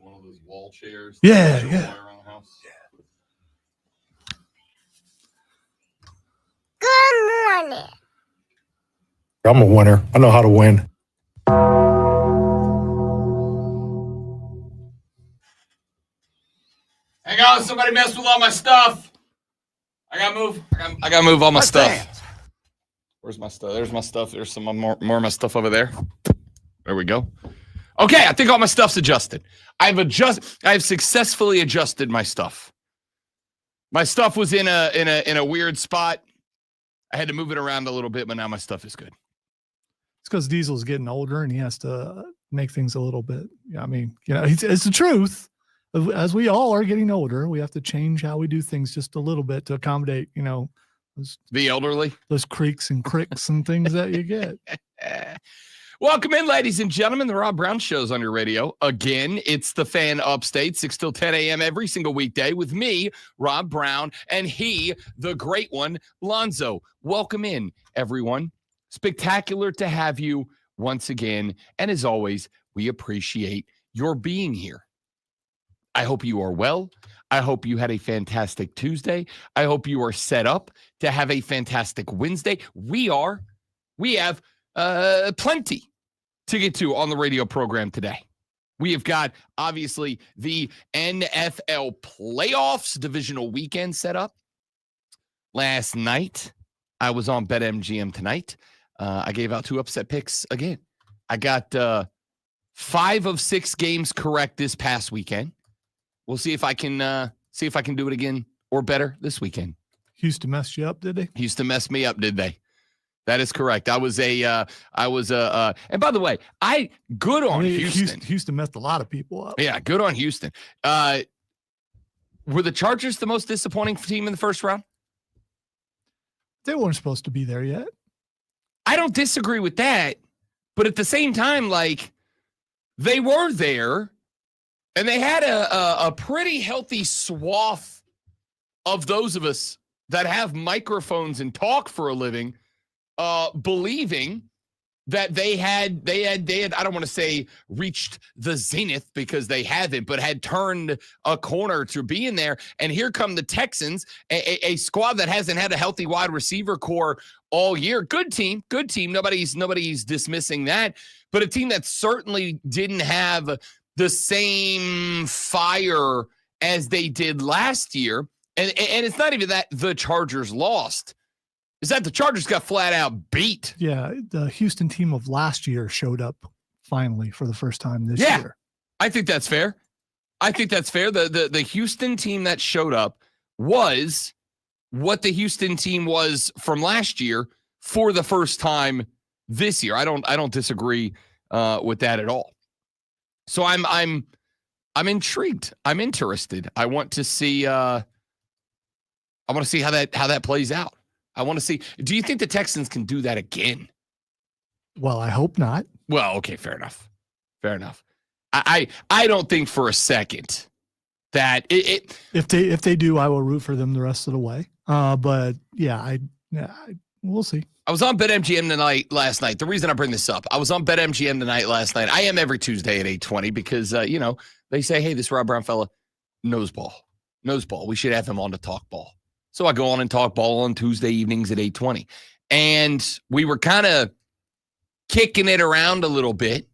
one of those wall chairs. Yeah. Around the house. Good morning. I'm a winner. I know how to win. Hang on, somebody messed with all my stuff. I gotta move. I gotta move all my stuff. Where's my stuff? There's my stuff. There's some more of my stuff over there. There we go. Okay, I think all my stuff's adjusted. I've successfully adjusted my stuff. My stuff was in a weird spot. I had to move it around a little bit, but now my stuff is good. It's because Diesel's getting older and he has to make things a little bit. I mean, it's the truth. As we all are getting older, we have to change how we do things just a little bit to accommodate, the elderly, those creaks and cricks and things that you get. Welcome in, ladies and gentlemen. The Rob Brown Show's on your radio. Again, it's the Fan Upstate, 6 till 10 a.m. every single weekday with me, Rob Brown, and he, the great one, Lonzo. Welcome in, everyone. Spectacular to have you once again. And as always, we appreciate your being here. I hope you are well. I hope you had a fantastic Tuesday. I hope you are set up to have a fantastic Wednesday. We have plenty to get to on the radio program today. We have got, obviously, the NFL playoffs divisional weekend set up. Last night, I was on BetMGM tonight. I gave out 2 upset picks again. I got 5 of 6 games correct this past weekend. We'll see if I can do it again or better this weekend. Houston messed you up, did they? Houston messed me up, did they? That is correct. And by the way, good on Houston. Houston messed a lot of people up. Yeah, good on Houston. Were the Chargers the most disappointing team in the first round? They weren't supposed to be there yet. I don't disagree with that, but at the same time, they were there. And they had a pretty healthy swath of those of us that have microphones and talk for a living, believing that they had, I don't want to say reached the zenith because they haven't, but had turned a corner to be in there. And here come the Texans, a squad that hasn't had a healthy wide receiver core all year. Good team. Nobody's dismissing that, but a team that certainly didn't have the same fire as they did last year. And it's not even that the Chargers lost. It's that the Chargers got flat out beat. Yeah, the Houston team of last year showed up finally for the first time this year. I think that's fair. The Houston team that showed up was what the Houston team was from last year for the first time this year. I don't disagree with that at all. So I'm intrigued. I'm interested. I want to see how that plays out. I want to see. Do you think the Texans can do that again? Well, I hope not. Well, okay, fair enough. I don't think for a second that if they do, I will root for them the rest of the way. But yeah, we'll see. I was on BetMGM last night. The reason I bring this up, I was on BetMGM tonight last night. I am every Tuesday at 8:20 because, they say, hey, this Rob Brown fella knows ball. We should have him on to talk ball. So I go on and talk ball on Tuesday evenings at 8:20. And we were kind of kicking it around a little bit,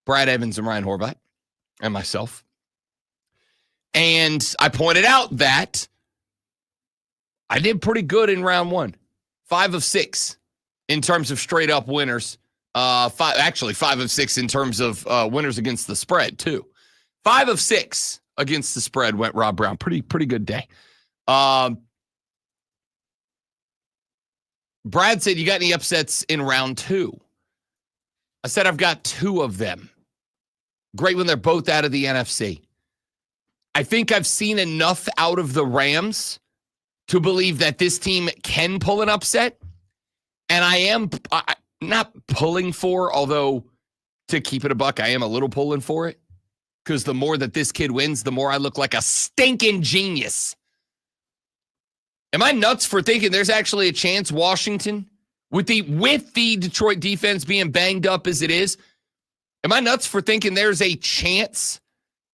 Brad Evans and Ryan Horvat and myself. And I pointed out that I did pretty good in round 1. 5 of 6. In terms of straight up winners, 5 of 6 in terms of winners against the spread too. 5 of 6 against the spread went Rob Brown. Pretty good day. Brad said, you got any upsets in round 2? I said, I've got 2 of them. Great when they're both out of the NFC. I think I've seen enough out of the Rams to believe that this team can pull an upset. And I am not pulling for, although to keep it a buck, I am a little pulling for it. Because the more that this kid wins, the more I look like a stinking genius. Am I nuts for thinking there's actually a chance Washington, with the Detroit defense being banged up as it is, am I nuts for thinking there's a chance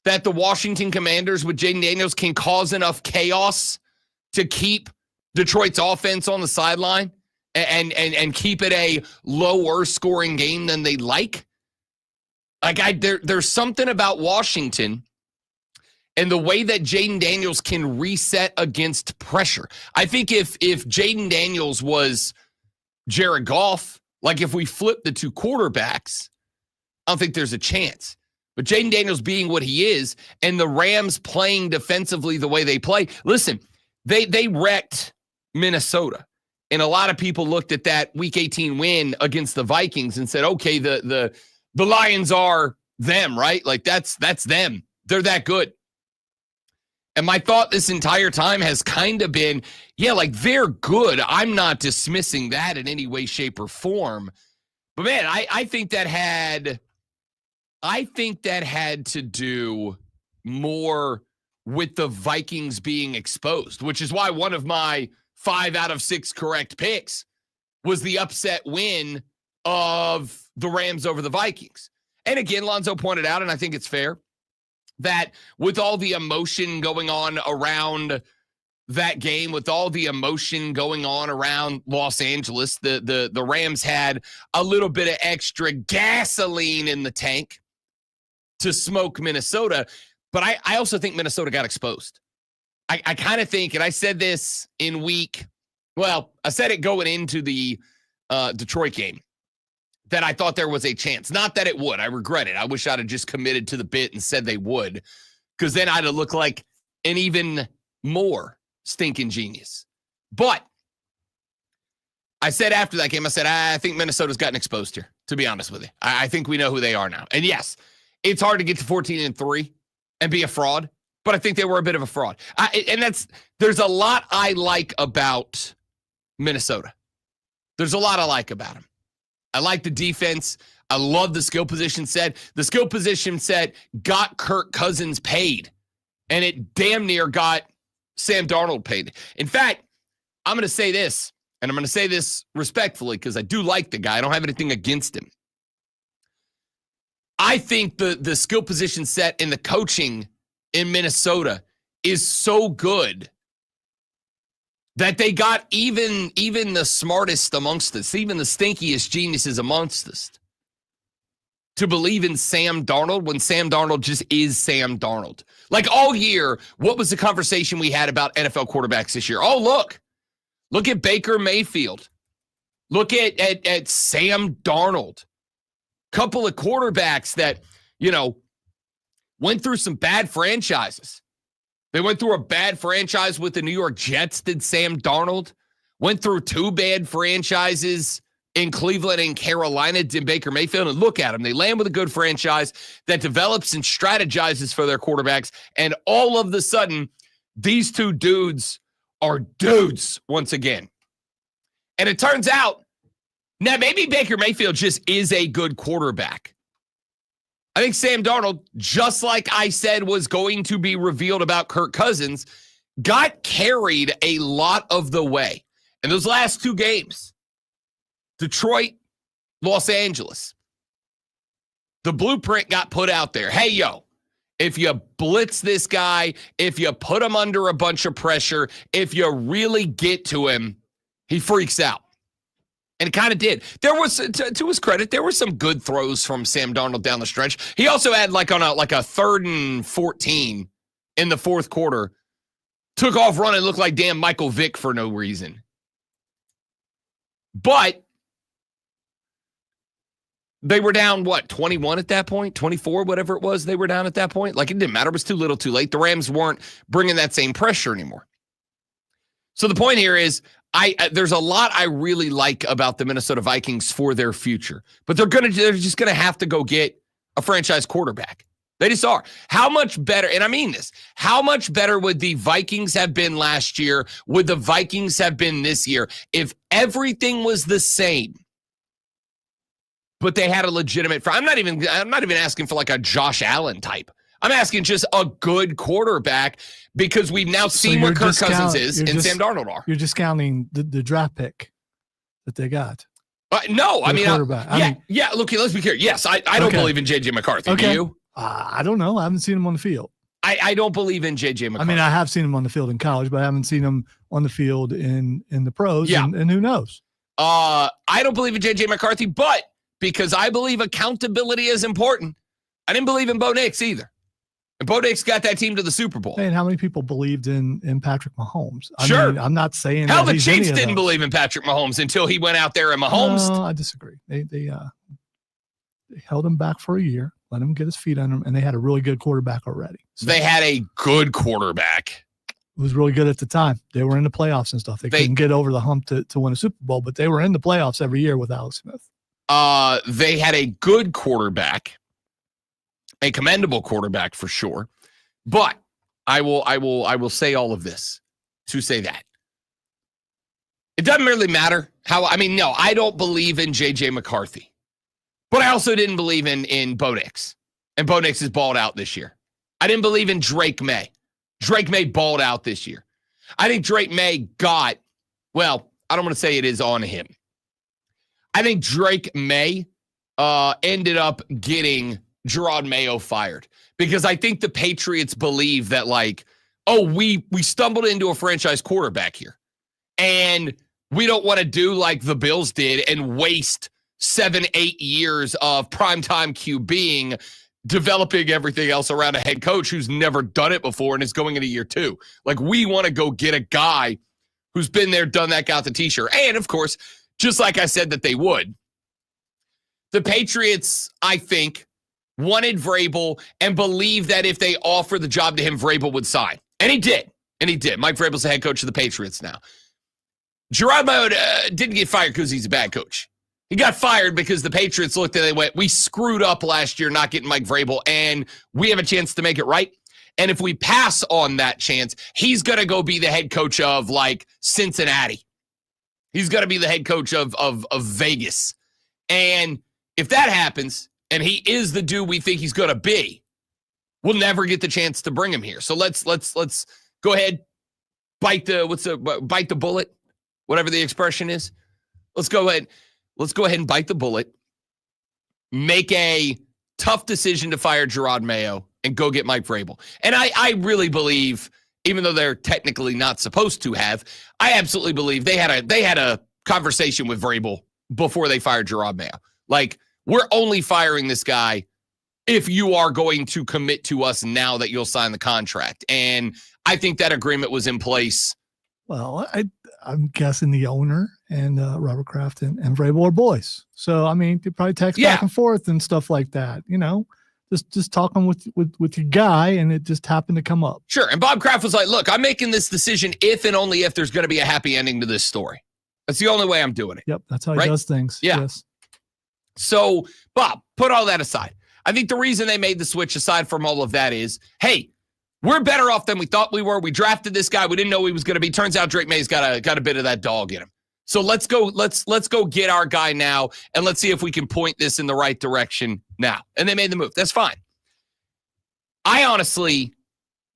that the Washington Commanders with Jaden Daniels can cause enough chaos to keep Detroit's offense on the sideline and keep it a lower scoring game than they like? There's something about Washington and the way that Jaden Daniels can reset against pressure. I think if Jaden Daniels was Jared Goff, like if we flip the two quarterbacks, I don't think there's a chance. But Jaden Daniels being what he is and the Rams playing defensively the way they play, listen, they wrecked Minnesota. And a lot of people looked at that Week 18 win against the Vikings and said, okay, the Lions are them, right? Like that's them. They're that good. And my thought this entire time has kind of been, yeah, like they're good. I'm not dismissing that in any way, shape, or form. But man, I think that had to do more with the Vikings being exposed, which is why one of my 5 out of 6 correct picks was the upset win of the Rams over the Vikings. And again, Lonzo pointed out, and I think it's fair, that with all the emotion going on around that game, with all the emotion going on around Los Angeles, the Rams had a little bit of extra gasoline in the tank to smoke Minnesota. But I also think Minnesota got exposed. I kind of think, and I said this I said it going into the Detroit game, that I thought there was a chance. Not that it would. I regret it. I wish I'd have just committed to the bit and said they would, because then I'd have looked like an even more stinking genius. But I said after that game, I think Minnesota's gotten exposed here, to be honest with you. I think we know who they are now. And yes, it's hard to get to 14-3 and be a fraud, but I think they were a bit of a fraud. There's a lot I like about Minnesota. There's a lot I like about them. I like the defense. I love the skill position set. The skill position set got Kirk Cousins paid, and it damn near got Sam Darnold paid. In fact, I'm going to say this, and I'm going to say this respectfully because I do like the guy. I don't have anything against him. I think the skill position set and the coaching in Minnesota is so good that they got even the smartest amongst us, even the stinkiest geniuses amongst us, to believe in Sam Darnold when Sam Darnold just is Sam Darnold. Like all year, what was the conversation we had about NFL quarterbacks this year? Oh, look at Baker Mayfield. Look at Sam Darnold. Couple of quarterbacks that, went through some bad franchises. They went through a bad franchise with the New York Jets, did Sam Darnold. Went through 2 bad franchises in Cleveland and Carolina, did Baker Mayfield. And look at them. They land with a good franchise that develops and strategizes for their quarterbacks. And all of a sudden, these 2 dudes are dudes once again. And it turns out, now maybe Baker Mayfield just is a good quarterback. I think Sam Darnold, just like I said was going to be revealed about Kirk Cousins, got carried a lot of the way. In those last 2 games, Detroit, Los Angeles, the blueprint got put out there. Hey, if you blitz this guy, if you put him under a bunch of pressure, if you really get to him, he freaks out. And it kind of did. There was, to his credit, there were some good throws from Sam Darnold down the stretch. He also had like a 3rd and 14 in the 4th quarter. Took off running, looked like damn Michael Vick for no reason. But they were down, 21 at that point? 24, whatever it was they were down at that point? Like, it didn't matter. It was too little too late. The Rams weren't bringing that same pressure anymore. So the point here is, there's a lot I really like about the Minnesota Vikings for their future, but they're just gonna have to go get a franchise quarterback. They just are. How much better, and I mean this, how much better would the Vikings have been last year? Would the Vikings have been this year if everything was the same, but they had a legitimate? I'm not even asking for like a Josh Allen type. I'm asking just a good quarterback, because we've now seen what Kirk Cousins is and Sam Darnold are. You're discounting the draft pick that they got. No, I mean, yeah. Look, let's be clear. Yes, I don't believe in J.J. McCarthy. Okay. Do you? I don't know. I haven't seen him on the field. I don't believe in J.J. McCarthy. I mean, I have seen him on the field in college, but I haven't seen him on the field in the pros. Yeah. And who knows? I don't believe in J.J. McCarthy, but because I believe accountability is important, I didn't believe in Bo Nix either. And Bo Nix got that team to the Super Bowl. And how many people believed in Patrick Mahomes? Sure. I mean, I'm not saying Hell, that the Chiefs didn't believe in Patrick Mahomes until he went out there and Mahomes. No, I disagree. They held him back for a year, let him get his feet under him, and they had a really good quarterback already. So they had a good quarterback. It was really good at the time. They were in the playoffs and stuff. They couldn't get over the hump to win a Super Bowl, but they were in the playoffs every year with Alex Smith. They had a good quarterback, a commendable quarterback for sure. But I will say all of this to say that it doesn't really matter how. I mean, no, I don't believe in J.J. McCarthy, but I also didn't believe in Bo Nix, and Bo Nix has balled out this year. I didn't believe in Drake May. Drake May balled out this year. I think Drake May got, well, I don't want to say it is on him. I think Drake May ended up getting Gerard Mayo fired because I think the Patriots believe that, like, oh, we stumbled into a franchise quarterback here, and we don't want to do like the Bills did and waste 7-8 years of primetime QBing, developing everything else around a head coach who's never done it before and is going into year 2. Like, we want to go get a guy who's been there, done that, got the t-shirt. And, of course, just like I said that they would, the Patriots, I think, wanted Vrabel and believed that if they offer the job to him, Vrabel would sign. And he did. And he did. Mike Vrabel's the head coach of the Patriots now. Gerard Mayo didn't get fired because he's a bad coach. He got fired because the Patriots looked at it and went, we screwed up last year not getting Mike Vrabel, and we have a chance to make it right. And if we pass on that chance, he's going to go be the head coach of, like, Cincinnati. He's going to be the head coach of Vegas. And if that happens, and he is the dude we think he's going to be, we'll never get the chance to bring him here. So let's go ahead, bite the bullet, whatever the expression is. Let's go ahead and bite the bullet, make a tough decision to fire Gerard Mayo, and go get Mike Vrabel. And I really believe, even though they're technically not supposed to have, I absolutely believe they had a conversation with Vrabel before they fired Gerard Mayo. Like, we're only firing this guy if you are going to commit to us now that you'll sign the contract. And I think that agreement was in place. Well, I'm guessing the owner and Robert Kraft and Vrabel are boys. So, I mean, they probably text back and forth and stuff like that, you know, just talking with your guy, and it just happened to come up. Sure. And Bob Kraft was like, look, I'm making this decision if and only if there's going to be a happy ending to this story. That's the only way I'm doing it. Yep. That's how he does things. Yeah. Yes. So, Bob, put all that aside. I think the reason they made the switch, aside from all of that, is, hey, we're better off than we thought we were. We drafted this guy. We didn't know he was going to be. Turns out Drake May's got a bit of that dog in him. So let's go get our guy now, and let's see if we can point this in the right direction now. And they made the move. That's fine. I honestly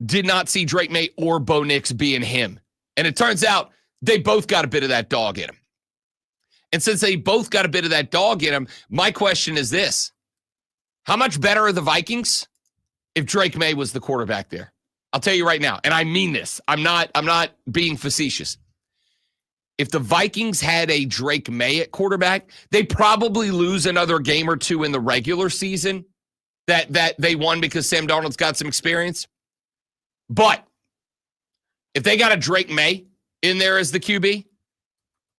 did not see Drake May or Bo Nix being him. And it turns out they both got a bit of that dog in them. And since they both got a bit of that dog in them, my question is this. How much better are the Vikings if Drake May was the quarterback there? I'll tell you right now, and I mean this. I'm not being facetious. If the Vikings had a Drake May at quarterback, they probably lose another game or two in the regular season that they won because Sam Darnold's got some experience. But if they got a Drake May in there as the QB,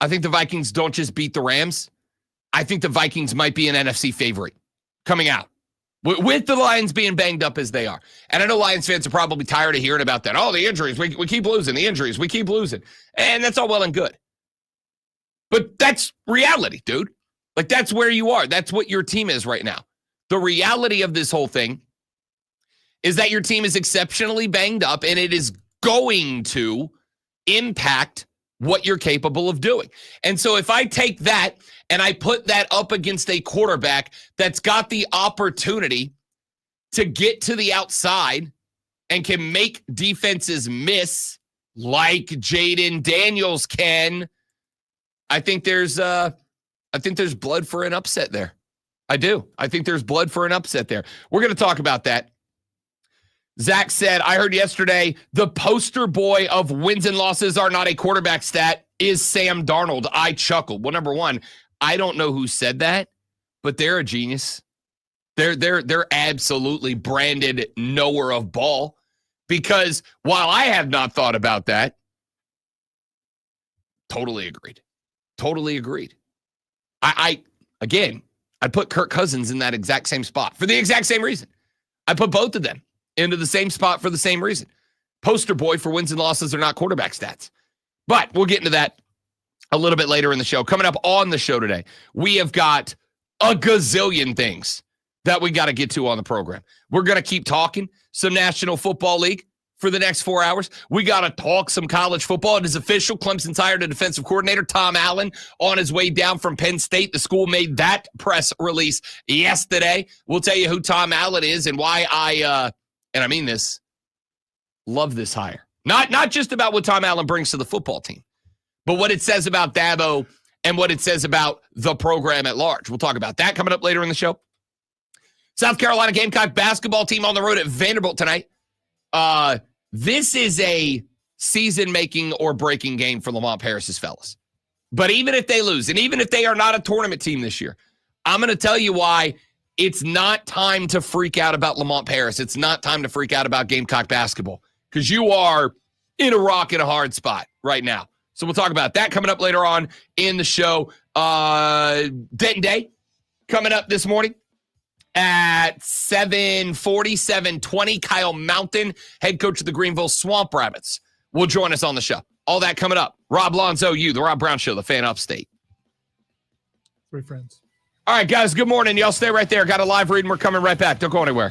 I think the Vikings don't just beat the Rams. I think the Vikings might be an NFC favorite coming out with the Lions being banged up as they are. And I know Lions fans are probably tired of hearing about that. Oh, the injuries. We keep losing. The injuries. We keep losing. And that's all well and good. But that's reality, dude. Like, that's where you are. That's what your team is right now. The reality of this whole thing is that your team is exceptionally banged up, and it is going to impact what you're capable of doing. And so if I take that and I put that up against a quarterback that's got the opportunity to get to the outside and can make defenses miss like Jaden Daniels can, I think there's blood for an upset there. I do. I think there's blood for an upset there. We're going to talk about that. Zach said, I heard yesterday the poster boy of wins and losses are not a quarterback stat is Sam Darnold. I chuckled. Well, number one, I don't know who said that, but they're a genius. They're absolutely branded knower of ball, because while I have not thought about that, totally agreed. I'd put Kirk Cousins in that exact same spot for the exact same reason. I put both of them into the same spot for the same reason. Poster boy for wins and losses are not quarterback stats. But we'll get into that a little bit later in the show. Coming up on the show today, we have got a gazillion things that we got to get to on the program. We're going to keep talking some National Football League for the next 4 hours. We got to talk some college football. It is official. Clemson's hired a defensive coordinator, Tomlin, on his way down from Penn State. The school made that press release yesterday. We'll tell you who Tomlin is and why and I mean this, love this hire. Not just about what Tomlin brings to the football team, but what it says about Dabo and what it says about the program at large. We'll talk about that coming up later in the show. South Carolina Gamecock basketball team on the road at Vanderbilt tonight. This is a season-making or breaking game for Lamont Paris's fellas. But even if they lose, and even if they are not a tournament team this year, I'm going to tell you why it's not time to freak out about Lamont Paris. It's not time to freak out about Gamecock basketball, because you are in a rock and a hard spot right now. So we'll talk about that coming up later on in the show. Denton Day coming up this morning at 7:40, 7:20. Kyle Mountain, head coach of the Greenville Swamp Rabbits, will join us on the show. All that coming up. Rob Lonzo, the Rob Brown Show, the Fan Upstate. Three friends. All right, guys, good morning. Y'all stay right there. Got a live read, and we're coming right back. Don't go anywhere.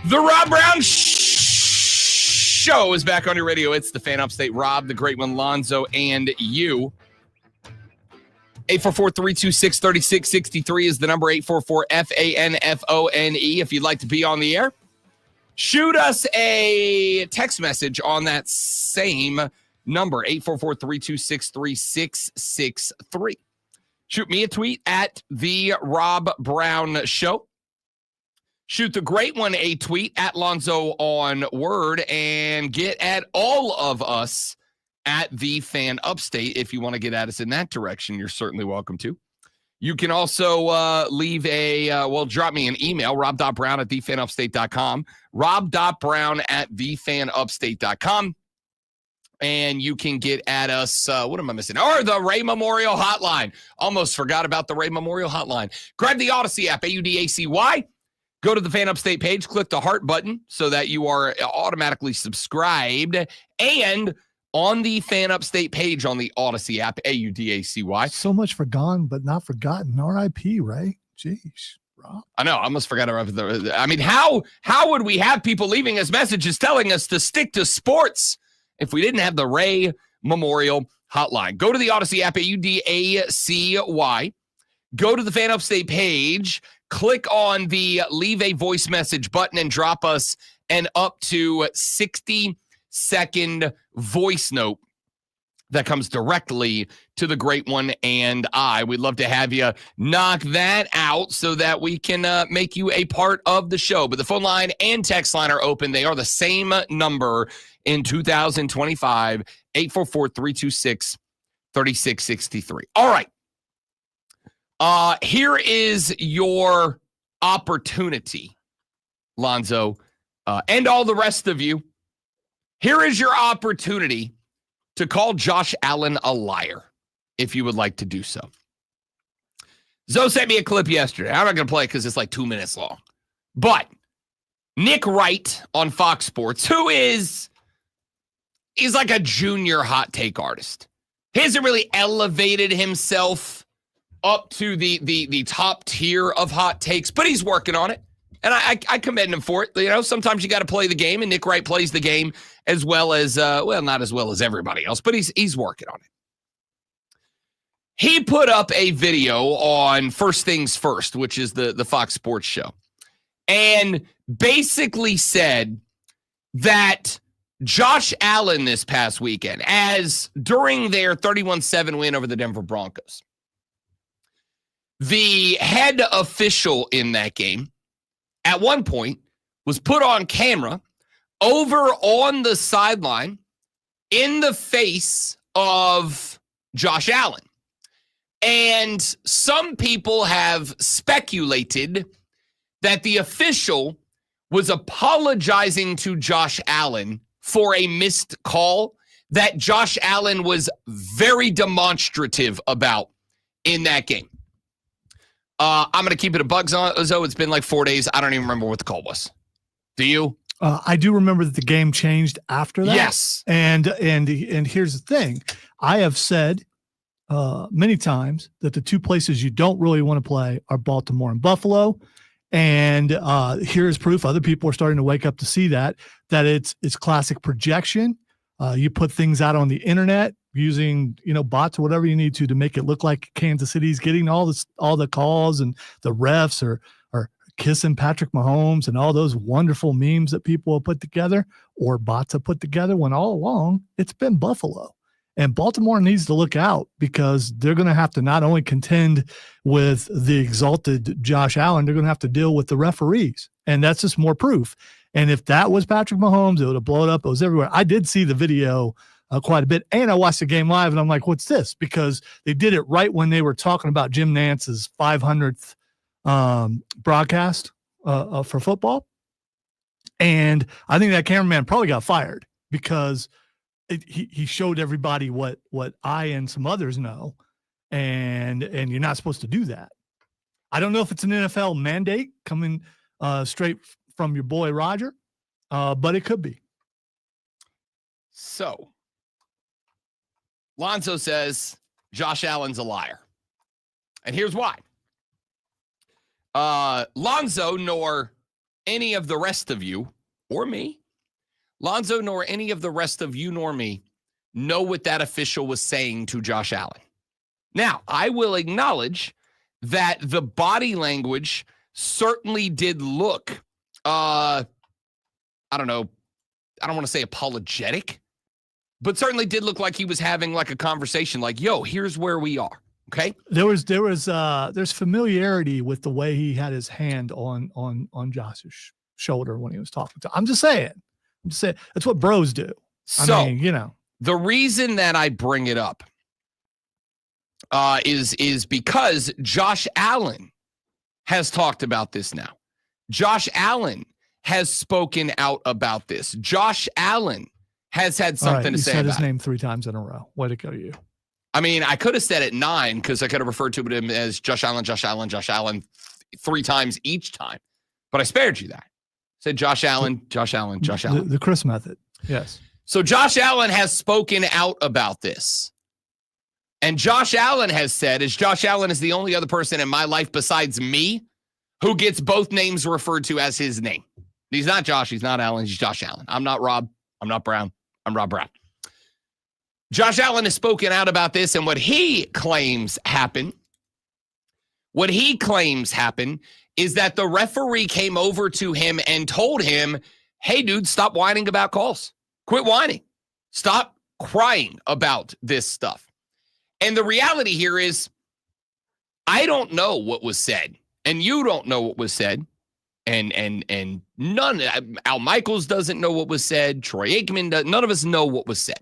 The Rob Brown Show is back on your radio. It's the Fan Upstate. Rob, the great one, Lonzo, and you. 844-326-3663 is the number. 844-FANFONE. If you'd like to be on the air, shoot us a text message on that same number, 844-326-3663. Shoot me a tweet at The Rob Brown Show. Shoot the great one a tweet at Lonzo on Word, and get at all of us at The Fan Upstate. If you want to get at us in that direction, you're certainly welcome to. You can also leave drop me an email, rob.brown at thefanupstate.com, rob.brown at thefanupstate.com. And you can get at us, what am I missing? Or the Ray Memorial Hotline. Almost forgot about the Ray Memorial Hotline. Grab the Odyssey app, AUDACY. Go to the Fan Upstate page, click the heart button so that you are automatically subscribed. And on the Fan Upstate page on the Odyssey app, AUDACY. So much forgone, but not forgotten. R.I.P., Ray. Jeez, Rob. I know. I almost forgot about the. I mean, how would we have people leaving us messages telling us to stick to sports if we didn't have the Ray Memorial Hotline? Go to the Odyssey app, AUDACY. Go to the Fan Upstate page. Click on the leave a voice message button and drop us an up to 60-second voice note that comes directly to the great one and I. We'd love to have you knock that out so that we can make you a part of the show. But the phone line and text line are open. They are the same number in 2025, 844-326-3663. All right. Here is your opportunity, Lonzo, and all the rest of you. Here is your opportunity to call Josh Allen a liar, if you would like to do so. Zoe sent me a clip yesterday. I'm not going to play it because it's like 2 minutes long. But Nick Wright on Fox Sports, he's like a junior hot take artist. He hasn't really elevated himself up to the top tier of hot takes, but he's working on it. And I commend him for it. You know, sometimes you got to play the game, and Nick Wright plays the game as well as, not as well as everybody else, but he's working on it. He put up a video on First Things First, which is the Fox Sports show, and basically said that Josh Allen this past weekend, as during their 31-7 win over the Denver Broncos, the head official in that game at one point was put on camera over on the sideline in the face of Josh Allen. And some people have speculated that the official was apologizing to Josh Allen for a missed call that Josh Allen was very demonstrative about in that game. I'm going to keep it a buck, Zoe. It's been like 4 days. I don't even remember what the call was. Do you? I do remember that the game changed after that. Yes. And here's the thing. I have said many times that the two places you don't really want to play are Baltimore and Buffalo. And here's proof. Other people are starting to wake up to see that it's classic projection. You put things out on the internet using, bots or whatever you need to make it look like Kansas City's getting all the calls, and the refs are kissing Patrick Mahomes and all those wonderful memes that people have put together or bots have put together, when all along it's been Buffalo. And Baltimore needs to look out, because they're going to have to not only contend with the exalted Josh Allen, they're going to have to deal with the referees. And that's just more proof. And if that was Patrick Mahomes, it would have blown up. It was everywhere. I did see the video quite a bit, and I watched the game live, and I'm like, what's this? Because they did it right when they were talking about Jim Nance's 500th broadcast for football. And I think that cameraman probably got fired because he showed everybody what I and some others know, and you're not supposed to do that. I don't know if it's an NFL mandate coming straight from your boy Roger, but it could be. So, Lonzo says Josh Allen's a liar. And here's why. Lonzo nor any of the rest of you, or me, Lonzo nor any of the rest of you nor me know what that official was saying to Josh Allen. Now, I will acknowledge that the body language certainly did look, I don't know, I don't want to say apologetic, but certainly did look like he was having like a conversation like, yo, here's where we are. Okay. There's familiarity with the way he had his hand on Josh's shoulder when he was talking to him. I'm just saying that's what bros do. So, I mean, the reason that I bring it up is because Josh Allen has talked about this now. Josh Allen has spoken out about this. Josh Allen has had something to say about it. You said his name 3 times in a row. Way to go, you. I mean, I could have said it 9 because I could have referred to him as Josh Allen, 3 times each time. But I spared you that. Said Josh Allen. The Chris method. Yes. So Josh Allen has spoken out about this. And Josh Allen has said, Josh Allen is the only other person in my life besides me who gets both names referred to as his name. He's not Josh. He's not Allen. He's Josh Allen. I'm not Rob. I'm not Brown. I'm Rob Brown. Josh Allen has spoken out about this, and what he claims happened is that the referee came over to him and told him, hey, dude, stop whining about calls. Quit whining. Stop crying about this stuff. And the reality here is I don't know what was said, and you don't know what was said, and none, Al Michaels doesn't know what was said, Troy Aikman does, none of us know what was said.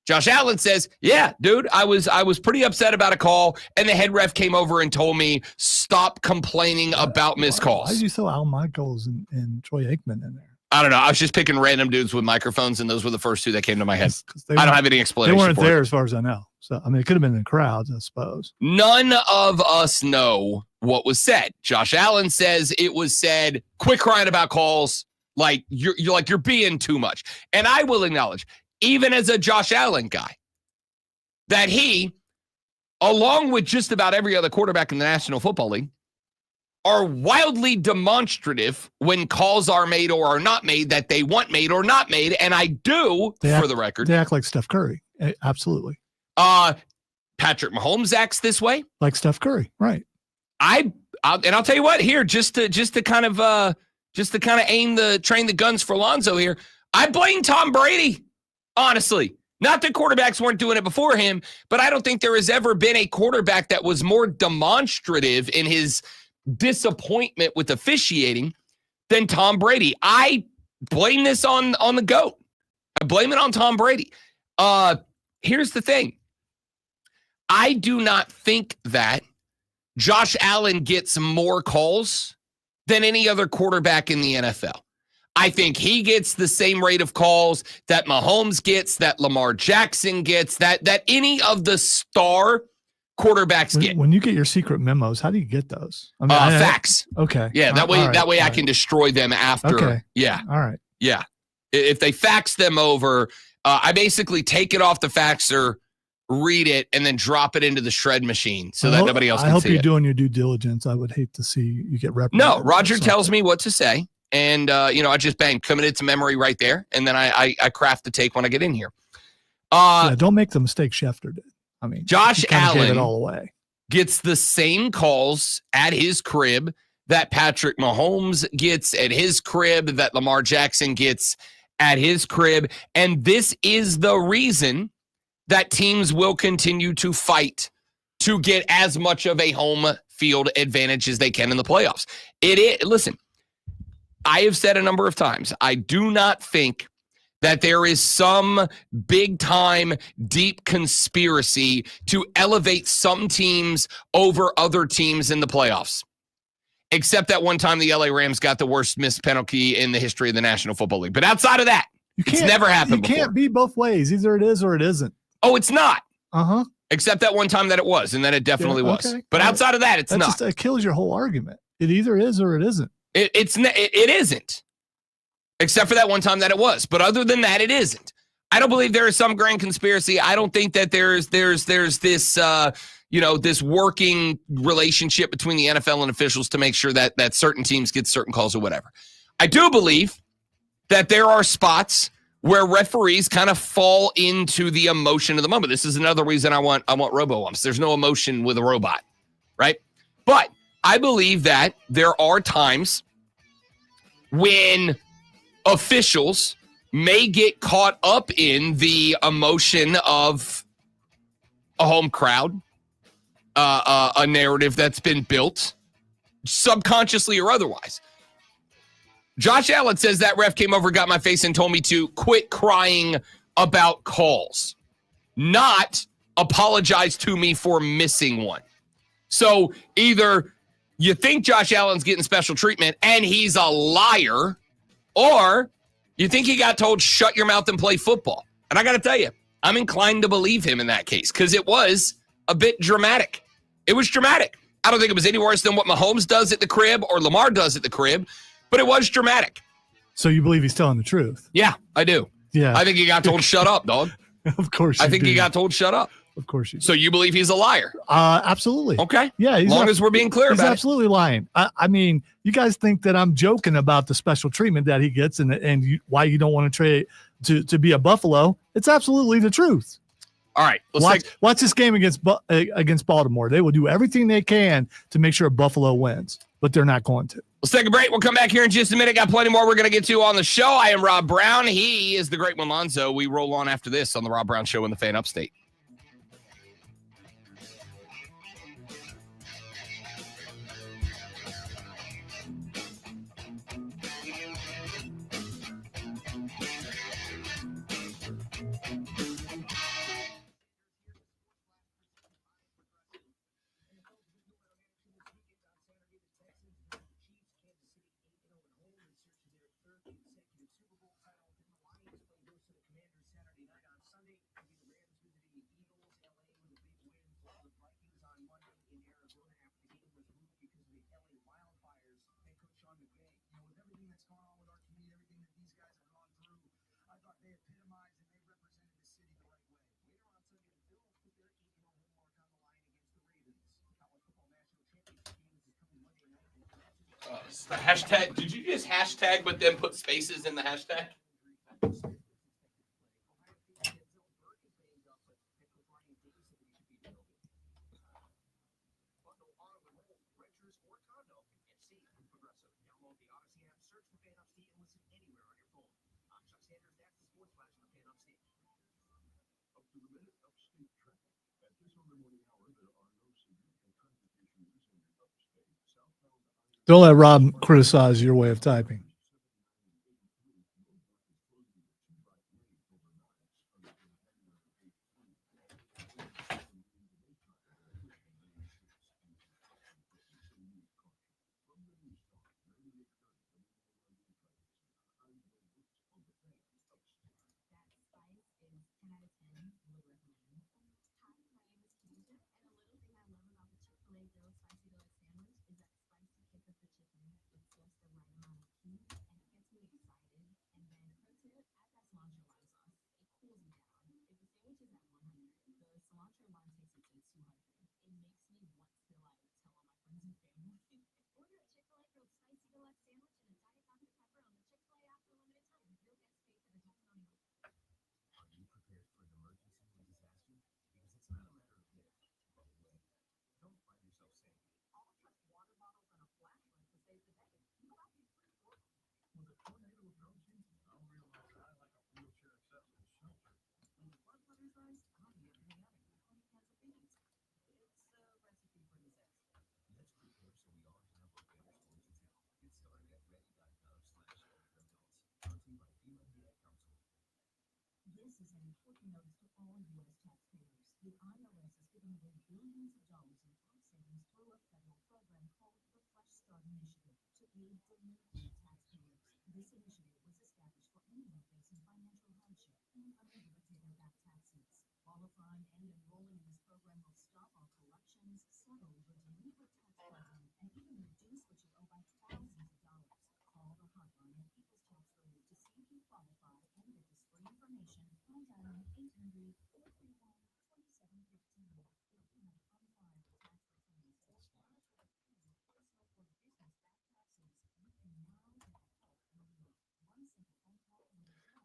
Josh Allen says, yeah, dude, I was pretty upset about a call, and the head ref came over and told me, stop complaining about missed calls. Why did you throw Al Michaels and Troy Aikman in there? I don't know. I was just picking random dudes with microphones, and those were the first 2 that came to my head. I don't have any explanation. They weren't there as far as I know. So, I mean, it could have been in the crowds, I suppose. None of us know what was said. Josh Allen says it was said, quit crying about calls. Like you're being too much. And I will acknowledge, even as a Josh Allen guy, that he, along with just about every other quarterback in the National Football League, are wildly demonstrative when calls are made or are not made that they want made or not made. And I do, for the record. They act like Steph Curry. Absolutely. Patrick Mahomes acts this way. Like Steph Curry. Right. I'll tell you what here, just to kind of train the guns for Lonzo here. I blame Tom Brady, honestly. Not that quarterbacks weren't doing it before him, but I don't think there has ever been a quarterback that was more demonstrative in his disappointment with officiating than Tom Brady. I blame this on the GOAT. I blame it on Tom Brady. Here's the thing. I do not think that Josh Allen gets more calls than any other quarterback in the NFL. I think he gets the same rate of calls that Mahomes gets, that Lamar Jackson gets, that any of the star quarterbacks get. When you get your secret memos, how do you get those? I mean, facts. Okay. Yeah, that way I can destroy them after. Okay. Yeah. All right. Yeah. If they fax them over, I basically take it off the faxer, read it, and then drop it into the shred machine so that nobody else can see it. I hope you're doing your due diligence. I would hate to see you get reprimanded. No, Roger tells me what to say. And, I just committed to memory right there. And then I craft the take when I get in here. Don't make the mistake Schefter did. I mean, Josh Allen gave it all away. Gets the same calls at his crib that Patrick Mahomes gets at his crib, that Lamar Jackson gets at his crib. And this is the reason that teams will continue to fight to get as much of a home field advantage as they can in the playoffs. Listen, I have said a number of times, I do not think that there is some big-time, deep conspiracy to elevate some teams over other teams in the playoffs. except that one time the LA Rams got the worst missed penalty in the history of the National Football League. But outside of that, it's never happened before. You can't be both ways. Either it is or it isn't. Oh, it's not. Uh-huh. Except that one time that it was, and then it definitely was. Okay. But outside of that, it's not. It kills your whole argument. It either is or it isn't. It isn't. Except for that one time that it was. But other than that, it isn't. I don't believe there is some grand conspiracy. I don't think that there's this this working relationship between the NFL and officials to make sure that certain teams get certain calls or whatever. I do believe that there are spots where referees kind of fall into the emotion of the moment. This is another reason I want robo-umps. There's no emotion with a robot, right? But I believe that there are times when officials may get caught up in the emotion of a home crowd, a narrative that's been built subconsciously or otherwise. Josh Allen says that ref came over, got my face, and told me to quit crying about calls, not apologize to me for missing one. So either you think Josh Allen's getting special treatment and he's a liar, or you think he got told, shut your mouth and play football. And I got to tell you, I'm inclined to believe him in that case because it was a bit dramatic. It was dramatic. I don't think it was any worse than what Mahomes does at the crib or Lamar does at the crib, but it was dramatic. So you believe he's telling the truth? Yeah, I do. Yeah. I think he got told, shut up, dog. Of course I think he got told, shut up. Of course you do. So you believe he's a liar? Absolutely. Okay. Yeah. As long as we're being clear about it. He's absolutely lying. I mean, you guys think that I'm joking about the special treatment that he gets and why you don't want to trade to be a Buffalo. It's absolutely the truth. All right. Watch this game against Baltimore. They will do everything they can to make sure Buffalo wins, but they're not going to. Let's take a break. We'll come back here in just a minute. Got plenty more we're going to get to on the show. I am Rob Brown. He is the great Monlonzo. We roll on after this on the Rob Brown Show in the Fan Upstate. The hashtag, did you just hashtag but then put spaces in the hashtag? Don't let Rob criticize your way of typing.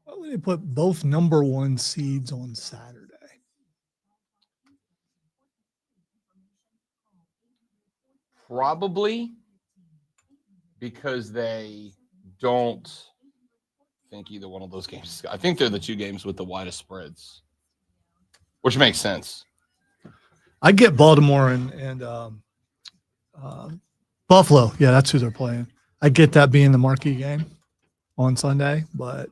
Why would they put both number 1 seeds on Saturday? Probably because they don't think either one of those games. I think they're the 2 games with the widest spreads, which makes sense. I get Baltimore and Buffalo. Yeah, that's who they're playing. I get that being the marquee game on Sunday, but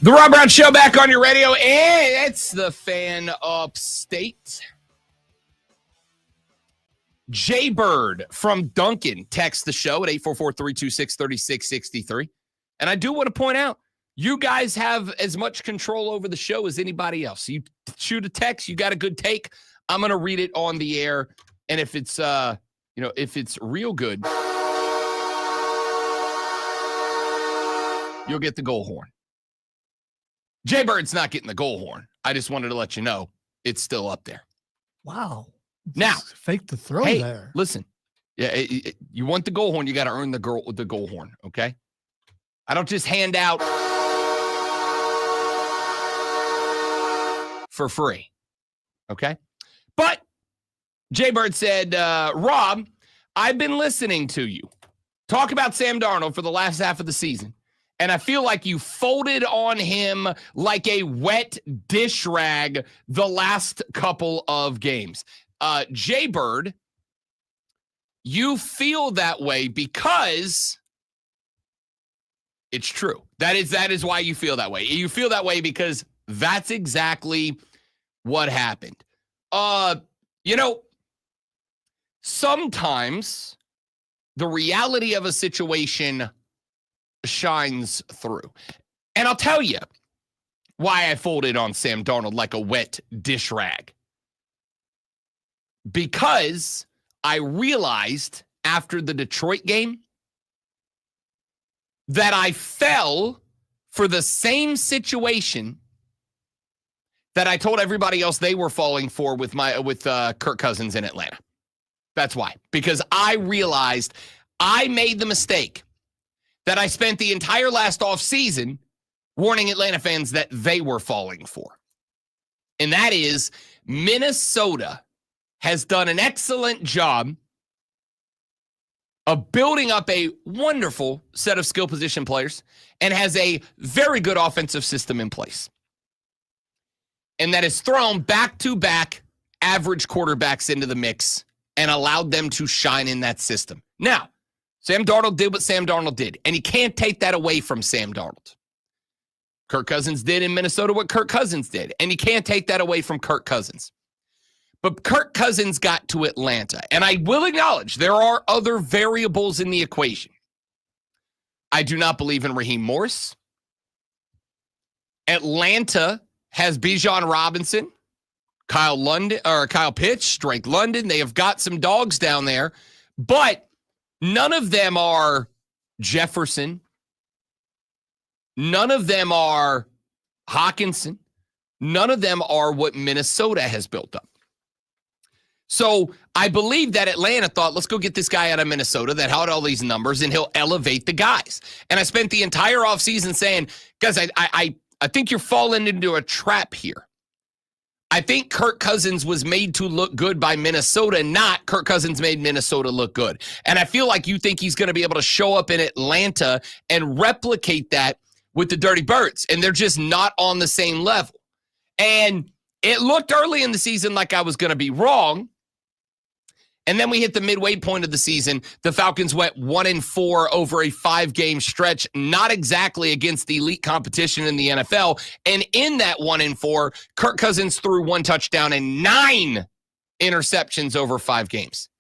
The Rob Brown Show back on your radio, and it's the Fan Upstate. Jay Bird from Duncan texts the show at 844-326-3663. And I do want to point out, you guys have as much control over the show as anybody else. You shoot a text, you got a good take, I'm going to read it on the air. And if it's, if it's real good, you'll get the goal horn. Jay Bird's not getting the goal horn. I just wanted to let you know it's still up there. wow. Now, Fake the throw hey, there. listen. Yeah, you want the goal horn, you got to earn the goal horn, okay? I don't just hand out for free, okay? But Jay Bird said, Rob, I've been listening to you talk about Sam Darnold for the last half of the season. And I feel like you folded on him like a wet dish rag the last couple of games. Jay Bird, you feel that way because it's true. That is why you feel that way. You feel that way because that's exactly what happened. Sometimes the reality of a situation shines through. And I'll tell you why I folded on Sam Darnold like a wet dish rag. Because I realized after the Detroit game that I fell for the same situation that I told everybody else they were falling for with Kirk Cousins in Atlanta. That's why. Because I realized I made the mistake that I spent the entire last offseason warning Atlanta fans that they were falling for. And that is Minnesota has done an excellent job of building up a wonderful set of skill position players and has a very good offensive system in place. And that has thrown back-to-back average quarterbacks into the mix and allowed them to shine in that system. Now, Sam Darnold did what Sam Darnold did, and you can't take that away from Sam Darnold. Kirk Cousins did in Minnesota what Kirk Cousins did, and you can't take that away from Kirk Cousins. But Kirk Cousins got to Atlanta, and I will acknowledge there are other variables in the equation. I do not believe in Raheem Morris. Atlanta has Bijan Robinson, Kyle Pitts, Drake London. They have got some dogs down there, but none of them are Jefferson. None of them are Hawkinson. None of them are what Minnesota has built up. So I believe that Atlanta thought, let's go get this guy out of Minnesota that had all these numbers and he'll elevate the guys. And I spent the entire offseason saying, guys, I think you're falling into a trap here. I think Kirk Cousins was made to look good by Minnesota, not Kirk Cousins made Minnesota look good. And I feel like you think he's going to be able to show up in Atlanta and replicate that with the Dirty Birds, and they're just not on the same level. And it looked early in the season like I was going to be wrong. And then we hit the midway point of the season. The Falcons went 1-4 over a 5-game stretch, not exactly against the elite competition in the NFL. And in that 1-4, Kirk Cousins threw 1 touchdown and 9 interceptions over 5 games.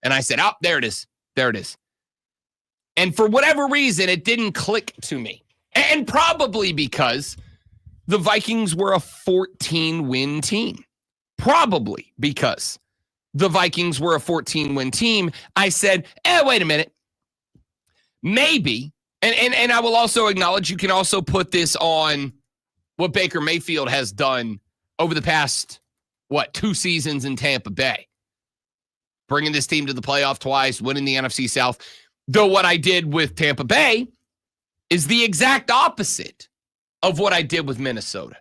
And I said, oh, there it is. There it is. And for whatever reason, it didn't click to me. And probably because the Vikings were a 14-win team. Probably because the Vikings were a 14-win team. I said, wait a minute. Maybe, and I will also acknowledge you can also put this on what Baker Mayfield has done over the past, 2 seasons in Tampa Bay. Bringing this team to the playoff twice, winning the NFC South. Though what I did with Tampa Bay is the exact opposite of what I did with Minnesota.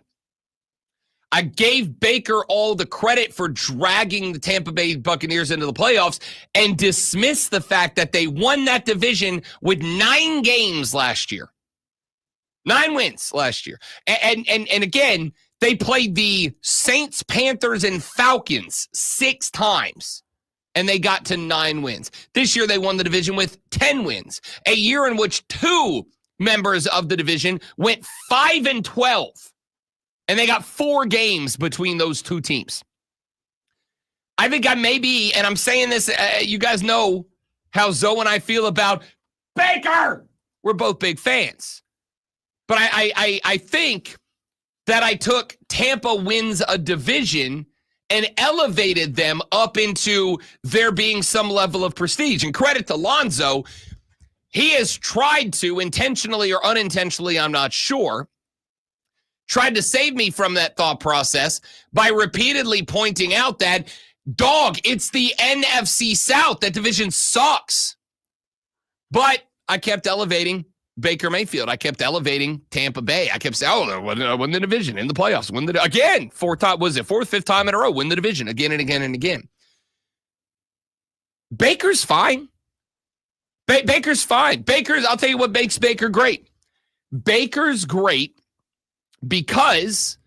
I gave Baker all the credit for dragging the Tampa Bay Buccaneers into the playoffs and dismissed the fact that they won that division with 9 games last year. 9 wins last year. And again, they played the Saints, Panthers, and Falcons 6 times, and they got to 9 wins. This year, they won the division with 10 wins, a year in which 2 members of the division went 5-12. And they got 4 games between those 2 teams. I think I may be, and I'm saying this, you guys know how Zoe and I feel about Baker. We're both big fans. But I think that I took Tampa wins a division and elevated them up into there being some level of prestige. And credit to Lonzo, he has tried to, intentionally or unintentionally, I'm not sure, tried to save me from that thought process by repeatedly pointing out that, dog, it's the NFC South. That division sucks. But I kept elevating Baker Mayfield. I kept elevating Tampa Bay. I kept saying, win the division in the playoffs. Again, 5th time in a row, win the division again and again and again. Baker's fine. Baker's fine. I'll tell you what makes Baker great. Baker's great because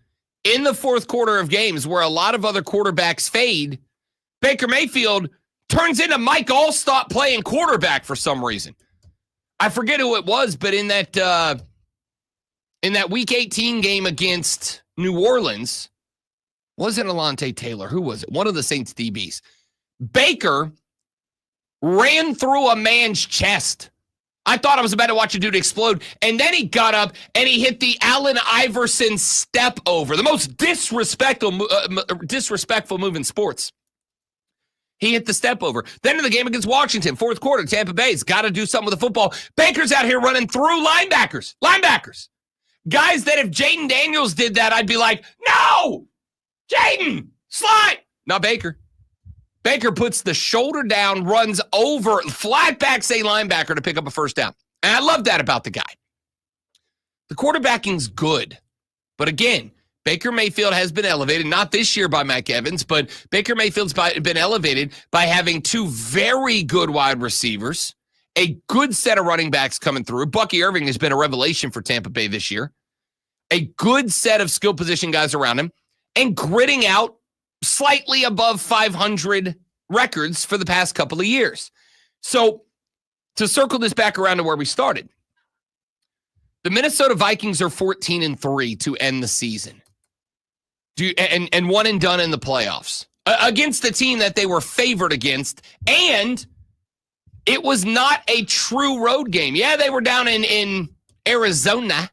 in the fourth quarter of games where a lot of other quarterbacks fade, Baker Mayfield turns into Mike Allstott playing quarterback for some reason. I forget who it was, but in that Week 18 game against New Orleans, wasn't Alontae Taylor? Who was it? One of the Saints DBs. Baker ran through a man's chest. I thought I was about to watch a dude explode, and then he got up and he hit the Allen Iverson step over, the most disrespectful move in sports. He hit the step over. Then in the game against Washington, fourth quarter, Tampa Bay's got to do something with the football. Baker's out here running through linebackers. Guys that if Jaden Daniels did that, I'd be like, no, Jaden, slide. Not Baker. Baker puts the shoulder down, runs over, flat backs a linebacker to pick up a first down. And I love that about the guy. The quarterbacking's good. But again, Baker Mayfield has been elevated, not this year by Mike Evans, but Baker Mayfield's been elevated by having 2 very good wide receivers, a good set of running backs coming through. Bucky Irving has been a revelation for Tampa Bay this year. A good set of skill position guys around him, and gritting out slightly above 500 records for the past couple of years. So to circle this back around to where we started, the Minnesota Vikings are 14-3 to end the season. And one and done in the playoffs against the team that they were favored against. And it was not a true road game. Yeah, they were down in Arizona,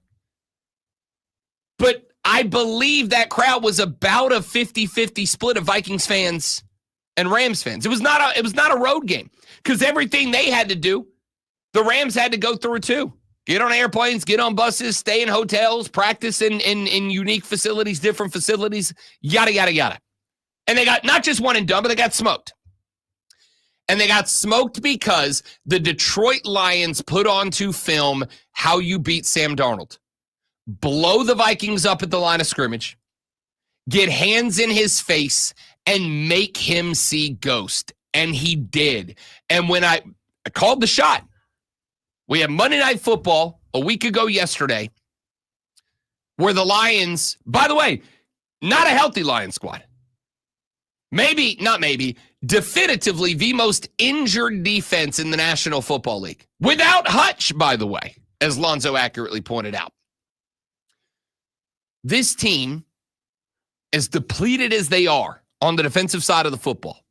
but I believe that crowd was about a 50-50 split of Vikings fans and Rams fans. It was not a road game because everything they had to do, the Rams had to go through too. Get on airplanes, get on buses, stay in hotels, practice in unique facilities, different facilities, yada, yada, yada. And they got not just one and done, but they got smoked. And they got smoked because the Detroit Lions put onto film how you beat Sam Darnold. Blow the Vikings up at the line of scrimmage, get hands in his face, and make him see ghost. And he did. And when I called the shot, We had Monday Night Football a week ago yesterday where the Lions, by the way, not a healthy Lions squad. Definitively the most injured defense in the National Football League. Without Hutch, by the way, as Lonzo accurately pointed out. This team, as depleted as they are on the defensive side of the football,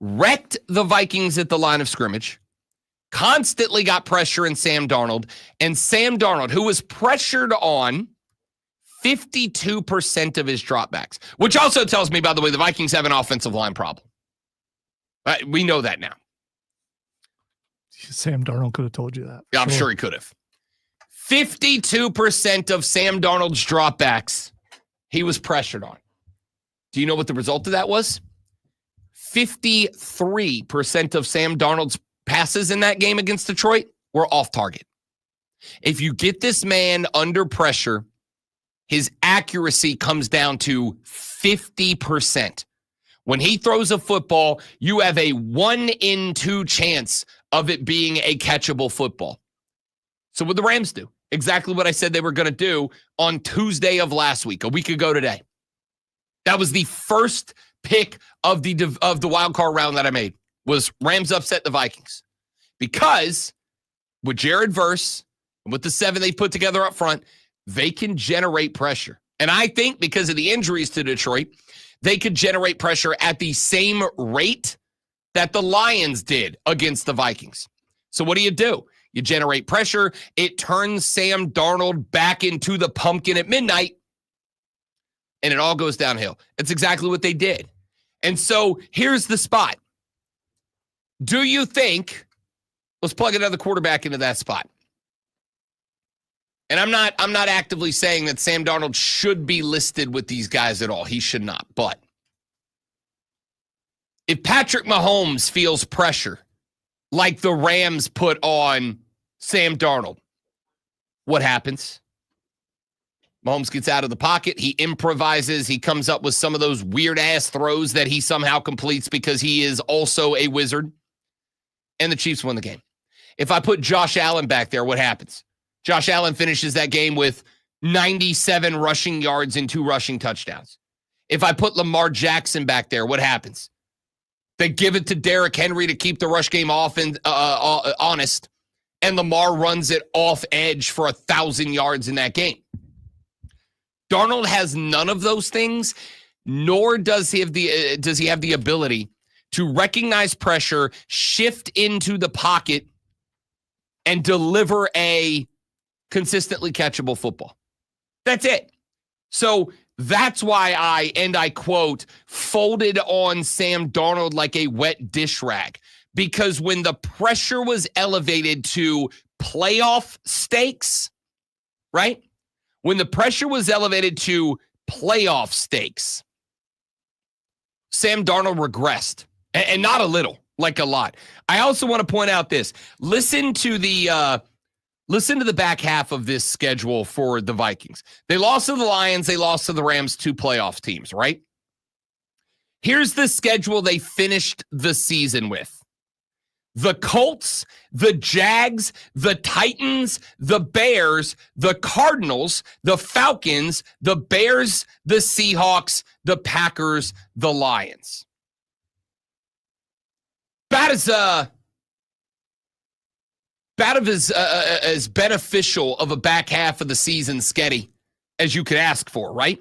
wrecked the Vikings at the line of scrimmage, constantly got pressure in Sam Darnold, and Sam Darnold, who was pressured on 52% of his dropbacks, which also tells me, by the way, the Vikings have an offensive line problem. We know that now. Sam Darnold could have told you that. Yeah, I'm sure he could have. 52% of Sam Darnold's dropbacks he was pressured on. Do you know what the result of that was? 53% of Sam Darnold's passes in that game against Detroit were off target. If you get this man under pressure, his accuracy comes down to 50%. When he throws a football, you have a 1 in 2 chance of it being a catchable football. So what the Rams do? Exactly what I said they were going to do on Tuesday of last week, a week ago today. That was the first pick of the wild card round that I made, was Rams upset the Vikings. Because with Jared Verse and with the 7 they put together up front, they can generate pressure. And I think because of the injuries to Detroit, they could generate pressure at the same rate that the Lions did against the Vikings. So what do? You generate pressure. It turns Sam Darnold back into the pumpkin at midnight, and it all goes downhill. It's exactly what they did. And so here's the spot. Do you think, let's plug another quarterback into that spot. And I'm not actively saying that Sam Darnold should be listed with these guys at all. He should not. But if Patrick Mahomes feels pressure like the Rams put on Sam Darnold, what happens? Mahomes gets out of the pocket. He improvises. He comes up with some of those weird-ass throws that he somehow completes because he is also a wizard. And the Chiefs win the game. If I put Josh Allen back there, what happens? Josh Allen finishes that game with 97 rushing yards and 2 rushing touchdowns. If I put Lamar Jackson back there, what happens? They give it to Derrick Henry to keep the rush game off and honest, and Lamar runs it off edge for 1,000 yards in that game. Darnold has none of those things, nor does he have the ability to recognize pressure, shift into the pocket, and deliver a consistently catchable football. That's it. So that's why I quote, folded on Sam Darnold like a wet dish rag. Because when the pressure was elevated to playoff stakes, right? When the pressure was elevated to playoff stakes, Sam Darnold regressed. And not a little, like a lot. I also want to point out this. Listen to the back half of this schedule for the Vikings. They lost to the Lions. They lost to the Rams, 2 playoff teams, right? Here's the schedule they finished the season with. The Colts, the Jags, the Titans, the Bears, the Cardinals, the Falcons, the Bears, the Seahawks, the Packers, the Lions. About as beneficial of a back half of the season sketty as you could ask for, right?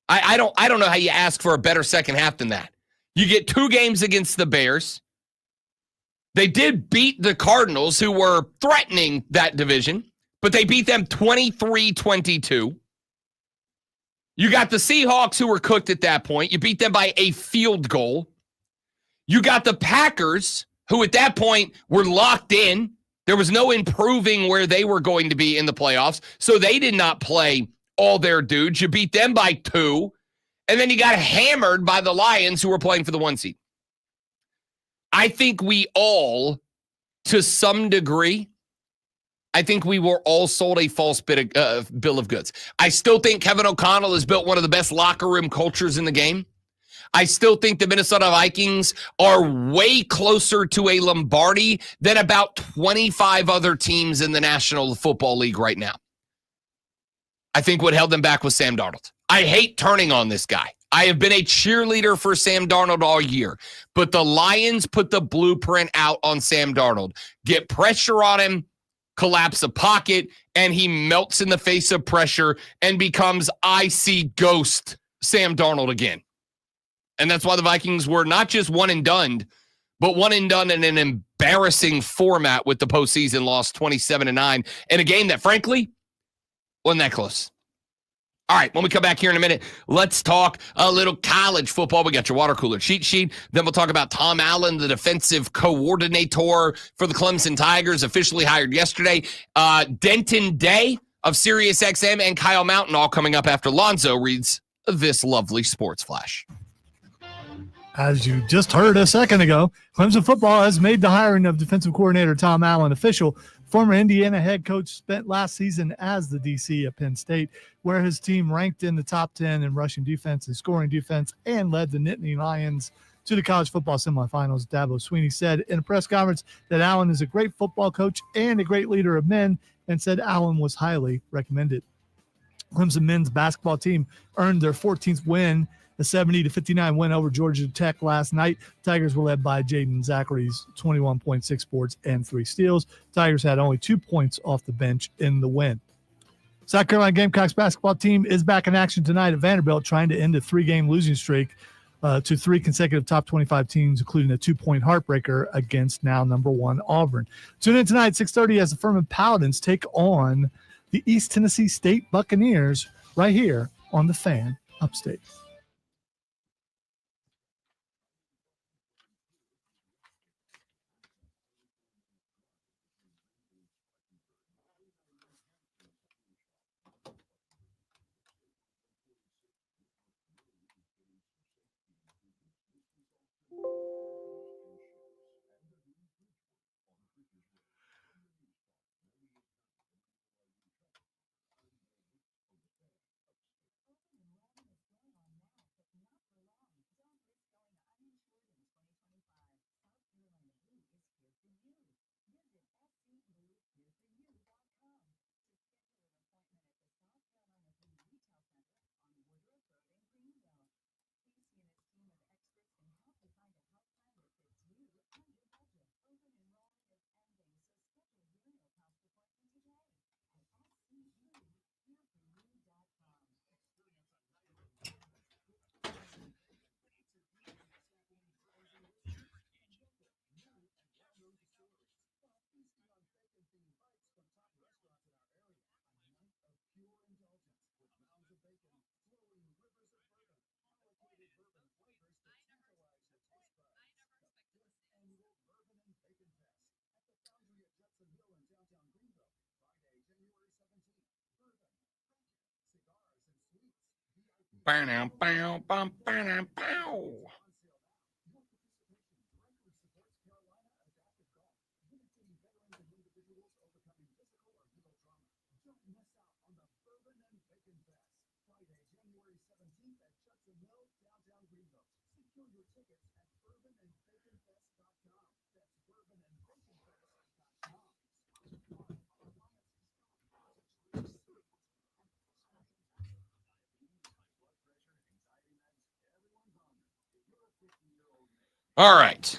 I don't know how you ask for a better second half than that. You get 2 games against the Bears. They did beat the Cardinals, who were threatening that division, but they beat them 23-22. You got the Seahawks, who were cooked at that point. You beat them by a field goal. You got the Packers, who at that point were locked in. There was no improving where they were going to be in the playoffs, so they did not play all their dudes. You beat them by 2, and then you got hammered by the Lions, who were playing for the 1 seed. I think we all, to some degree, I think we were all sold a false bill of goods. I still think Kevin O'Connell has built one of the best locker room cultures in the game. I still think the Minnesota Vikings are way closer to a Lombardi than about 25 other teams in the National Football League right now. I think what held them back was Sam Darnold. I hate turning on this guy. I have been a cheerleader for Sam Darnold all year, but the Lions put the blueprint out on Sam Darnold. Get pressure on him, collapse a pocket, and he melts in the face of pressure and becomes I see ghost Sam Darnold again. And that's why the Vikings were not just one and done, but one and done in an embarrassing format with the postseason loss 27-9 in a game that, frankly, wasn't that close. All right, when we come back here in a minute, let's talk a little college football. We got your water cooler cheat sheet. Then we'll talk about Tom Allen, the defensive coordinator for the Clemson Tigers, officially hired yesterday. Denton Day of Sirius XM and Kyle Mountain all coming up after Lonzo reads this lovely sports flash. As you just heard a second ago, Clemson football has made the hiring of defensive coordinator Tom Allen official. Former Indiana head coach spent last season as the DC at Penn State, where his team ranked in the top 10 in rushing defense and scoring defense and led the Nittany Lions to the college football semifinals. Dabo Swinney said in a press conference that Allen is a great football coach and a great leader of men, and said Allen was highly recommended. Clemson men's basketball team earned their 14th win, a 70-59 win over Georgia Tech last night. Tigers were led by Jaden Zachary's 21.6 boards and 3 steals. Tigers had only 2 points off the bench in the win. South Carolina Gamecocks basketball team is back in action tonight at Vanderbilt, trying to end a 3-game losing streak to 3 consecutive top 25 teams, including a 2-point heartbreaker against now number 1 Auburn. Tune in tonight at 6:30 as the Furman Paladins take on the East Tennessee State Buccaneers right here on the Fan Upstate. Bow, bow, bow, bow, bow. All right.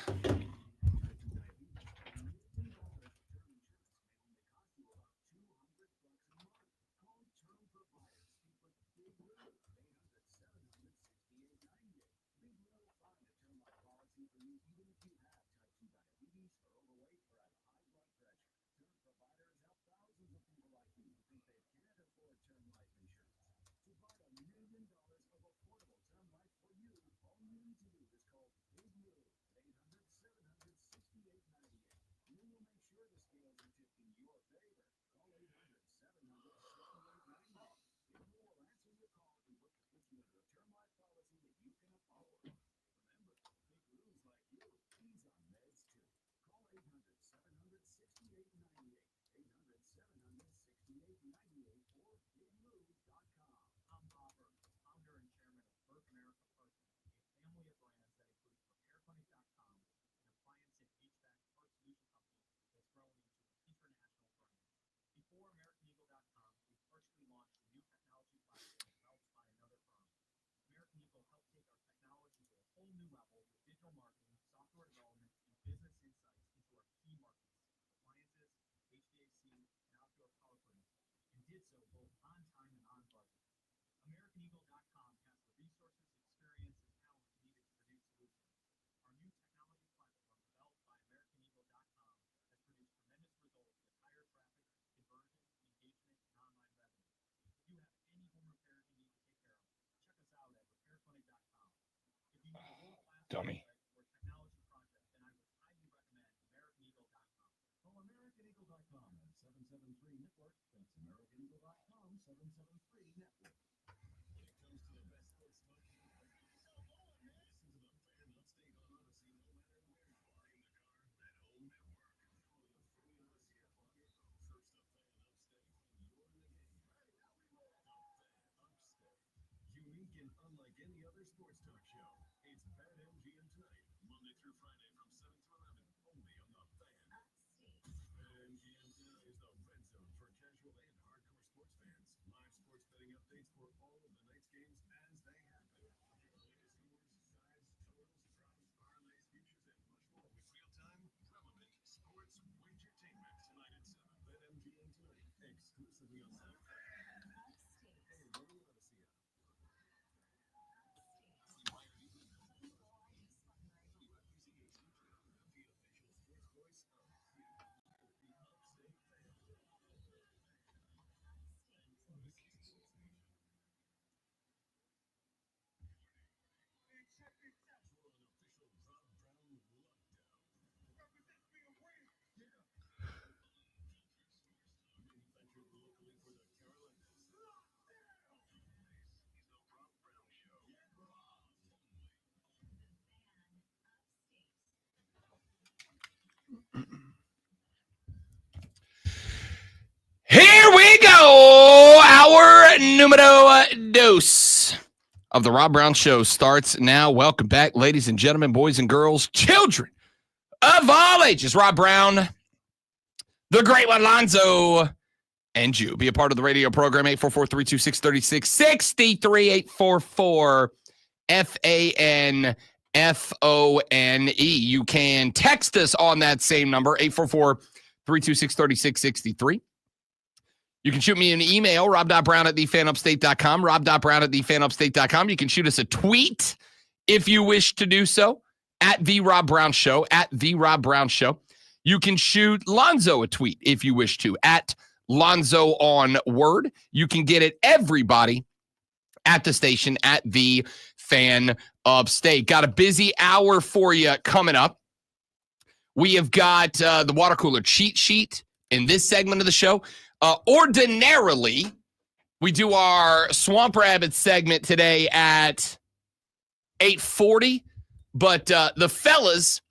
did so both on time and on budget. AmericanEagle.com has the resources, experience, and talent needed to produce solutions. Our new technology platform, developed by AmericanEagle.com, has produced tremendous results with higher traffic, conversion, engagement, and online revenue. If you have any home repairs you need to take care of, check us out at RepairClinic.com. If you need a world-class Dummy. website or technology project, then I would highly recommend AmericanEagle.com. Call AmericanEagle.com at 773-NETWORK. That's AmericanEagle.com, 773-NETWORK. When it comes to the best sports talk show, listen to the Fan Upstate on Odyssey, no matter where you are, in the car, at home, at work. Follow the Fan Odyssey app on your phone. Search the Fan Upstate when you're in the game. The Fan Upstate. Unique and unlike any other sports talk show. It's Fan MGM Tonight, Monday through Friday from 7 to 11, only on the Fan. Fan MGM Tonight is the red zone for casual and hardcore sports fans. Live sports betting updates for all of the night's games as they happen. The latest scores, sides, totals, props, parlays, futures, and much more with real-time, relevant sports wagertainment tonight at 7. Fan MGM Tonight, exclusively on the Fan. Hey, what do you want to see? Here we go. Our numero dos of the Rob Brown Show starts now. Welcome back, ladies and gentlemen, boys and girls, children of all ages. Rob Brown, the great one, Lonzo, and you. Be a part of the radio program, 844-326-3663, 844-FANFONE. You can text us on that same number, 844-326-3663. You can shoot me an email, rob.brown@thefanupstate.com, rob.brown@thefanupstate.com. You can shoot us a tweet if you wish to do so, at The Rob Brown Show, at The Rob Brown Show. You can shoot Lonzo a tweet if you wish to, at Lonzo on Word. You can get it, everybody, at the station, at The Fan Upstate. Got a busy hour for you coming up. We have got the water cooler cheat sheet in this segment of the show. Ordinarily, we do our Swamp Rabbit segment today at 8:40, but the fellas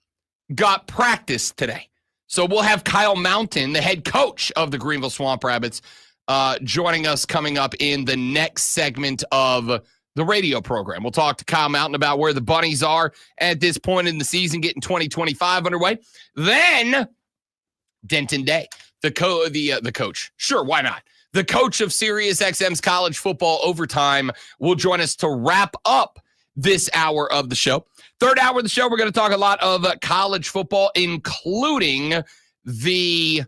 got practice today. So we'll have Kyle Mountain, the head coach of the Greenville Swamp Rabbits, joining us coming up in the next segment of the radio program. We'll talk to Kyle Mountain about where the Bunnies are at this point in the season, getting 2025 underway. Then Denton Day, the coach. Sure, why not? The coach of Sirius XM's college football overtime will join us to wrap up this hour of the show. Third hour of the show, we're going to talk a lot of college football, including the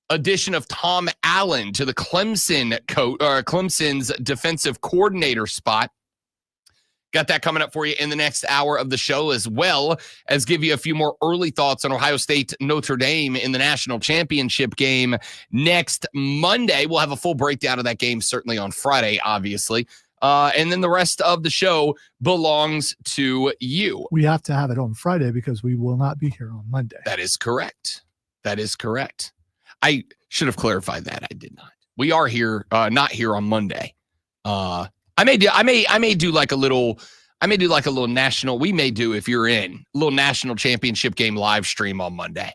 addition of Tom Allen to the Clemson's defensive coordinator spot. Got that coming up for you in the next hour of the show, as well as give you a few more early thoughts on Ohio State Notre Dame in the national championship game next Monday. We'll have a full breakdown of that game, certainly on Friday, obviously. And then the rest of the show belongs to you. We have to have it on Friday because we will not be here on Monday. That is correct. That is correct. I should have clarified that. I did not. We are here, not here on Monday. I may do like a little national. We may do, if you're in, a little national championship game live stream on Monday.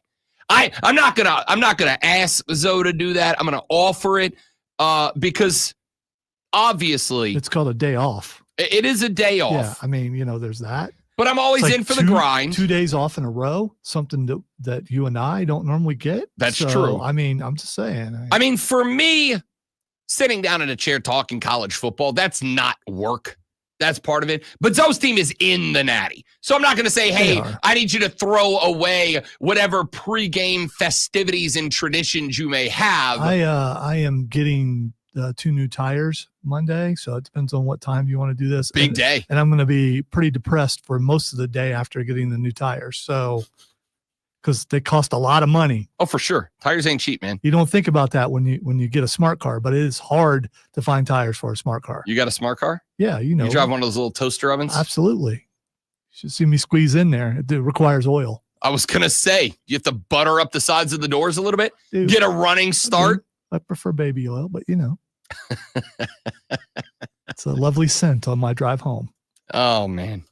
I'm not gonna ask Zoe to do that. I'm gonna offer it because obviously It's called a day off. it is a day off. Yeah, I mean, there's that. But I'm always It's like in for the grind. 2 days off in a row, something that you and I don't normally get. That's true. I mean, I'm just saying. I mean, for me, sitting down in a chair talking college football, that's not work. That's part of it. But Zoe's team is in the Natty. So I'm not going to say, hey, I need you to throw away whatever pregame festivities and traditions you may have. I am getting 2 new tires Monday. So it depends on what time you want to do this. Big day. And I'm going to be pretty depressed for most of the day after getting the new tires. So, because they cost a lot of money. Oh, for sure. Tires ain't cheap, man. You don't think about that when you get a smart car, but it is hard to find tires for a smart car. You got a smart car? Yeah, you know. You drive one of those little toaster ovens? Absolutely. You should see me squeeze in there. It requires oil. I was going to say, you have to butter up the sides of the doors a little bit, Dude, get a running start. I prefer baby oil, but you know. It's a lovely scent on my drive home. Oh, man.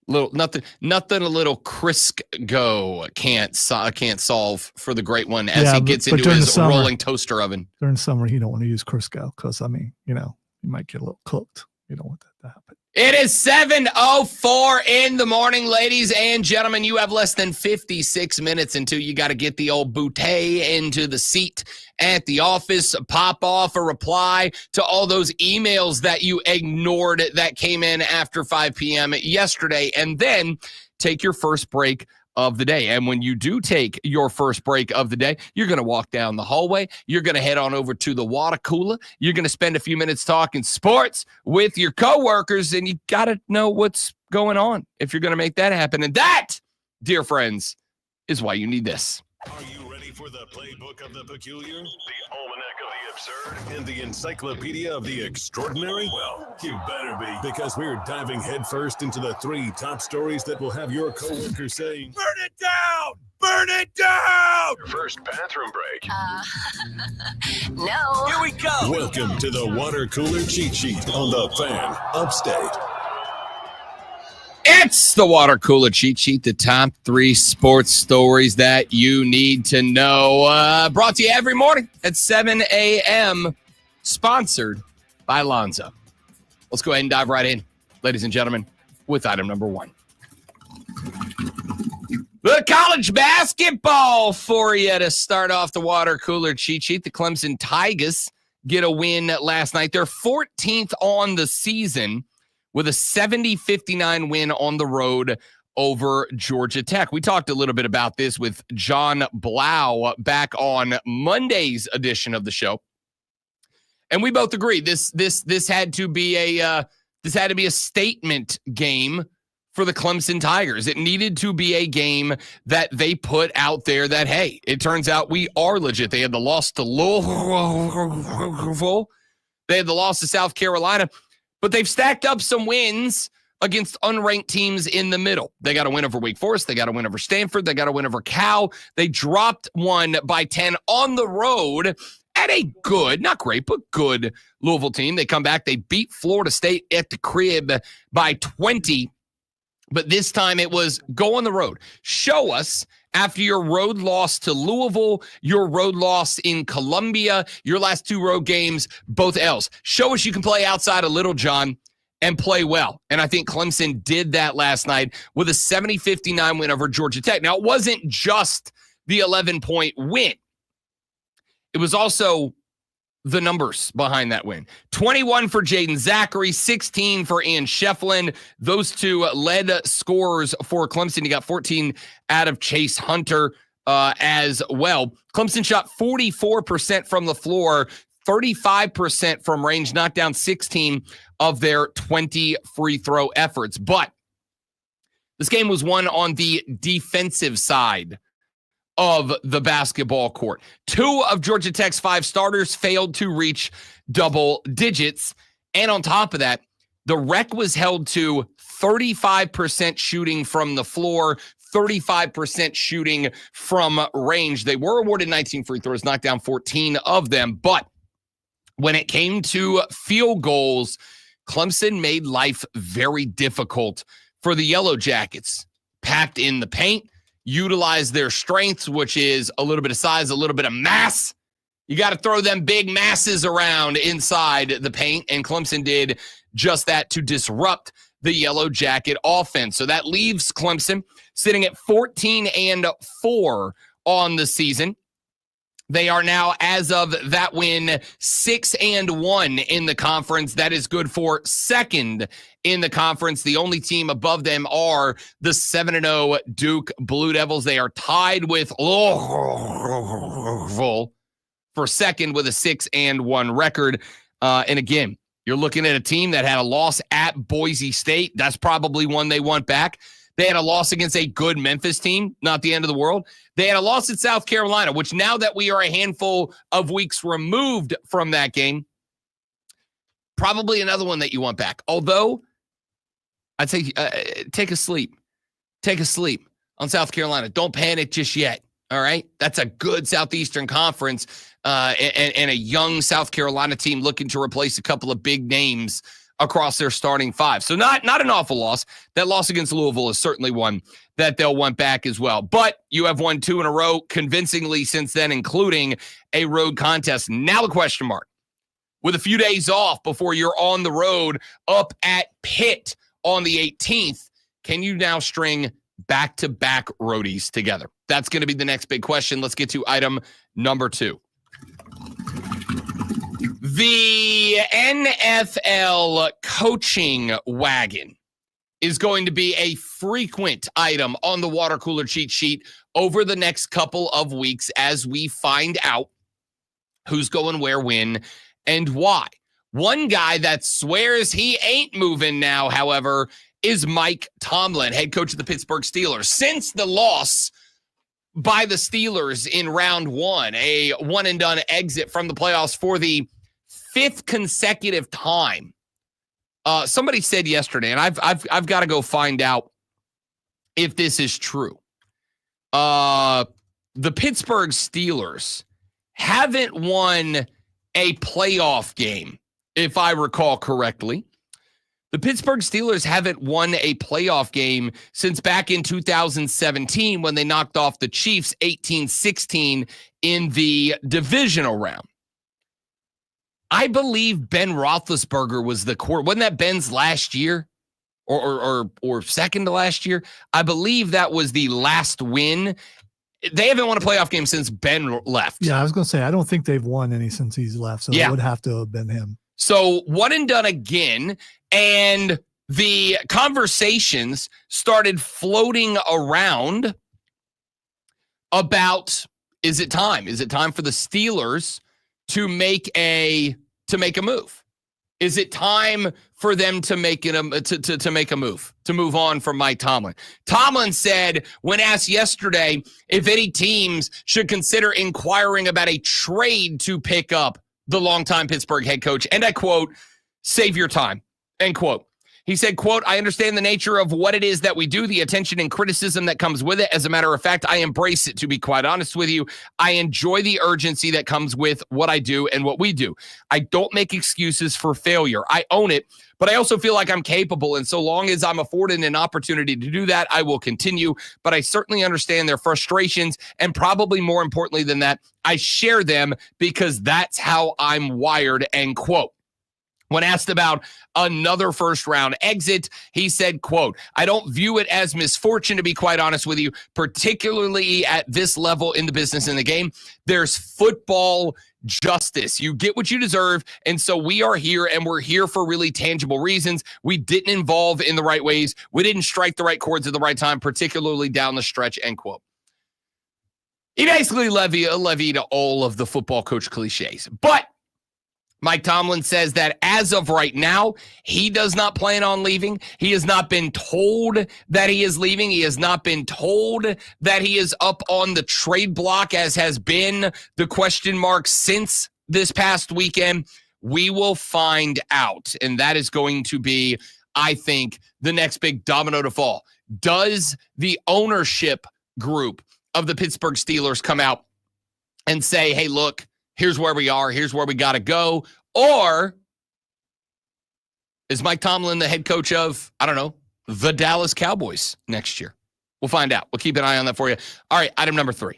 Nothing a little Crisco can't solve for the great one as he gets into his rolling toaster oven. During summer, you don't want to use Crisco because, I mean, you know, you might get a little cooked. You don't want that to happen. It is 7:04 in the morning, ladies and gentlemen. You have less than 56 minutes until you got to get the old bouquet into the seat at the office, pop off a reply to all those emails that you ignored that came in after 5 p.m. yesterday, and then take your first break of the day. And when you do take your first break of the day, you're going to walk down the hallway. You're going to head on over to the water cooler. You're going to spend a few minutes talking sports with your coworkers, and you got to know what's going on if you're going to make that happen. And that, dear friends, is why you need this. Are you ready for the playbook of the peculiar, the almanac of the absurd, and the encyclopedia of the extraordinary? Well, you better be, because we're diving headfirst into the 3 top stories that will have your coworkers saying, "Burn it down! Burn it down!" First bathroom break. No. Here we go. Welcome to the water cooler cheat sheet on the Fan Upstate. It's the water cooler cheat sheet, the top 3 sports stories that you need to know. Brought to you every morning at 7 a.m., sponsored by Lonzo. Let's go ahead and dive right in, ladies and gentlemen, with item number 1. The college basketball for you to start off the water cooler cheat sheet. The Clemson Tigers get a win last night. They're 14th on the season, with a 70-59 win on the road over Georgia Tech. We talked a little bit about this with John Blau back on Monday's edition of the show, and we both agree this had to be a statement game for the Clemson Tigers. It needed to be a game that they put out there that, hey, it turns out we are legit. They had the loss to Louisville. They had the loss to South Carolina. But they've stacked up some wins against unranked teams in the middle. They got a win over Wake Forest. They got a win over Stanford. They got a win over Cal. They dropped one by 10 on the road at a good, not great, but good Louisville team. They come back. They beat Florida State at the crib by 20. But this time it was go on the road. Show us after your road loss to Louisville, your road loss in Columbia, your last 2 road games, both L's. Show us you can play outside of Little John and play well. And I think Clemson did that last night with a 70-59 win over Georgia Tech. Now, it wasn't just the 11-point win. It was also the numbers behind that win. 21 for Jaden Zachary, 16 for Ian Shefflin. Those 2 led scorers for Clemson. You got 14 out of Chase Hunter as well. Clemson shot 44% from the floor, 35% from range, knocked down 16 of their 20 free throw efforts. But this game was won on the defensive side of the basketball court. 2 of Georgia Tech's 5 starters failed to reach double digits. And on top of that, the Rec was held to 35% shooting from the floor, 35% shooting from range. They were awarded 19 free throws, knocked down 14 of them. But when it came to field goals, Clemson made life very difficult for the Yellow Jackets. Packed in the paint, utilize their strengths, which is a little bit of size, a little bit of mass. You got to throw them big masses around inside the paint, and Clemson did just that to disrupt the Yellow Jacket offense. So that leaves Clemson sitting at 14-4 on the season. They are now, as of that win, 6-1 in the conference. That is good for second in the conference. The only team above them are the 7-0 Duke Blue Devils. They are tied with Louisville for second with a 6-1 record. And again, you're looking at a team that had a loss at Boise State. That's probably one they want back. They had a loss against a good Memphis team, not the end of the world. They had a loss at South Carolina, which now that we are a handful of weeks removed from that game, probably another one that you want back. Although, I'd say take a sleep. Take a sleep on South Carolina. Don't panic just yet, all right? That's a good Southeastern Conference and a young South Carolina team looking to replace a couple of big names across their starting five. So not an awful loss. That loss against Louisville is certainly one that they'll want back as well. But you have won 2 in a row convincingly since then, including a road contest. Now the question mark. With a few days off before you're on the road up at Pitt on the 18th, can you now string back-to-back roadies together? That's going to be the next big question. Let's get to item number 2. The NFL coaching wagon is going to be a frequent item on the water cooler cheat sheet over the next couple of weeks as we find out who's going where, when, and why. One guy that swears he ain't moving now, however, is Mike Tomlin, head coach of the Pittsburgh Steelers. Since the loss by the Steelers in round 1, a one-and-done exit from the playoffs for the 5th consecutive time. Somebody said yesterday, and I've got to go find out if this is true. The Pittsburgh Steelers haven't won a playoff game, if I recall correctly. The Pittsburgh Steelers haven't won a playoff game since back in 2017 when they knocked off the Chiefs 18-16 in the divisional round. I believe Ben Roethlisberger was the core. Wasn't that Ben's last year or second to last year? I believe that was the last win. They haven't won a playoff game since Ben left. Yeah, I was going to say, I don't think they've won any since he's left, so it would have to have been him. So one and done again, and the conversations started floating around about, is it time? Is it time for the Steelers to make a move? Is it time for them to make to make a move, to move on from Mike Tomlin? Tomlin said, when asked yesterday if any teams should consider inquiring about a trade to pick up the longtime Pittsburgh head coach, and I quote, "Save your time," end quote. He said, quote, "I understand the nature of what it is that we do, the attention and criticism that comes with it. As a matter of fact, I embrace it, to be quite honest with you. I enjoy the urgency that comes with what I do and what we do. I don't make excuses for failure. I own it, but I also feel like I'm capable, and so long as I'm afforded an opportunity to do that, I will continue. But I certainly understand their frustrations, and probably more importantly than that, I share them because that's how I'm wired," end quote. When asked about another first-round exit, he said, quote, "I don't view it as misfortune, to be quite honest with you, particularly at this level in the business and the game. There's football justice. You get what you deserve, and so we are here, and we're here for really tangible reasons. We didn't involve in the right ways. We didn't strike the right chords at the right time, particularly down the stretch," end quote. He basically levied all of the football coach cliches, but Mike Tomlin says that as of right now, he does not plan on leaving. He has not been told that he is leaving. He has not been told that he is up on the trade block, as has been the question mark since this past weekend. We will find out. And that is going to be, I think, the next big domino to fall. Does the ownership group of the Pittsburgh Steelers come out and say, hey, look, here's where we are, here's where we got to go? Or is Mike Tomlin the head coach of, I don't know, the Dallas Cowboys next year? We'll find out. We'll keep an eye on that for you. All right, item number 3.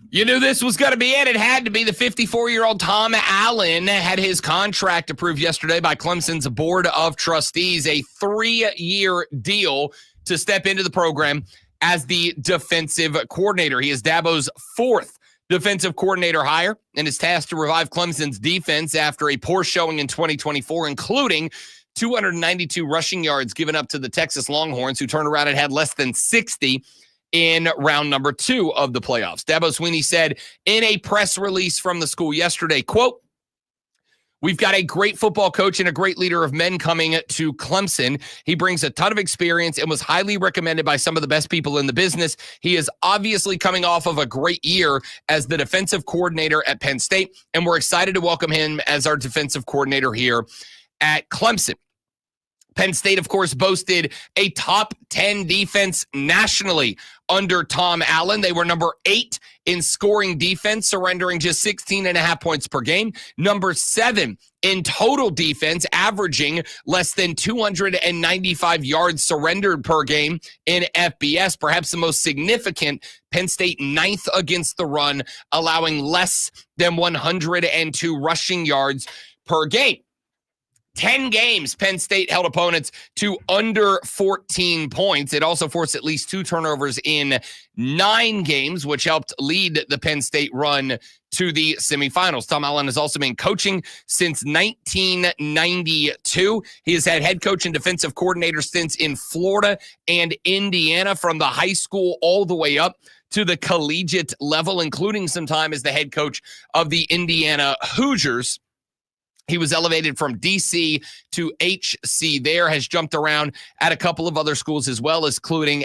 You knew this was going to be it. It had to be. The 54-year-old Tom Allen had his contract approved yesterday by Clemson's Board of Trustees, a 3-year deal to step into the program as the defensive coordinator. He is Dabo's 4th defensive coordinator hire and is tasked to revive Clemson's defense after a poor showing in 2024, including 292 rushing yards given up to the Texas Longhorns, who turned around and had less than 60 in round number 2 of the playoffs. Dabo Swinney said in a press release from the school yesterday, quote, "We've got a great football coach and a great leader of men coming to Clemson. He brings a ton of experience and was highly recommended by some of the best people in the business. He is obviously coming off of a great year as the defensive coordinator at Penn State, and we're excited to welcome him as our defensive coordinator here at Clemson." Penn State, of course, boasted a top 10 defense nationally under Tom Allen. They were number 8 in scoring defense, surrendering just 16.5 points per game. Number 7 in total defense, averaging less than 295 yards surrendered per game in FBS. Perhaps the most significant, Penn State 9th against the run, allowing less than 102 rushing yards per game. 10 games, Penn State held opponents to under 14 points. It also forced at least 2 turnovers in 9 games, which helped lead the Penn State run to the semifinals. Tom Allen has also been coaching since 1992. He has had head coach and defensive coordinator stints in Florida and Indiana, from the high school all the way up to the collegiate level, including some time as the head coach of the Indiana Hoosiers. He was elevated from DC to HC there, has jumped around at a couple of other schools as well, as including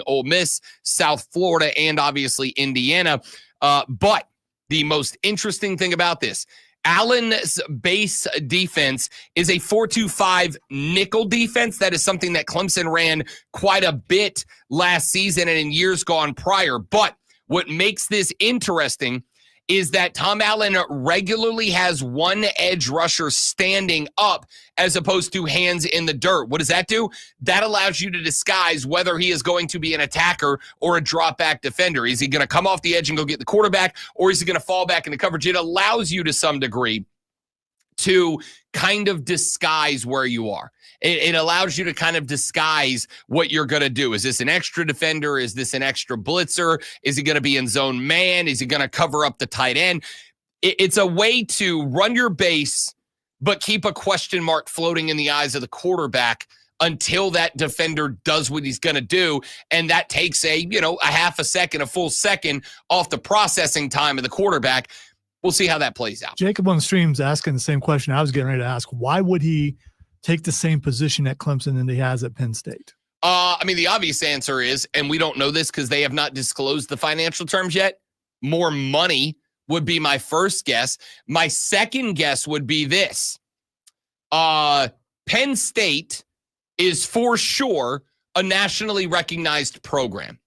Ole Miss, South Florida, and obviously Indiana. But the most interesting thing about this, Allen's base defense is a 4-2-5 nickel defense. That is something that Clemson ran quite a bit last season and in years gone prior. But what makes this interesting is that Tom Allen regularly has one edge rusher standing up as opposed to hands in the dirt. What does that do? That allows you to disguise whether he is going to be an attacker or a drop back defender. Is he going to come off the edge and go get the quarterback, or is he going to fall back into coverage? It allows you to some degree to kind of disguise where you are. It allows you to kind of disguise what you're going to do. Is this an extra defender? Is this an extra blitzer? Is he going to be in zone man? Is he going to cover up the tight end? It's a way to run your base, but keep a question mark floating in the eyes of the quarterback until that defender does what he's going to do. And that takes a half a second, a full second off the processing time of the quarterback. We'll see how that plays out. Jacob on the stream's asking the same question I was getting ready to ask. Why would he take the same position at Clemson than he has at Penn State? The obvious answer is, and we don't know this because they have not disclosed the financial terms yet, more money would be my first guess. My second guess would be this. Penn State is for sure a nationally recognized program.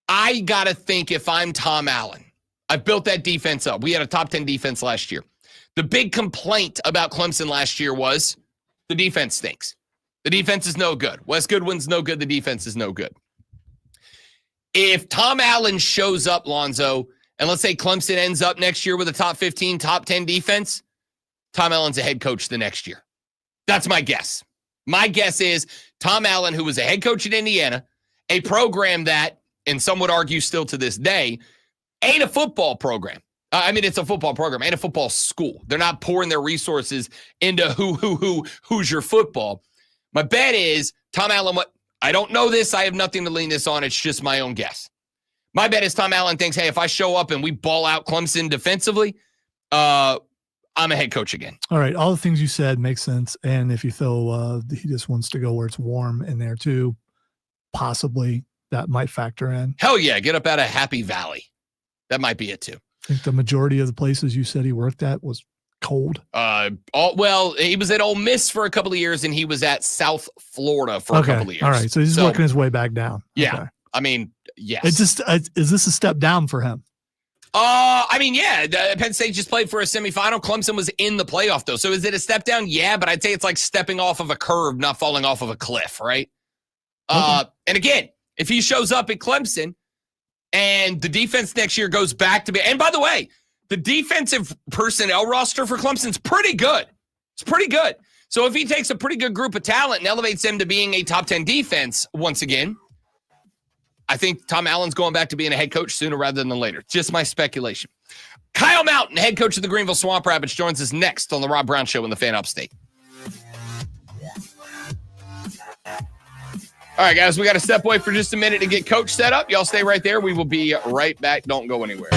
I got to think, if I'm Tom Allen, I've built that defense up. We had a top 10 defense last year. The big complaint about Clemson last year was the defense stinks. The defense is no good. Wes Goodwin's no good. The defense is no good. If Tom Allen shows up, Lonzo, and let's say Clemson ends up next year with a top 15, top 10 defense, Tom Allen's a head coach the next year. That's my guess. My guess is Tom Allen, who was a head coach at Indiana, a program that, and some would argue still to this day, ain't a football program. It's a football program, ain't a football school. They're not pouring their resources into Hoosier football. My bet is Tom Allen, I don't know this. I have nothing to lean this on. It's just my own guess. My bet is Tom Allen thinks, hey, if I show up and we ball out Clemson defensively, I'm a head coach again. All right. All the things you said make sense. And if you feel he just wants to go where it's warm in there too, possibly that might factor in. Hell yeah. Get up out of Happy Valley. That might be it too. I think the majority of the places you said he worked at was cold. He was at Ole Miss for a couple of years, and he was at South Florida for a couple of years. All right. So he's working his way back down. Yeah. Okay. Yes. It's just, is this a step down for him? Penn State just played for a semifinal. Clemson was in the playoff, though. So is it a step down? Yeah, but I'd say it's like stepping off of a curve, not falling off of a cliff, right? And again, if he shows up at Clemson and the defense next year goes back to be, and by the way, the defensive personnel roster for Clemson's pretty good. It's pretty good. So if he takes a pretty good group of talent and elevates them to being a top 10 defense once again, I think Tom Allen's going back to being a head coach sooner rather than later. Just my speculation. Kyle Mountain, head coach of the Greenville Swamp Rabbits, joins us next on the Rob Brown Show in the Fan Upstate. All right, guys, we got to step away for just a minute to get Coach set up. Y'all stay right there. We will be right back. Don't go anywhere.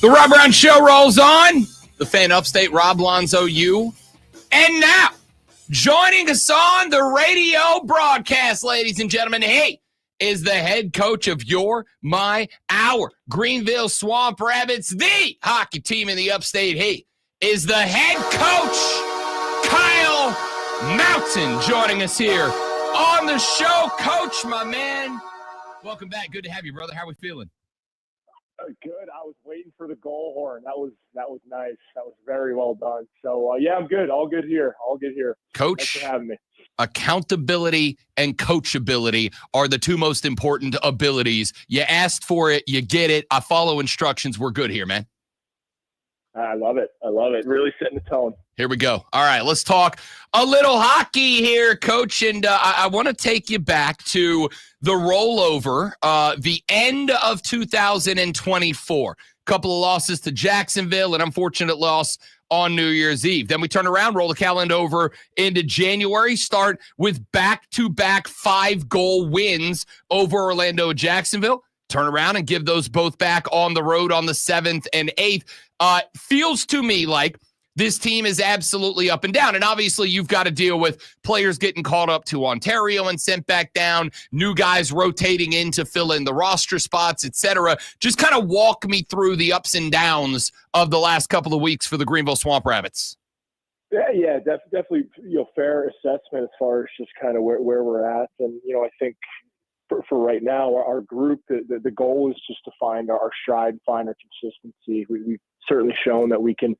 The Rob Brown Show rolls on. The fan upstate, Rob Lonzo, you. And now, joining us on the radio broadcast, ladies and gentlemen, he is the head coach of our Greenville Swamp Rabbits, the hockey team in the upstate. He is the head coach, Kyle Mountain, joining us here on the show. Coach, my man, welcome back. Good to have you, brother. How are we feeling? Good. I was waiting for the goal horn. That was nice. That was very well done. So yeah, I'm good. All good here. Coach, thanks for having me. Accountability and coachability are the two most important abilities. You asked for it, you get it. I follow instructions. We're good here, man. I love it. Really setting the tone. Here we go. All right, let's talk a little hockey here, Coach. And I want to take you back to the rollover, the end of 2024. Couple of losses to Jacksonville, an unfortunate loss on New Year's Eve. Then we turn around, roll the calendar over into January, start with back-to-back 5-goal wins over Orlando and Jacksonville. Turn around and give those both back on the road on the 7th and 8th. Feels to me like this team is absolutely up and down. And obviously you've got to deal with players getting caught up to Ontario and sent back down, new guys rotating in to fill in the roster spots, etc. Just kind of walk me through the ups and downs of the last couple of weeks for the Greenville Swamp Rabbits. Yeah, definitely. Fair assessment as far as just kind of where we're at, and I think for right now, our group, the goal is just to find our stride, find our consistency. We've certainly shown that we can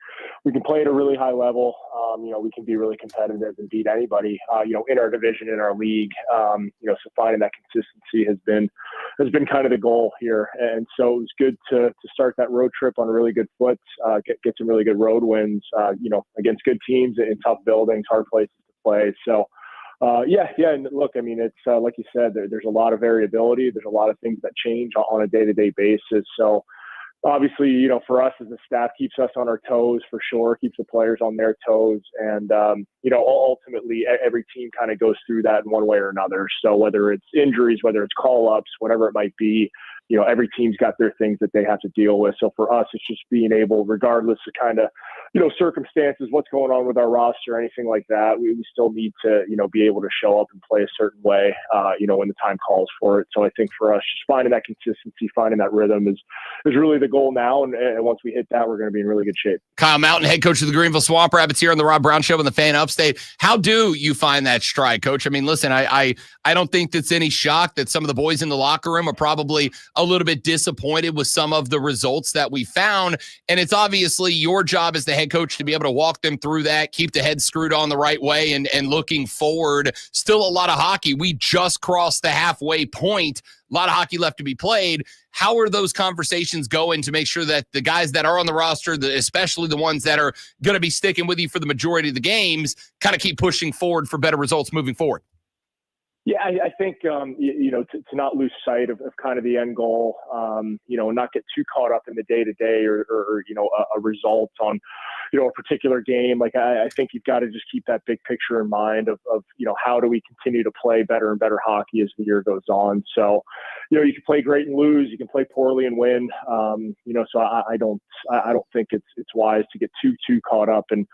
play at a really high level. We can be really competitive and beat anybody, in our division, in our league. So finding that consistency has been kind of the goal here. And so it was good to start that road trip on a really good foot, get some really good road wins, against good teams in tough buildings, hard places to play. So, and look, I mean, it's like you said, there's a lot of variability. There's a lot of things that change on a day-to-day basis. So obviously, for us as a staff, keeps us on our toes for sure, keeps the players on their toes. And, ultimately every team kind of goes through that in one way or another. So whether it's injuries, whether it's call-ups, whatever it might be, every team's got their things that they have to deal with. So for us, it's just being able, regardless of kind of, circumstances, what's going on with our roster, anything like that, we still need to, be able to show up and play a certain way, when the time calls for it. So I think for us, just finding that consistency, finding that rhythm is really the goal now. And once we hit that, we're going to be in really good shape. Kyle Mountain, head coach of the Greenville Swamp Rabbits here on the Rob Brown Show on the Fan Upstate. How do you find that stride, Coach? I mean, listen, I don't think that's any shock that some of the boys in the locker room are probably a little bit disappointed with some of the results that we found. And it's obviously your job as the head coach to be able to walk them through that, keep the head screwed on the right way, and looking forward. Still a lot of hockey. We just crossed the halfway point. A lot of hockey left to be played. How are those conversations going to make sure that the guys that are on the roster, especially the ones that are going to be sticking with you for the majority of the games, kind of keep pushing forward for better results moving forward? Yeah, I think, to not lose sight of kind of the end goal, not get too caught up in the day-to-day or a result on, a particular game. Like, I think you've got to just keep that big picture in mind of how do we continue to play better and better hockey as the year goes on. So, you can play great and lose, you can play poorly and win. So I don't think it's wise to get too caught up in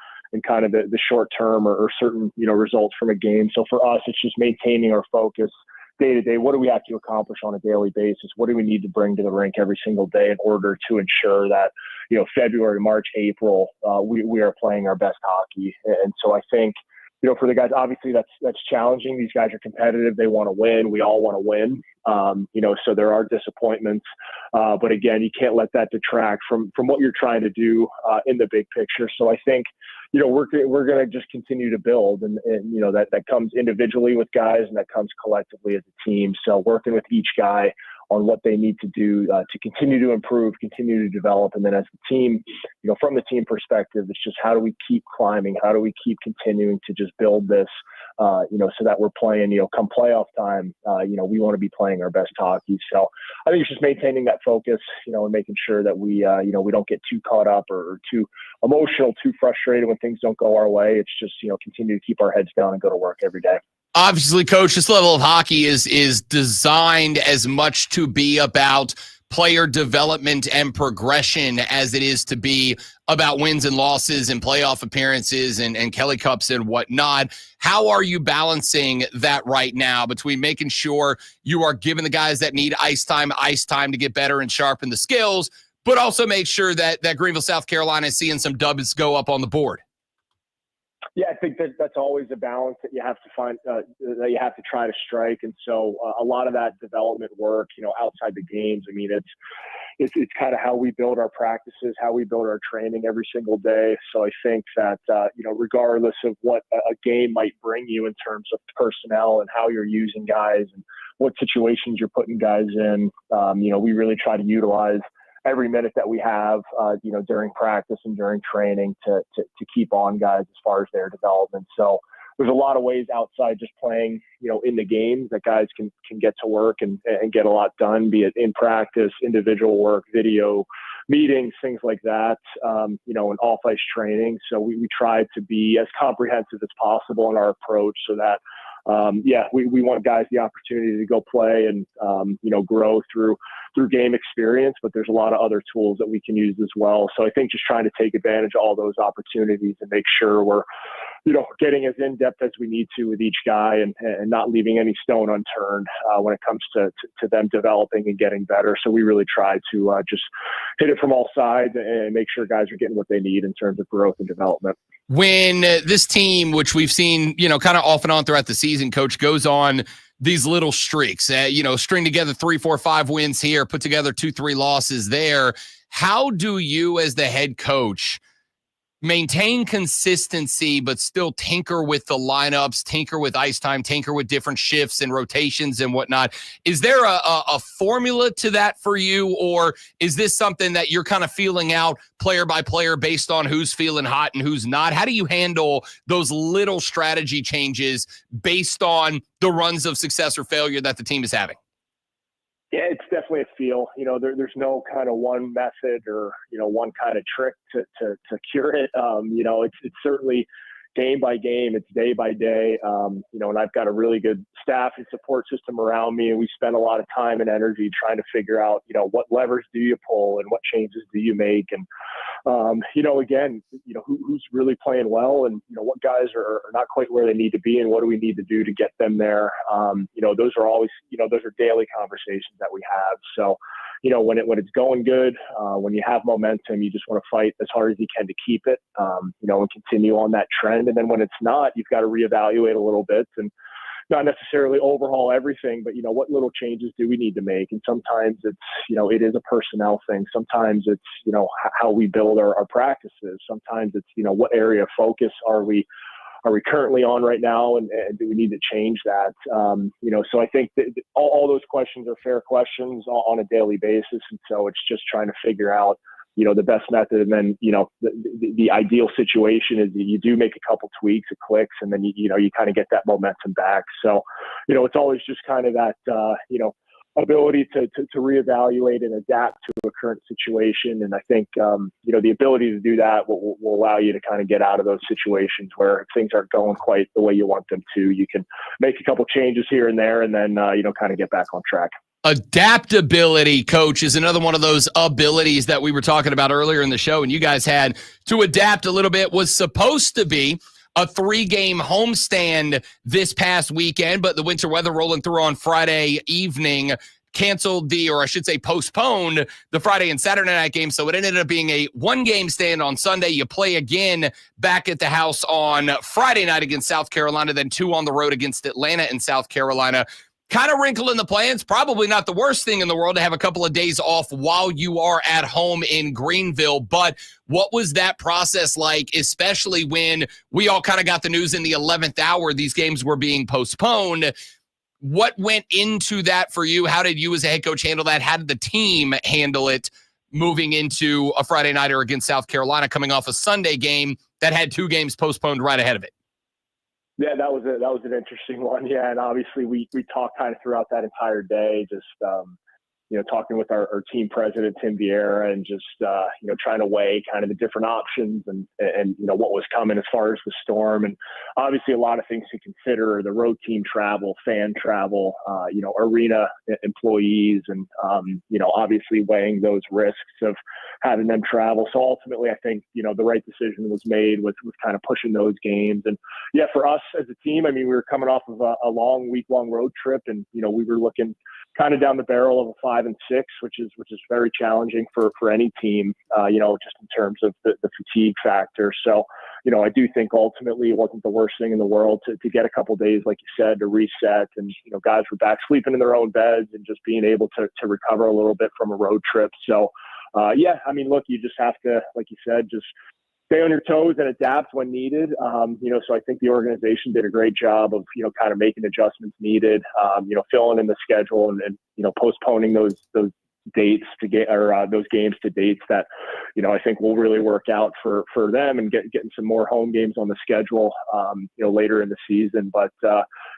kind of the short term or certain, results from a game. So for us, it's just maintaining our focus day to day. What do we have to accomplish on a daily basis? What do we need to bring to the rink every single day in order to ensure that, February, March, April, we are playing our best hockey. And so I think, for the guys, obviously that's challenging. These guys are competitive. They want to win. We all want to win. So there are disappointments. But again, you can't let that detract from what you're trying to do in the big picture. So I think, we're going to just continue to build and that comes individually with guys and that comes collectively as a team. So working with each guy on what they need to do to continue to improve, continue to develop. And then as a team, from the team perspective, it's just how do we keep climbing? How do we keep continuing to just build this, so that we're playing, come playoff time, we want to be playing our best hockey. So I think it's just maintaining that focus, and making sure that we don't get too caught up or too emotional, too frustrated when things don't go our way. It's just, continue to keep our heads down and go to work every day. Obviously, Coach, this level of hockey is designed as much to be about player development and progression as it is to be about wins and losses and playoff appearances and Kelly Cups and whatnot. How are you balancing that right now between making sure you are giving the guys that need ice time to get better and sharpen the skills, but also make sure that Greenville, South Carolina is seeing some dubs go up on the board? Yeah, I think that's always a balance that you have to find, that you have to try to strike. And so a lot of that development work, outside the games, I mean, it's kind of how we build our practices, how we build our training every single day. So I think that, regardless of what a game might bring you in terms of personnel and how you're using guys and what situations you're putting guys in, we really try to utilize every minute that we have, during practice and during training to keep on guys as far as their development. So there's a lot of ways outside just playing, in the games that guys can get to work and get a lot done, be it in practice, individual work, video, meetings, things like that, and off-ice training. So we try to be as comprehensive as possible in our approach so that, we want guys the opportunity to go play and, grow through game experience, but there's a lot of other tools that we can use as well. So I think just trying to take advantage of all those opportunities and make sure we're, getting as in-depth as we need to with each guy and not leaving any stone unturned when it comes to them developing and getting better. So we really try to just hit it from all sides and make sure guys are getting what they need in terms of growth and development. When this team, which we've seen, kind of off and on throughout the season, Coach, goes on these little streaks, string together 3, 4, 5 wins here, put together 2, 3 losses there. How do you as the head coach maintain consistency, but still tinker with the lineups, tinker with ice time, tinker with different shifts and rotations and whatnot? Is there a formula to that for you, or is this something that you're kind of feeling out player by player based on who's feeling hot and who's not? How do you handle those little strategy changes based on the runs of success or failure that the team is having? Yeah, it's definitely a feel. There's no kind of one method or one kind of trick to cure it. It's certainly game by game. It's day by day. And I've got a really good staff and support system around me, and we spend a lot of time and energy trying to figure out, what levers do you pull and what changes do you make, and who's really playing well, and what guys are not quite where they need to be, and what do we need to do to get them there. Those are always, those are daily conversations that we have. So, when it's going good, when you have momentum, you just want to fight as hard as you can to keep it, and continue on that trend. And then when it's not, you've got to reevaluate a little bit and not necessarily overhaul everything, but what little changes do we need to make? And sometimes it's, it is a personnel thing. Sometimes it's, how we build our practices. Sometimes it's, what area of focus are we currently on right now, and do we need to change that? So I think that all those questions are fair questions on a daily basis. And so it's just trying to figure out, the best method. And then, the ideal situation is that you do make a couple tweaks, it clicks, and then, you kind of get that momentum back. So, it's always just kind of that, ability to reevaluate and adapt to a current situation. And I think, the ability to do that will allow you to kind of get out of those situations where things aren't going quite the way you want them to. You can make a couple changes here and there, and then, kind of get back on track. Adaptability, Coach, is another one of those abilities that we were talking about earlier in the show, and you guys had to adapt a little bit. Was supposed to be a 3-game homestand this past weekend, but the winter weather rolling through on Friday evening canceled postponed the Friday and Saturday night game. So it ended up being a 1-game stand on Sunday. You play again back at the house on Friday night against South Carolina, then 2 on the road against Atlanta and South Carolina. Kind of wrinkling the plans. Probably not the worst thing in the world to have a couple of days off while you are at home in Greenville. But what was that process like, especially when we all kind of got the news in the 11th hour these games were being postponed? What went into that for you? How did you as a head coach handle that? How did the team handle it moving into a Friday nighter against South Carolina, coming off a Sunday game that had 2 games postponed right ahead of it? Yeah, that was an interesting one. Yeah, and obviously we talked kind of throughout that entire day, just talking with our team president, Tim Vieira, and just, trying to weigh kind of the different options and what was coming as far as the storm. And obviously a lot of things to consider: the road team travel, fan travel, arena employees, and, obviously weighing those risks of having them travel. So ultimately, I think, the right decision was made with kind of pushing those games. And yeah, for us as a team, I mean, we were coming off of a long week-long road trip, and, we were looking kind of down the barrel of a 5-6, which is very challenging for any team, just in terms of the fatigue factor. So, I do think ultimately it wasn't the worst thing in the world to get a couple days, like you said, to reset. And, guys were back sleeping in their own beds and just being able to recover a little bit from a road trip. So, yeah, I mean, look, you just have to, like you said, just stay on your toes and adapt when needed. So I think the organization did a great job of, kind of making adjustments needed, filling in the schedule and postponing those dates to get, or those games to dates that, I think will really work out for them, and getting some more home games on the schedule, later in the season. But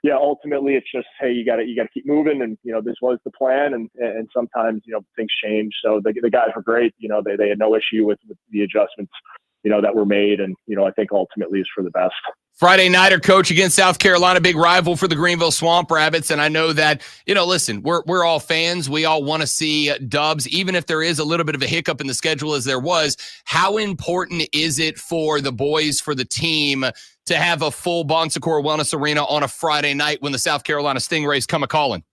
yeah, ultimately it's just, hey, you got to keep moving, and this was the plan, and sometimes things change. So the guys were great. They had no issue with the adjustments that were made, and I think ultimately is for the best. Friday nighter, coach, against South Carolina, big rival for the Greenville Swamp Rabbits. And I know that, listen, we're all fans. We all want to see dubs, even if there is a little bit of a hiccup in the schedule as there was. How important is it for the boys, for the team, to have a full Bon Secours Wellness Arena on a Friday night when the South Carolina Stingrays come a-calling?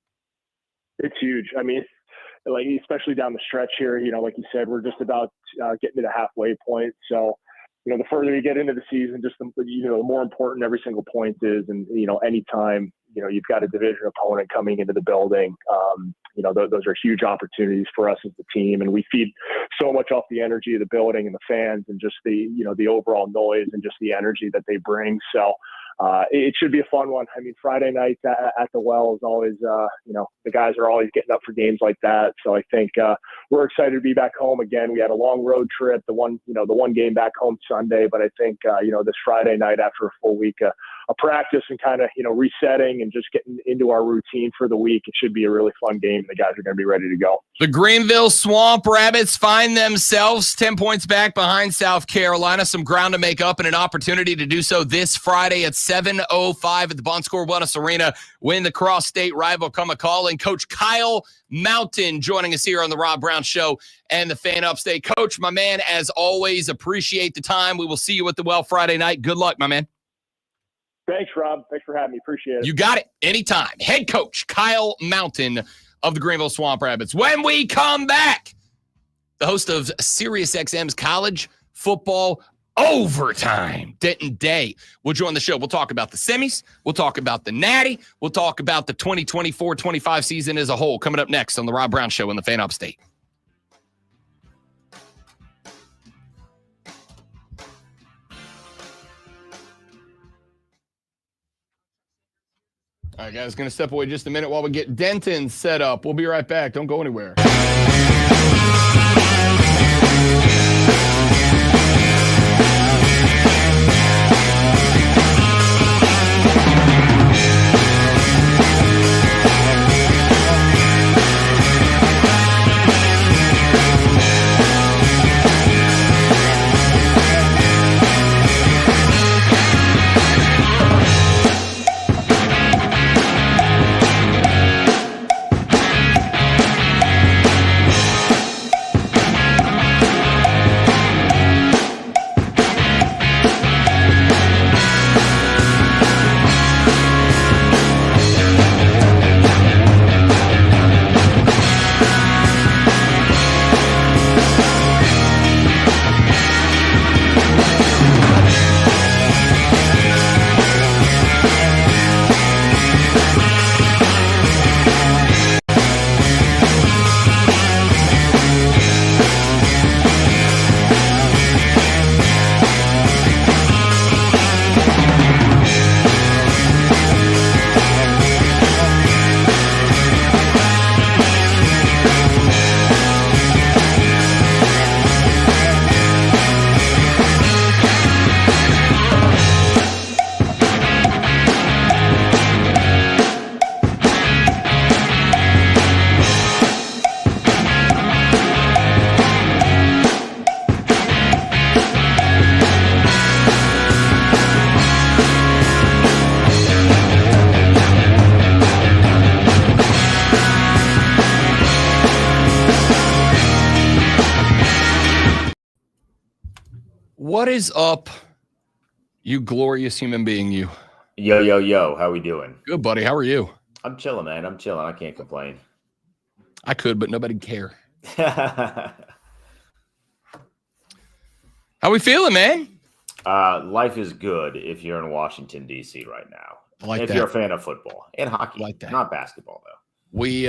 It's huge. I mean, like, especially down the stretch here, like you said, we're just about getting to the halfway point. So, the further you get into the season, just the more important every single point is. And, anytime, you've got a division opponent coming into the building, those are huge opportunities for us as the team. And we feed so much off the energy of the building and the fans, and just the overall noise and just the energy that they bring. So, it should be a fun one. I mean, Friday night at the Well is always, the guys are always getting up for games like that. So I think we're excited to be back home again. We had a long road trip, the one game back home Sunday, but I think, this Friday night after a full week of practice and kind of, resetting and just getting into our routine for the week, it should be a really fun game. The guys are going to be ready to go. The Greenville Swamp Rabbits find themselves 10 points back behind South Carolina, some ground to make up, and an opportunity to do so this Friday at 7:05 at the Bon Secours Wellness Arena when the cross-state rival come a-calling. Coach Kyle Mountain joining us here on the Rob Brown Show and the Fan Upstate. Coach, my man, as always, appreciate the time. We will see you at the Well Friday night. Good luck, my man. Thanks, Rob. Thanks for having me. Appreciate it. You got it. Anytime. Head coach Kyle Mountain of the Greenville Swamp Rabbits. When we come back, the host of Sirius XM's College Football Overtime, Denton Day, will join the show. We'll talk about the semis. We'll talk about the Natty. We'll talk about the 2024-25 season as a whole. Coming up next on the Rob Brown Show in the Fan Upstate. All right, guys, going to step away just a minute while we get Denton set up. We'll be right back. Don't go anywhere. What is up, you glorious human being, you? Yo, yo, yo. How we doing? Good, buddy. How are you? I'm chilling, man. I'm chilling. I can't complain. I could, but nobody'd care. How we feeling, man? Life is good if you're in Washington, D.C. right now. I like if that. you're a fan of football and hockey. I like that. Not basketball, though. We,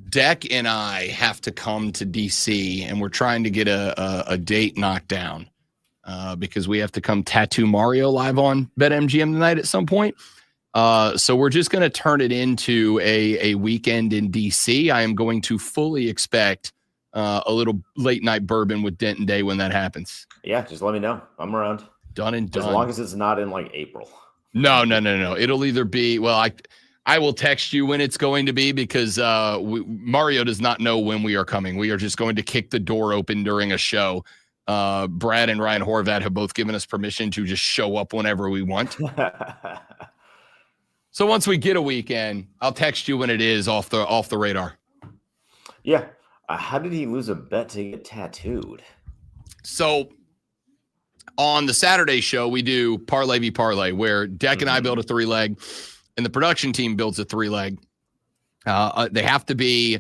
Deck and I have to come to D.C., and we're trying to get a date knocked down because we have to come tattoo Mario live on BetMGM tonight at some point. So we're just going to turn it into a weekend in D.C. I am going to fully expect a little late night bourbon with Denton Day when that happens. Yeah, just let me know. I'm around. Done and done. As long as it's not in like April. No. It'll either be, well, I will text you when it's going to be because Mario does not know when we are coming. We are just going to kick the door open during a show. Brad and Ryan Horvath have both given us permission to just show up whenever we want. So once we get a weekend, I'll text you when it is off the radar. Yeah. How did he lose a bet to get tattooed? So on the Saturday show, we do Parlay v Parlay, where Deck and I build a 3-leg, and the production team builds a 3-leg. They have to be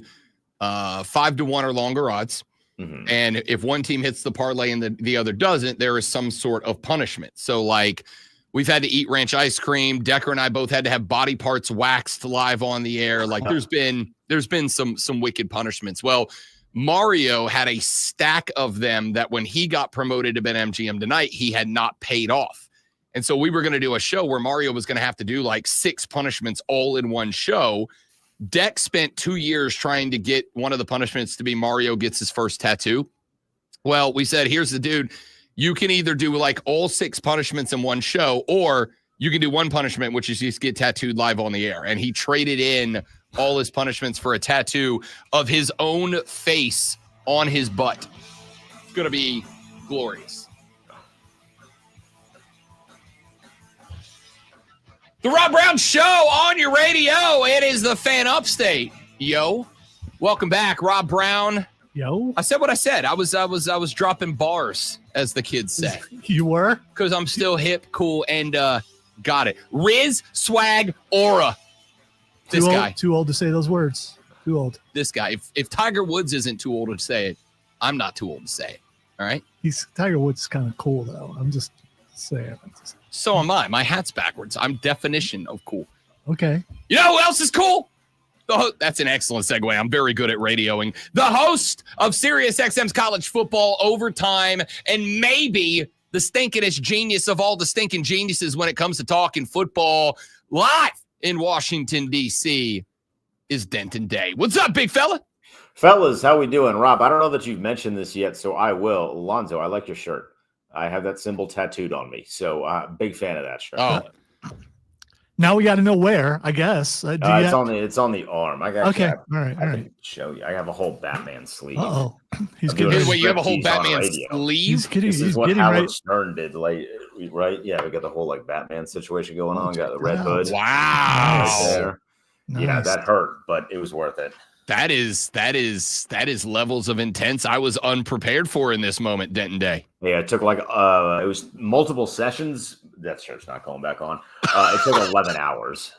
5-1 or longer odds. Mm-hmm. And if one team hits the parlay and the other doesn't, there is some sort of punishment. So, like, we've had to eat ranch ice cream. Decker and I both had to have body parts waxed live on the air. Like, there's been some wicked punishments. Well, Mario had a stack of them that when he got promoted to BetMGM tonight, he had not paid off. And so we were going to do a show where Mario was going to have to do like 6 punishments all in one show. Deck spent 2 years trying to get one of the punishments to be Mario gets his first tattoo. Well, we said, here's the dude. You can either do like all 6 punishments in one show, or you can do one punishment, which is just get tattooed live on the air. And he traded in all his punishments for a tattoo of his own face on his butt. It's going to be glorious. The Rob Brown Show on your radio. It is the Fan Upstate. Yo, welcome back, Rob Brown. Yo, I said what I said. I was dropping bars, as the kids say. You were? Because I'm still hip, cool, and got it. Riz, swag, aura. This guy. Too old to say those words. Too old. This guy. If Tiger Woods isn't too old to say it, I'm not too old to say it. All right? Tiger Woods is kind of cool, though. I'm just saying. So am I. My hat's backwards. I'm definition of cool. Okay. You know who else is cool? That's an excellent segue. I'm very good at radioing. The host of SiriusXM's College Football Overtime, and maybe the stinkingest genius of all the stinking geniuses when it comes to talking football, live in Washington, D.C., is Denton Day. What's up, big fella? Fellas, how we doing? Rob, I don't know that you've mentioned this yet, so I will. Alonzo, I like your shirt. I have that symbol tattooed on me, so big fan of that shirt. Oh. Now we got to know where, I guess. It's on the arm. I got okay. All right. Can show you. I have a whole Batman sleeve. Uh-oh. He's getting getting Wait, you have a whole Batman sleeve? This is what Howard Stern did, like, right? Yeah, we got the whole like Batman situation going on. Got the red hood. Wow. Right there. Nice. Yeah, that hurt, but it was worth it. That is levels of intense I was unprepared for in this moment, Denton Day. Yeah, it took like it was multiple sessions. That shirt's not going back on. It took 11 hours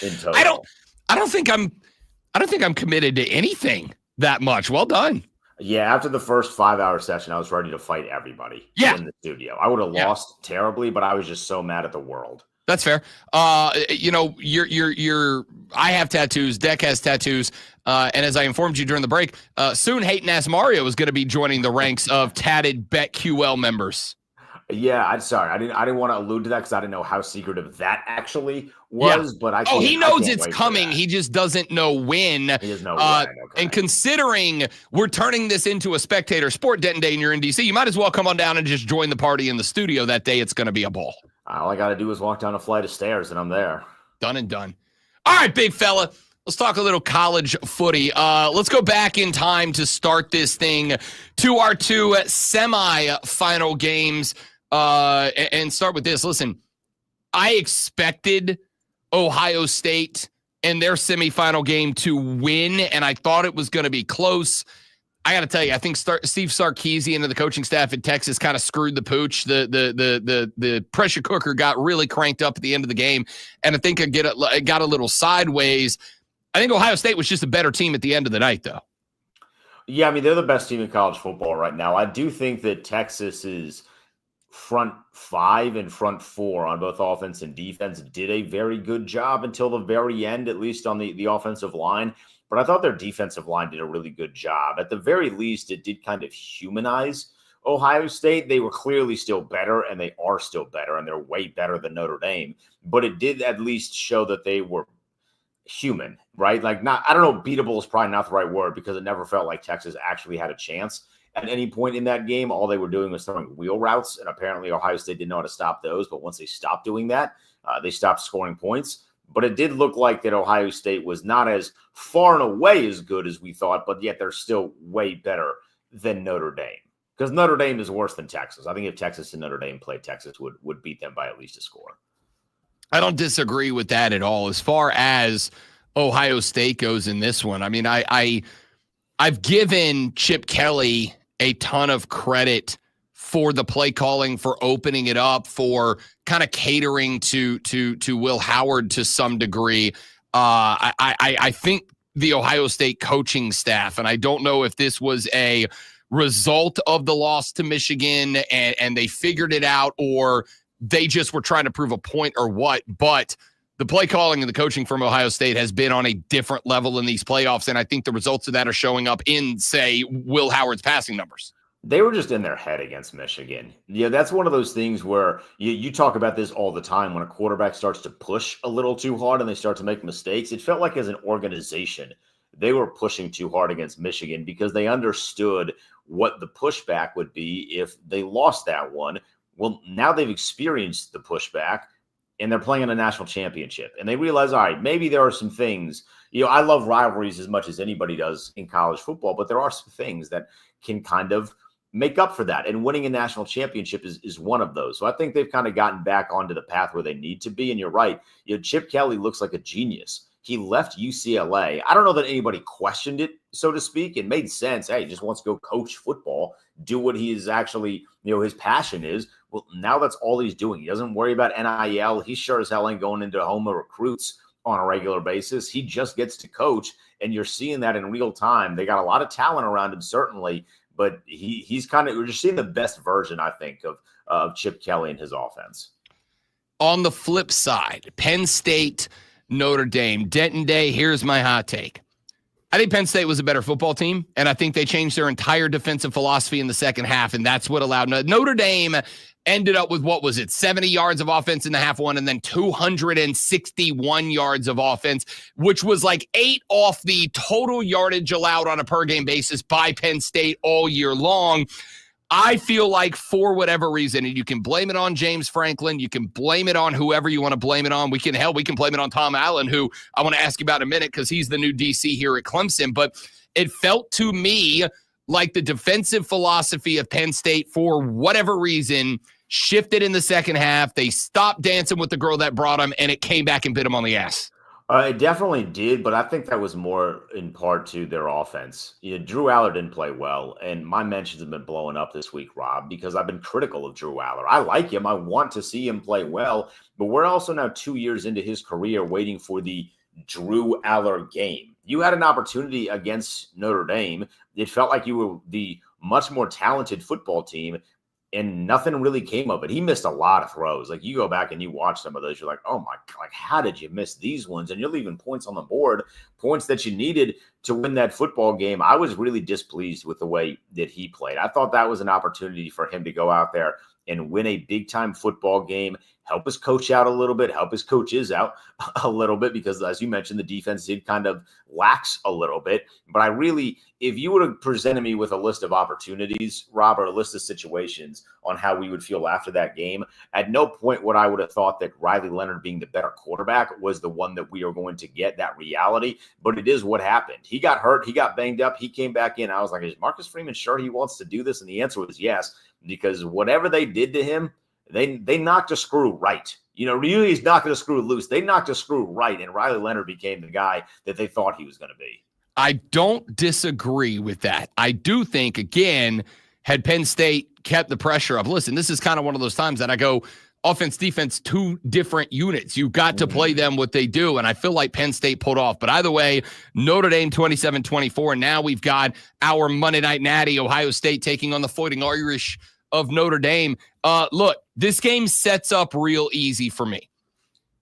in total. I don't think I'm committed to anything that much. Well done. Yeah, after the first 5-hour session, I was ready to fight everybody in the studio. I would have lost terribly, but I was just so mad at the world. That's fair. I have tattoos. Deck has tattoos. And as I informed you during the break, soon Hating Ass Mario is going to be joining the ranks of tatted BetQL members. Yeah, I'm sorry. I didn't want to allude to that because I didn't know how secretive that actually was. Yeah. But he knows it's coming. He just doesn't know when. He doesn't know when. Okay. And considering we're turning this into a spectator sport, Denton Day, and you're in DC, you might as well come on down and just join the party in the studio that day. It's going to be a ball. All I got to do is walk down a flight of stairs, and I'm there. Done and done. All right, big fella. Let's talk a little college footy. Let's go back in time to start this thing to our 2 semi-final games. And start with this. Listen, I expected Ohio State in their semifinal game to win, and I thought it was going to be close. I got to tell you, I think Steve Sarkisian and the coaching staff at Texas kind of screwed the pooch. The pressure cooker got really cranked up at the end of the game, and I think it got a little sideways. I think Ohio State was just a better team at the end of the night, though. Yeah, I mean, they're the best team in college football right now. I do think that Texas is front five and front four on both offense and defense did a very good job until the very end, at least on the offensive line. But I thought their defensive line did a really good job. At the very least, it did kind of humanize Ohio State. They were clearly still better, and they are still better, and they're way better than Notre Dame. But it did at least show that they were human, right? Like, not, I don't know, beatable is probably not the right word, because it never felt like Texas actually had a chance at any point in that game. All they were doing was throwing wheel routes, and apparently Ohio State didn't know how to stop those. But once they stopped doing that, they stopped scoring points. But it did look like that Ohio State was not as far and away as good as we thought, but yet they're still way better than Notre Dame, because Notre Dame is worse than Texas. I think if Texas and Notre Dame played, Texas would beat them by at least a score. I don't disagree with that at all. As far as Ohio State goes in this one, I mean, I've given Chip Kelly a ton of credit for the play calling, for opening it up, for kind of catering to Will Howard to some degree. I think the Ohio State coaching staff, and I don't know if this was a result of the loss to Michigan and they figured it out, or they just were trying to prove a point, or what, but the play calling and the coaching from Ohio State has been on a different level in these playoffs, and I think the results of that are showing up in, say, Will Howard's passing numbers. They were just in their head against Michigan. Yeah, that's one of those things where you talk about this all the time. When a quarterback starts to push a little too hard and they start to make mistakes, it felt like as an organization, they were pushing too hard against Michigan because they understood what the pushback would be if they lost that one. Well, now they've experienced the pushback, and they're playing in a national championship. And they realize, all right, maybe there are some things, I love rivalries as much as anybody does in college football, but there are some things that can kind of make up for that. And winning a national championship is one of those. So I think they've kind of gotten back onto the path where they need to be. And you're right. Chip Kelly looks like a genius. He left UCLA. I don't know that anybody questioned it, so to speak. It made sense. Hey, he just wants to go coach football, do what he is actually, his passion is. Well, now that's all he's doing. He doesn't worry about NIL. He sure as hell ain't going into home recruits on a regular basis. He just gets to coach, and you're seeing that in real time. They got a lot of talent around him, certainly, but he's kind of, we're just seeing the best version, I think, of Chip Kelly and his offense. On the flip side, Penn State, Notre Dame, Denton Day, here's my hot take. I think Penn State was a better football team, and I think they changed their entire defensive philosophy in the second half, and that's what allowed Notre Dame ended up with, 70 yards of offense in the half one, and then 261 yards of offense, which was like 8 off the total yardage allowed on a per-game basis by Penn State all year long. I feel like, for whatever reason, and you can blame it on James Franklin, you can blame it on whoever you want to blame it on. We can blame it on Tom Allen, who I want to ask you about in a minute because he's the new DC here at Clemson. But it felt to me like the defensive philosophy of Penn State, for whatever reason, shifted in the second half. They stopped dancing with the girl that brought them, and it came back and bit them on the ass. It definitely did, but I think that was more in part to their offense. Drew Aller didn't play well, and my mentions have been blowing up this week, Rob, because I've been critical of Drew Aller. I like him. I want to see him play well, but we're also now 2 years into his career waiting for the Drew Aller game. You had an opportunity against Notre Dame. It felt like you were the much more talented football team, and nothing really came of it. He missed a lot of throws. Like, you go back and you watch some of those, you're like, oh my God, like, how did you miss these ones? And you're leaving points on the board, points that you needed to win that football game. I was really displeased with the way that he played. I thought that was an opportunity for him to go out there and win a big-time football game, help his coach out a little bit, help his coaches out a little bit, because, as you mentioned, the defense did kind of lax a little bit. But I really, if you would have presented me with a list of opportunities, Rob, or a list of situations on how we would feel after that game, at no point would I would have thought that Riley Leonard being the better quarterback was the one that we are going to get that reality. But it is what happened. He got hurt. He got banged up. He came back in. I was like, is Marcus Freeman sure he wants to do this? And the answer was yes, because whatever they did to him, they knocked a screw right. Really, he's knocking a screw loose. They knocked a screw right, and Riley Leonard became the guy that they thought he was going to be. I don't disagree with that. I do think, again, had Penn State kept the pressure up. Listen, this is kind of one of those times that I go, offense, defense, two different units. You've got to play them what they do, and I feel like Penn State pulled off. But either way, Notre Dame 27-24, and now we've got our Monday Night Natty, Ohio State taking on the Fighting Irish of Notre Dame. Look, this game sets up real easy for me.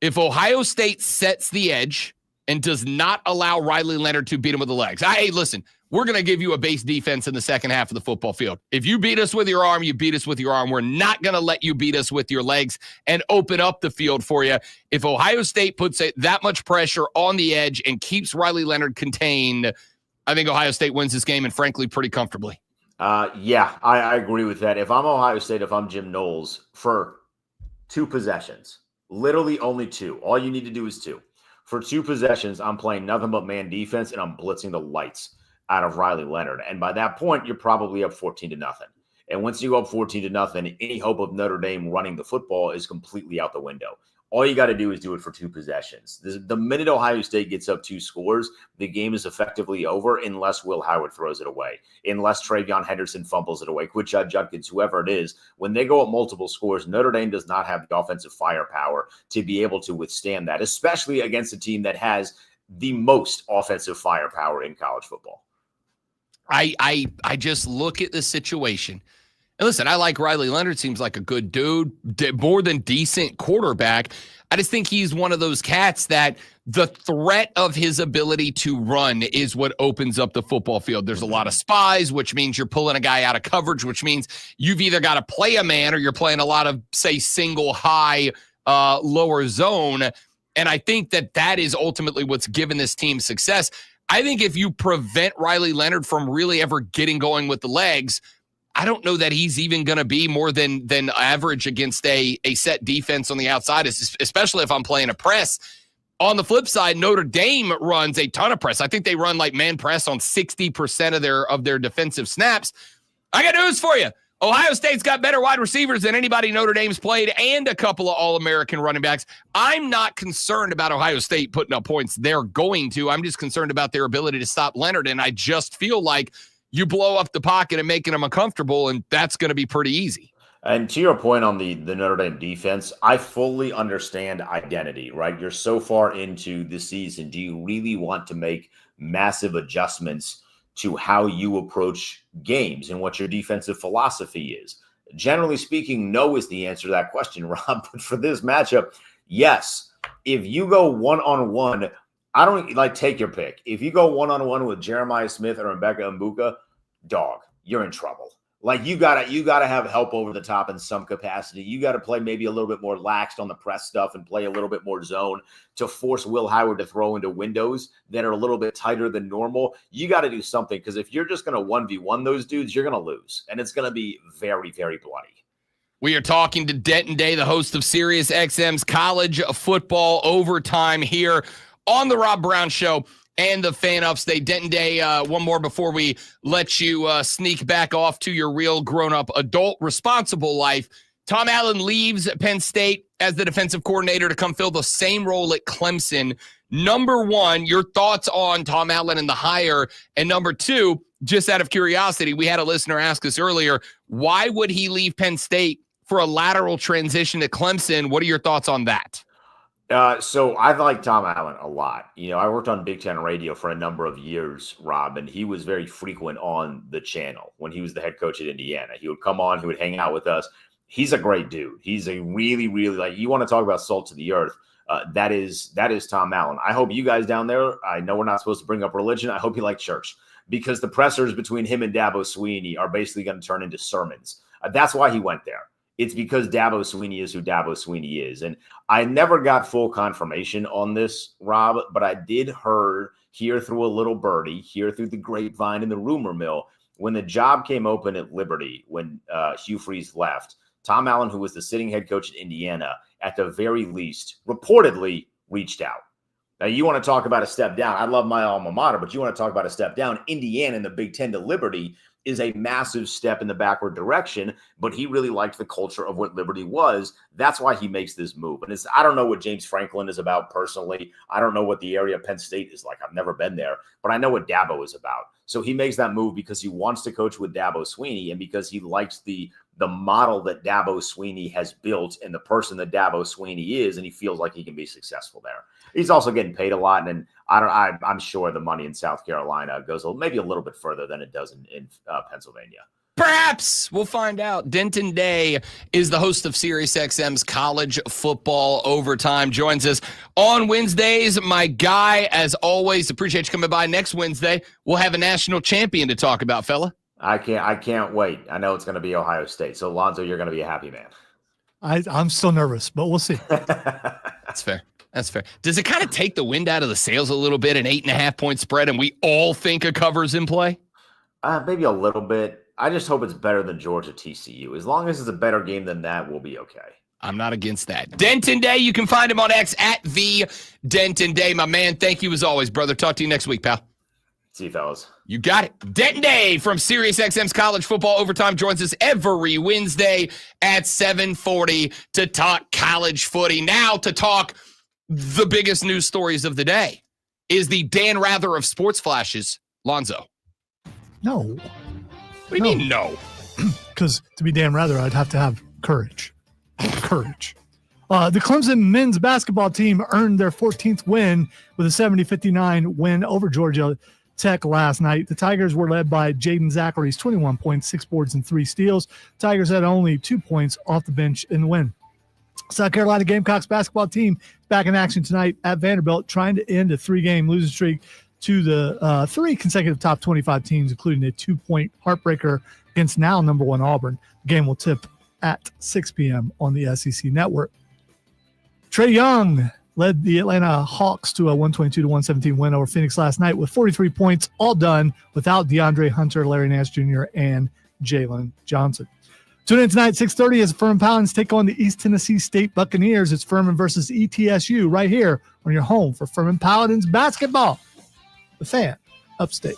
If Ohio State sets the edge and does not allow Riley Leonard to beat him with the legs, hey, listen, we're going to give you a base defense in the second half of the football field. If you beat us with your arm, you beat us with your arm. We're not going to let you beat us with your legs and open up the field for you. If Ohio State puts that much pressure on the edge and keeps Riley Leonard contained, I think Ohio State wins this game, and frankly, pretty comfortably. Yeah, I agree with that. If I'm Ohio State, if I'm Jim Knowles, for 2 possessions, literally only 2. All you need to do is 2. For 2 possessions, I'm playing nothing but man defense, and I'm blitzing the lights out of Riley Leonard. And by that point, you're probably up 14-0. And once you go up 14-0, any hope of Notre Dame running the football is completely out the window. All you got to do is do it for 2 possessions. The minute Ohio State gets up 2 scores, the game is effectively over unless Will Howard throws it away, unless Travion Henderson fumbles it away, Quidshot Judkins, whoever it is. When they go up multiple scores, Notre Dame does not have the offensive firepower to be able to withstand that, especially against a team that has the most offensive firepower in college football. I just look at the situation. And listen, I like Riley Leonard. Seems like a good dude, more than decent quarterback. I just think he's one of those cats that the threat of his ability to run is what opens up the football field. There's a lot of spies, which means you're pulling a guy out of coverage, which means you've either got to play a man or you're playing a lot of, say, single high, lower zone. And I think that is ultimately what's given this team success. I think if you prevent Riley Leonard from really ever getting going with the legs, I don't know that he's even going to be more than average against a set defense on the outside, especially if I'm playing a press. On the flip side, Notre Dame runs a ton of press. I think they run like man press on 60% of their defensive snaps. I got news for you. Ohio State's got better wide receivers than anybody Notre Dame's played and a couple of All-American running backs. I'm not concerned about Ohio State putting up points. They're going to. I'm just concerned about their ability to stop Leonard, and I just feel like you blow up the pocket and making them uncomfortable, and that's going to be pretty easy. And to your point on the Notre Dame defense, I fully understand identity, right? You're so far into the season. Do you really want to make massive adjustments to how you approach games and what your defensive philosophy is? Generally speaking, no is the answer to that question, Rob. But for this matchup, yes. If you go one-on-one, I don't take your pick. If you go one-on-one with Jeremiah Smith or Rebecca Mbuka, dog, you're in trouble. Like you gotta have help over the top in some capacity. You got to play maybe a little bit more laxed on the press stuff and play a little bit more zone to force Will Howard to throw into windows that are a little bit tighter than normal. You got to do something, because if you're just going to 1v1 those dudes, you're going to lose, and it's going to be very, very bloody. We are talking to Denton Day, the host of Sirius XM's College Football Overtime here on the Rob Brown Show and the Fan Upstate. Denton Day, one more before we let you sneak back off to your real grown-up, adult, responsible life. Tom Allen leaves Penn State as the defensive coordinator to come fill the same role at Clemson. Number one, your thoughts on Tom Allen and the hire. And number two, just out of curiosity, we had a listener ask us earlier, why would he leave Penn State for a lateral transition to Clemson? What are your thoughts on that? So I like Tom Allen a lot. I worked on Big Ten radio for a number of years, Rob, and he was very frequent on the channel when he was the head coach at Indiana. He would come on, he would hang out with us. He's a great dude. He's a really, really, you want to talk about salt to the earth. That is Tom Allen. I hope you guys down there, I know we're not supposed to bring up religion. I hope you like church, because the pressers between him and Dabo Swinney are basically going to turn into sermons. That's why he went there. It's because Dabo Swinney is who Dabo Swinney is. And I never got full confirmation on this, Rob, but I did hear through a little birdie, hear through the grapevine in the rumor mill, when the job came open at Liberty, when Hugh Freeze left, Tom Allen, who was the sitting head coach at Indiana, at the very least, reportedly reached out. Now, you want to talk about a step down. I love my alma mater, but you want to talk about a step down. Indiana in the Big Ten to Liberty is a massive step in the backward direction, but he really liked the culture of what Liberty was. That's why he makes this move. And I don't know what James Franklin is about personally. I don't know what the area of Penn State is like. I've never been there, but I know what Dabo is about. So he makes that move because he wants to coach with Dabo Swinney and because he likes the model that Dabo Swinney has built and the person that Dabo Swinney is, and he feels like he can be successful there. He's also getting paid a lot, and I'm sure the money in South Carolina goes maybe a little bit further than it does in Pennsylvania. Perhaps we'll find out. Denton Day is the host of SiriusXM's College Football Overtime. Joins us on Wednesdays. My guy, as always, appreciate you coming by. Next Wednesday, we'll have a national champion to talk about, fella. I can't wait. I know it's going to be Ohio State. So, Lonzo, you're going to be a happy man. I'm still nervous, but we'll see. That's fair. That's fair. Does it kind of take the wind out of the sails a little bit, an 8.5-point spread, and we all think a cover's in play? Maybe a little bit. I just hope it's better than Georgia TCU. As long as it's a better game than that, we'll be okay. I'm not against that. Denton Day, you can find him on X at the Denton Day. My man, thank you as always, brother. Talk to you next week, pal. See you, fellas. You got it. Denton Day from SiriusXM's College Football Overtime joins us every Wednesday at 7:40 to talk college footy. Now to talk the biggest news stories of the day is the Dan Rather of Sports Flashes, Lonzo. No. What do you mean no? Because to be Dan Rather, I'd have to have courage. Courage. The Clemson men's basketball team earned their 14th win with a 70-59 win over Georgia Tech last night. The Tigers were led by Jaden Zachary's 21 points, 6 boards, and 3 steals. Tigers had only 2 points off the bench in the win. South Carolina Gamecocks basketball team is back in action tonight at Vanderbilt, trying to end a 3-game losing streak to the 3 consecutive top 25 teams, including a 2-point heartbreaker against now number 1 Auburn. The game will tip at 6 p.m. on the SEC network. Trae Young led the Atlanta Hawks to a 122-117 win over Phoenix last night with 43 points, all done without DeAndre Hunter, Larry Nance Jr., and Jalen Johnson. Tune in tonight, 6:30, as Furman Paladins take on the East Tennessee State Buccaneers. It's Furman versus ETSU right here on your home for Furman Paladins basketball. The Fan, Upstate.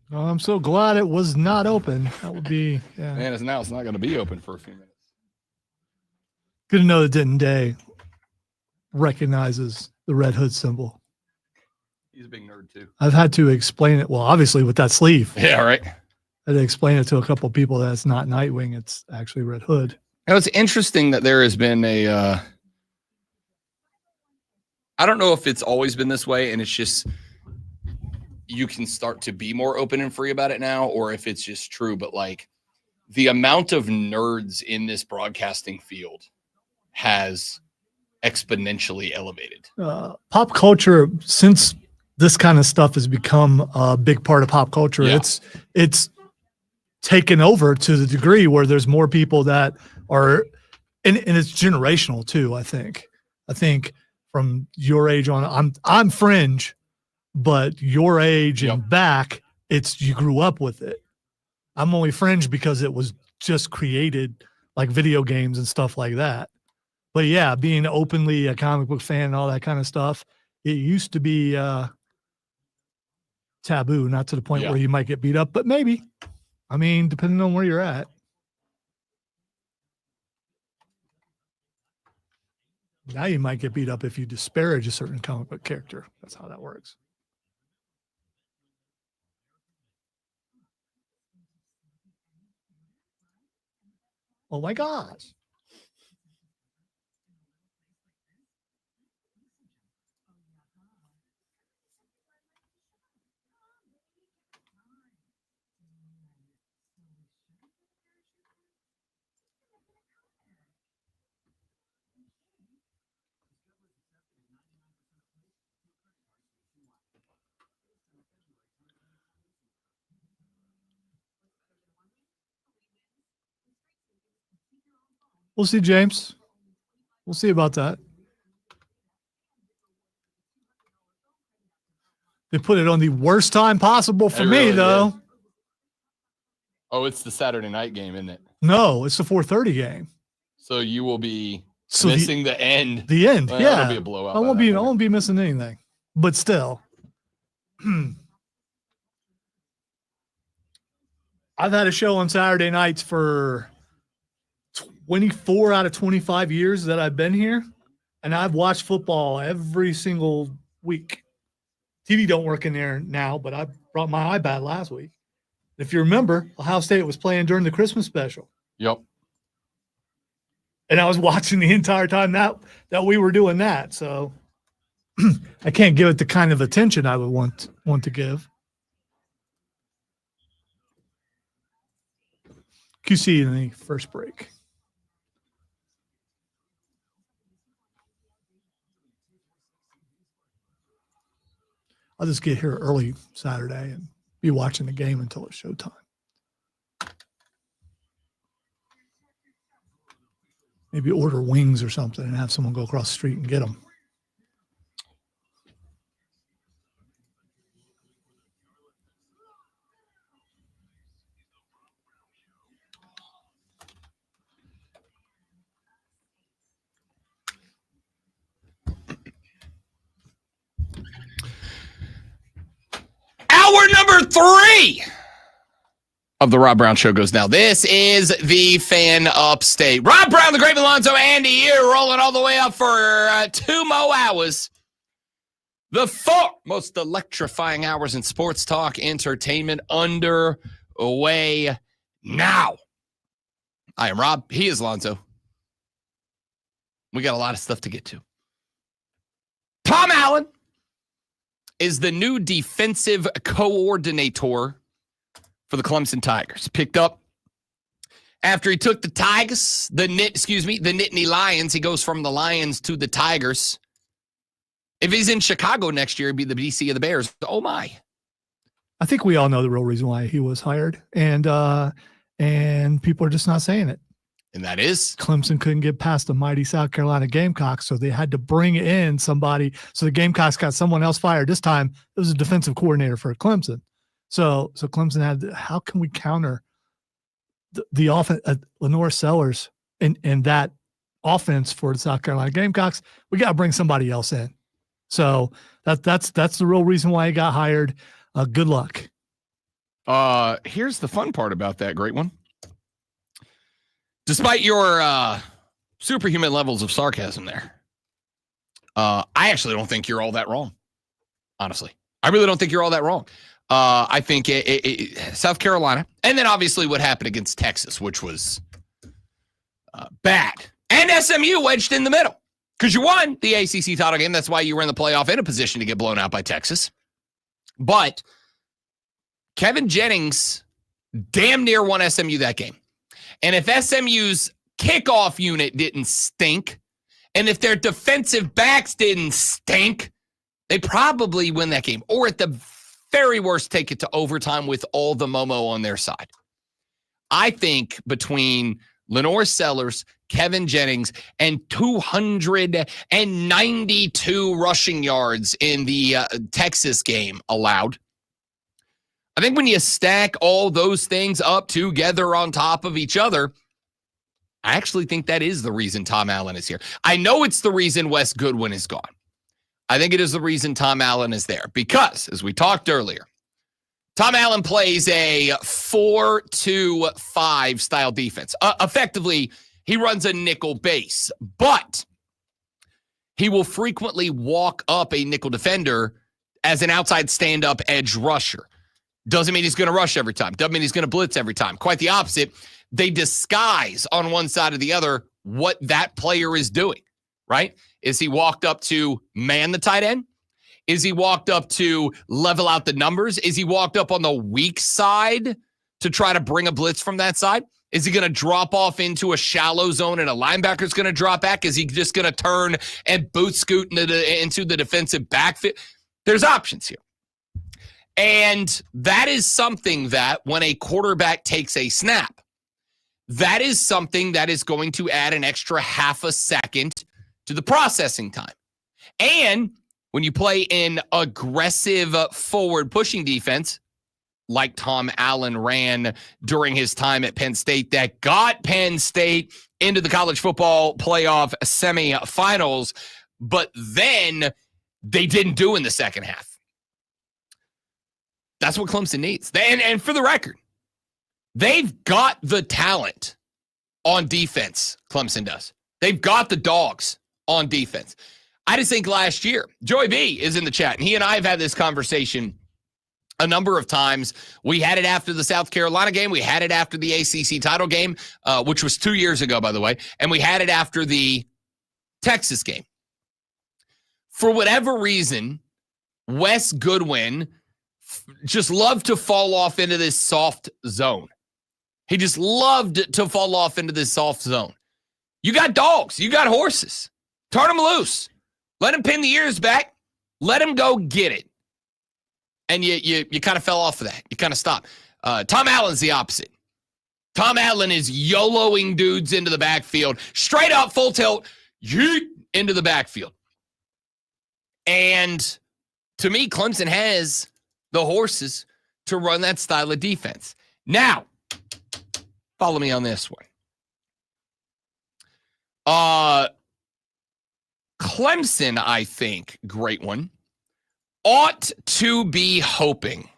Oh, I'm so glad it was not open. That would be, yeah. Man, it's not going to be open for a few minutes. Good to know that Denton Day recognizes the Red Hood symbol. He's a big nerd, too. I've had to explain it. Well, obviously, with that sleeve. Yeah, right. I had to explain it to a couple of people that it's not Nightwing. It's actually Red Hood. Now, it's interesting that there has been I don't know if it's always been this way, and it's just you can start to be more open and free about it now, or if it's just true, but like the amount of nerds in this broadcasting field has exponentially elevated. Pop culture, since this kind of stuff has become a big part of pop culture, Yeah. it's taken over to the degree where there's more people that are, and it's generational too. I think from your age on, I'm fringe, but your age and back, you grew up with it. I'm only fringe because it was just created like video games and stuff like that. But yeah, being openly a comic book fan and all that kind of stuff, it used to be taboo, not to the point where you might get beat up, but maybe. I mean, depending on where you're at. Now you might get beat up if you disparage a certain comic book character. That's how that works. Oh my gosh. We'll see, James. We'll see about that. They put it on the worst time possible for me, though. Did. Oh, it's the Saturday night game, isn't it? No, it's the 4:30 game. So you will be missing the end. The end, well, yeah. It'll be a blowout. I won't be missing anything. But still. I've had a show on Saturday nights for 24 out of 25 years that I've been here, and I've watched football every single week. TV don't work in there now, but I brought my iPad last week. If you remember, Ohio State was playing during the Christmas special. Yep. And I was watching the entire time that we were doing that. So I can't give it the kind of attention I would want to give. QC in the first break. I'll just get here early Saturday and be watching the game until it's showtime. Maybe order wings or something and have someone go across the street and get them. Hour number 3 of the Rob Brown Show goes now. This is the Fan Upstate. Rob Brown, the Great Alonzo, Andy here, rolling all the way up for 2 more hours. The 4 most electrifying hours in sports talk entertainment underway now. I am Rob. He is Alonzo. We got a lot of stuff to get to. Tom Allen is the new defensive coordinator for the Clemson Tigers. Picked up after he took the Tigers, the Nittany Lions. He goes from the Lions to the Tigers. If he's in Chicago next year, he'd be the DC of the Bears. Oh my! I think we all know the real reason why he was hired, and people are just not saying it. And that is Clemson couldn't get past the mighty South Carolina Gamecocks, so they had to bring in somebody. So the Gamecocks got someone else fired. This time it was a defensive coordinator for Clemson. So Clemson had, how can we counter the offense, Lenore Sellers in that offense for the South Carolina Gamecocks? We got to bring somebody else in. So that's the real reason why he got hired. Good luck. Here's the fun part about that, great one. Despite your superhuman levels of sarcasm there, I actually don't think you're all that wrong. Honestly, I really don't think you're all that wrong. I think South Carolina, and then obviously what happened against Texas, which was bad, and SMU wedged in the middle because you won the ACC title game. That's why you were in the playoff in a position to get blown out by Texas. But Kevin Jennings damn near won SMU that game. And if SMU's kickoff unit didn't stink, and if their defensive backs didn't stink, they probably win that game. Or at the very worst, take it to overtime with all the Momo on their side. I think between Lenore Sellers, Kevin Jennings, and 292 rushing yards in the Texas game allowed, I think when you stack all those things up together on top of each other, I actually think that is the reason Tom Allen is here. I know it's the reason Wes Goodwin is gone. I think it is the reason Tom Allen is there because, as we talked earlier, Tom Allen plays a 4-2-5 style defense. Effectively, he runs a nickel base, but He will frequently walk up a nickel defender as an outside stand-up edge rusher. Doesn't mean he's going to rush every time. Doesn't mean he's going to blitz every time. Quite the opposite. They disguise on one side or the other what that player is doing, right? Is he walked up to man the tight end? Is he walked up to level out the numbers? Is he walked up on the weak side to try to bring a blitz from that side? Is he going to drop off into a shallow zone and a linebacker's going to drop back? Is he just going to turn and boot scoot into the defensive backfield? There's options here. And that is something that when a quarterback takes a snap, that is something that is going to add an extra half a second to the processing time. And when you play in aggressive forward pushing defense, like Tom Allen ran during his time at Penn State, that got Penn State into the college football playoff semifinals, but then they didn't do in the second half. That's what Clemson needs. And for the record, they've got the talent on defense, Clemson does. They've got the dogs on defense. I just think last year, Joey B is in the chat, and he and I have had this conversation a number of times. We had it after the South Carolina game. We had it after the ACC title game, which was 2 years ago, by the way. And we had it after the Texas game. For whatever reason, Wes Goodwin just loved to fall off into this soft zone. He just loved to fall off into this soft zone. You got dogs. You got horses. Turn them loose. Let them pin the ears back. Let them go get it. And you kind of fell off of that. You kind of stopped. Tom Allen's the opposite. Tom Allen is YOLOing dudes into the backfield, straight up full tilt, yeet, into the backfield. And to me, Clemson has the horses to run that style of defense. Now, follow me on this one. Clemson, I think, great one, ought to be hoping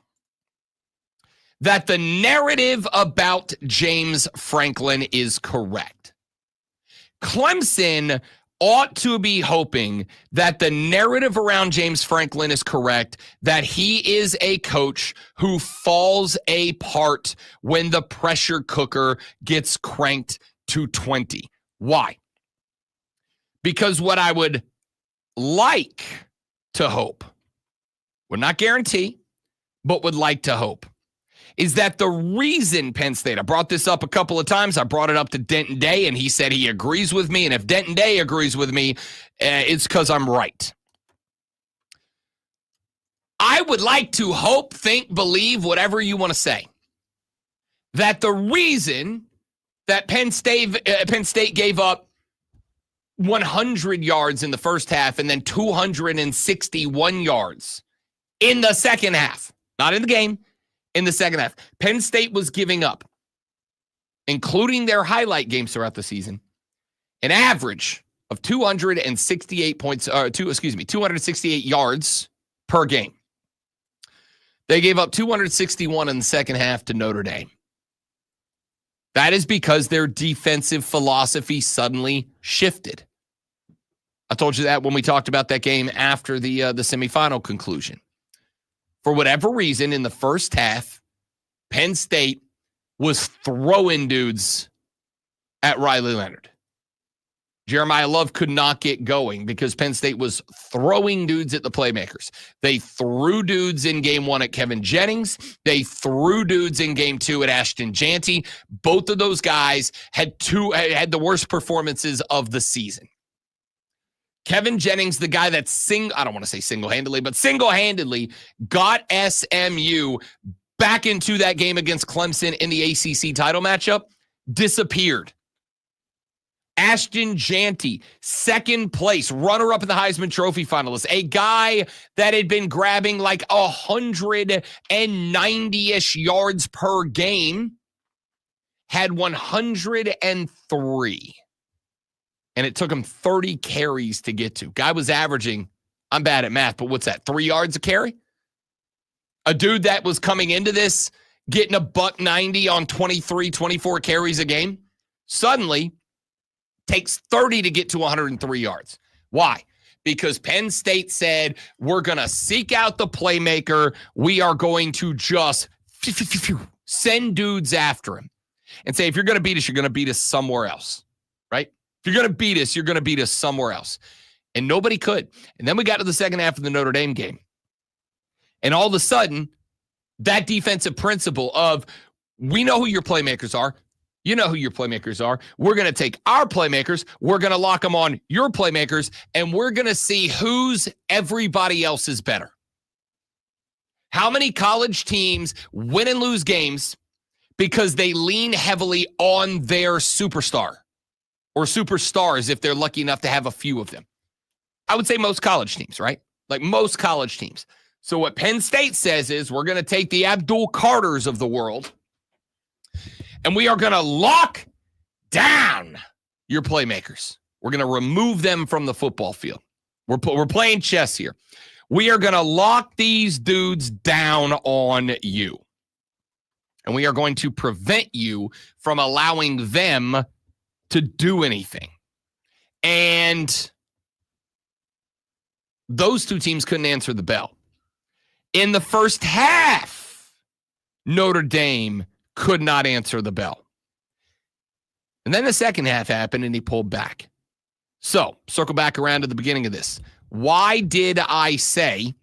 that the narrative about James Franklin is correct. Clemson ought to be hoping that the narrative around James Franklin is correct, that he is a coach who falls apart when the pressure cooker gets cranked to 20. Why? Because what I would like to hope, would not guarantee, but would like to hope, is that the reason Penn State, I brought this up a couple of times, I brought it up to Denton Day, and he said he agrees with me, and if Denton Day agrees with me, it's because I'm right. I would like to hope, think, believe, whatever you want to say, that the reason that Penn State gave up 100 yards in the first half and then 261 yards in the second half, not in the game, in the second half. Penn State was giving up, including their highlight games throughout the season, an average of 268 yards per game. They gave up 261 in the second half to Notre Dame. That is because their defensive philosophy suddenly shifted. I told you that when we talked about that game after the semifinal conclusion. For whatever reason, in the first half, Penn State was throwing dudes at Riley Leonard. Jeremiah Love could not get going because Penn State was throwing dudes at the playmakers. They threw dudes in game one at Kevin Jennings. They threw dudes in game two at Ashton Jeanty. Both of those guys had the worst performances of the season. Kevin Jennings, the guy that I don't want to say single-handedly, but single-handedly got SMU back into that game against Clemson in the ACC title matchup, disappeared. Ashton Jeanty, second place, runner-up in the Heisman Trophy finalist, a guy that had been grabbing like 190-ish yards per game, had 103. And it took him 30 carries to get to. Guy was averaging, I'm bad at math, but what's that, 3 yards a carry? A dude that was coming into this, getting $190 on 23, 24 carries a game, suddenly takes 30 to get to 103 yards. Why? because Penn State said, we're going to seek out the playmaker. We are going to just send dudes after him and say, if you're going to beat us, you're going to beat us somewhere else, right? If you're going to beat us, you're going to beat us somewhere else. And nobody could. And then we got to the second half of the Notre Dame game. And all of a sudden, that defensive principle of, we know who your playmakers are. You know who your playmakers are. We're going to take our playmakers. We're going to lock them on your playmakers. And we're going to see who's everybody else is better. How many college teams win and lose games because they lean heavily on their superstar or superstars if they're lucky enough to have a few of them? I would say most college teams, right? Like most college teams. So what Penn State says is, we're going to take the Abdul Carters of the world and we are going to lock down your playmakers. We're going to remove them from the football field. We're playing chess here. We are going to lock these dudes down on you. And we are going to prevent you from allowing them to do anything. And those two teams couldn't answer the bell. In the first half, Notre Dame could not answer the bell. And then the second half happened and he pulled back. So, circle back around to the beginning of this. Why did I say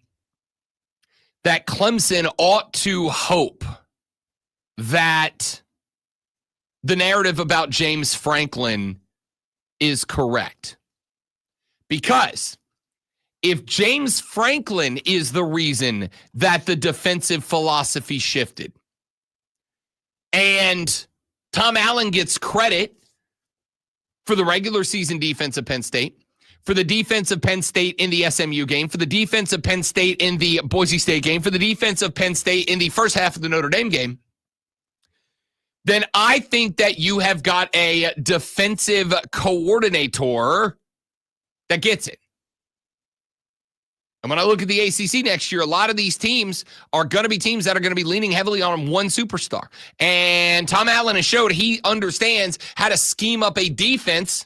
that Clemson ought to hope that the narrative about James Franklin is correct? Because if James Franklin is the reason that the defensive philosophy shifted, and Tom Allen gets credit for the regular season defense of Penn State, for the defense of Penn State in the SMU game, for the defense of Penn State in the Boise State game, for the defense of Penn State in the first half of the Notre Dame game, then I think that you have got a defensive coordinator that gets it. And when I look at the ACC next year, a lot of these teams are going to be teams that are going to be leaning heavily on one superstar. And Tom Allen has showed he understands how to scheme up a defense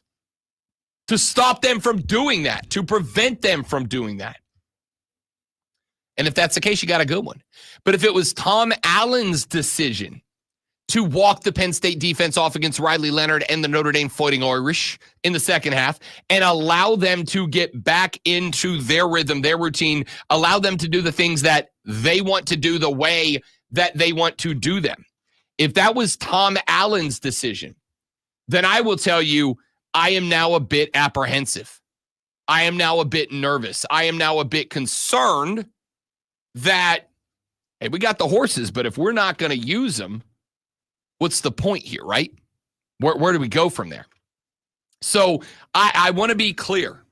to stop them from doing that, to prevent them from doing that. And if that's the case, you got a good one. But if it was Tom Allen's decision to walk the Penn State defense off against Riley Leonard and the Notre Dame Fighting Irish in the second half and allow them to get back into their rhythm, their routine, allow them to do the things that they want to do the way that they want to do them. If that was Tom Allen's decision, then I will tell you, I am now a bit apprehensive. I am now a bit nervous. I am now a bit concerned that, hey, we got the horses, but if we're not going to use them, what's the point here, right? Where do we go from there? So I want to be clear.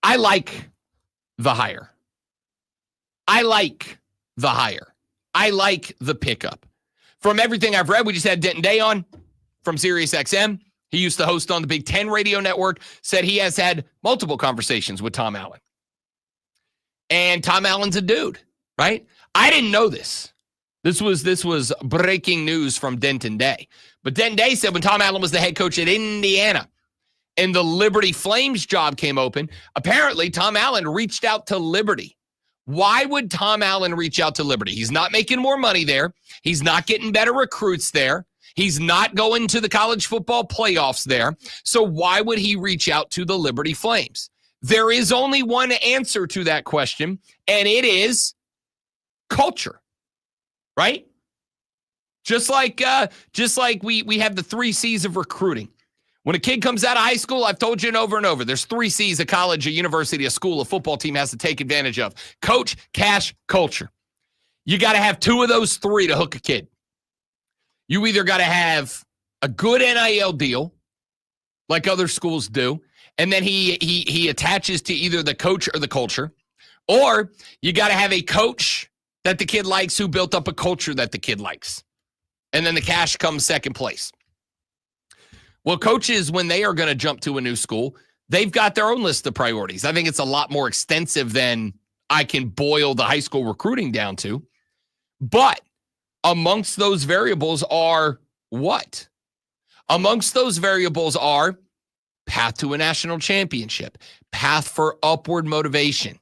I like the hire. I like the hire. I like the pickup. From everything I've read, we just had Denton Day on from Sirius XM. He used to host on the Big Ten radio network, said he has had multiple conversations with Tom Allen. And Tom Allen's a dude, right? I didn't know this. This was breaking news from Denton Day. But Denton Day said when Tom Allen was the head coach at Indiana and the Liberty Flames job came open, apparently Tom Allen reached out to Liberty. Why would Tom Allen reach out to Liberty? He's not making more money there. He's not getting better recruits there. He's not going to the college football playoffs there. So why would he reach out to the Liberty Flames? There is only one answer to that question, and it is culture. Right? Just like we have the 3 C's of recruiting. When a kid comes out of high school, I've told you over and over, there's 3 C's a college, a university, a school, a football team has to take advantage of. Coach, cash, culture. You got to have 2 of those 3 to hook a kid. You either got to have a good NIL deal, like other schools do, and then he attaches to either the coach or the culture, or you got to have a coach that the kid likes who built up a culture that the kid likes. And then the cash comes second place. Well, coaches, when they are going to jump to a new school, they've got their own list of priorities. I think it's a lot more extensive than I can boil the high school recruiting down to. But amongst those variables are what? Amongst those variables are path to a national championship, path for upward motivation,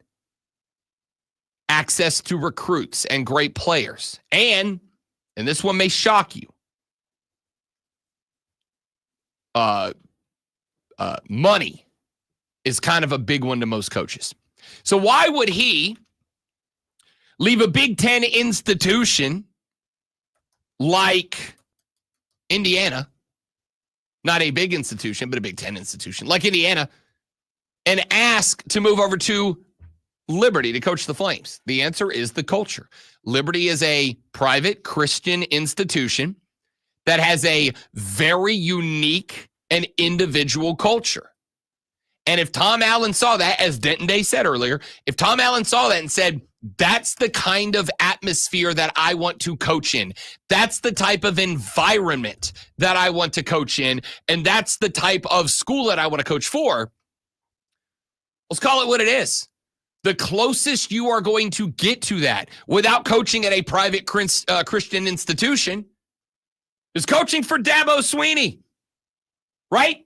access to recruits and great players, and this one may shock you, money is kind of a big one to most coaches. So why would he leave a Big Ten institution like Indiana, not a big institution, but a Big Ten institution like Indiana, and ask to move over to Liberty to coach the Flames? The answer is the culture. Liberty is a private Christian institution that has a very unique and individual culture. And if Tom Allen saw that, as Denton Day said earlier, if Tom Allen saw that and said, that's the kind of atmosphere that I want to coach in, that's the type of environment that I want to coach in, and that's the type of school that I want to coach for, let's call it what it is. The closest you are going to get to that without coaching at a private Christian institution is coaching for Dabo Swinney, right?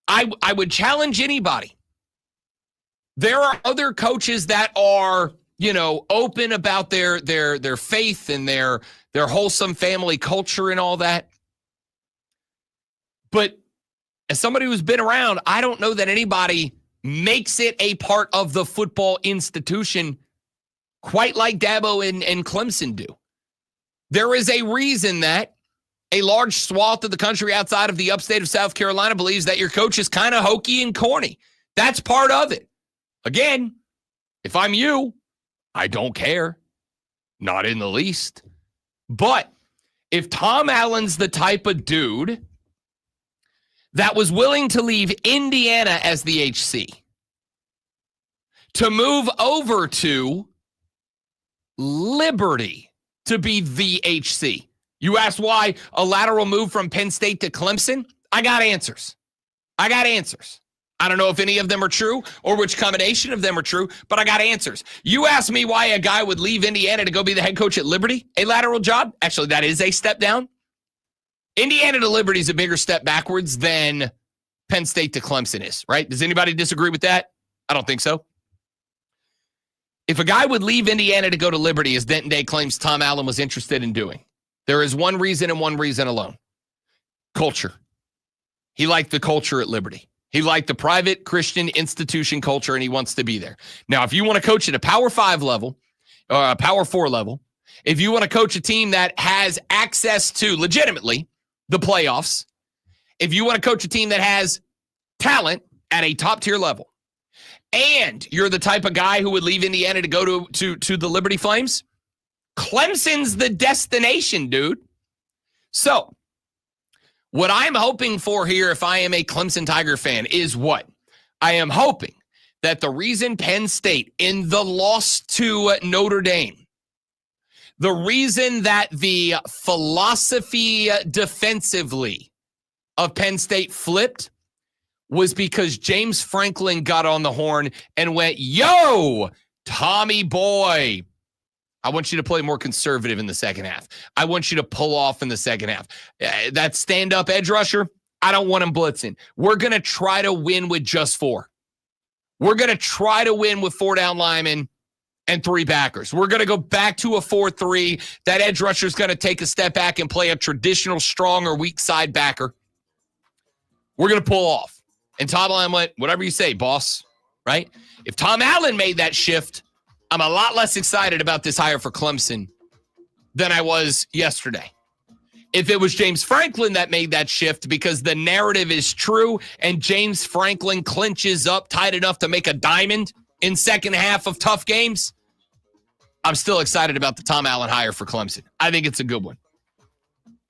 I would challenge anybody. There are other coaches that are, open about their faith and their wholesome family culture and all that. But as somebody who's been around, I don't know that anybody makes it a part of the football institution quite like Dabo and Clemson do. There is a reason that a large swath of the country outside of the upstate of South Carolina believes that your coach is kind of hokey and corny. That's part of it. Again, if I'm you, I don't care. Not in the least. But if Tom Allen's the type of dude that was willing to leave Indiana as the HC to move over to Liberty to be the HC. You asked why a lateral move from Penn State to Clemson? I got answers. I don't know if any of them are true or which combination of them are true, but I got answers. You asked me why a guy would leave Indiana to go be the head coach at Liberty, a lateral job. Actually, that is a step down. Indiana to Liberty is a bigger step backwards than Penn State to Clemson is, right? Does anybody disagree with that? I don't think so. If a guy would leave Indiana to go to Liberty, as Denton Day claims Tom Allen was interested in doing, there is one reason and one reason alone. Culture. He liked the culture at Liberty. He liked the private Christian institution culture, and he wants to be there. Now, if you want to coach at a Power 5 level, or a Power 4 level, if you want to coach a team that has access to, legitimately, the playoffs, if you want to coach a team that has talent at a top-tier level, and you're the type of guy who would leave Indiana to go to the Liberty Flames, Clemson's the destination, dude. So, what I'm hoping for here, if I am a Clemson Tiger fan, is what? I am hoping that the reason Penn State, in the loss to Notre Dame, the reason that the philosophy defensively of Penn State flipped was because James Franklin got on the horn and went, yo, Tommy boy, I want you to play more conservative in the second half. I want you to pull off in the second half. That stand-up edge rusher, I don't want him blitzing. We're going to try to win with just 4. We're going to try to win with 4 down linemen and 3 backers. We're going to go back to a 4-3. That edge rusher is going to take a step back and play a traditional strong or weak side backer. We're going to pull off. And Tom Allen went, whatever you say, boss, right? If Tom Allen made that shift, I'm a lot less excited about this hire for Clemson than I was yesterday. If it was James Franklin that made that shift because the narrative is true and James Franklin clinches up tight enough to make a diamond in second half of tough games, I'm still excited about the Tom Allen hire for Clemson. I think it's a good one.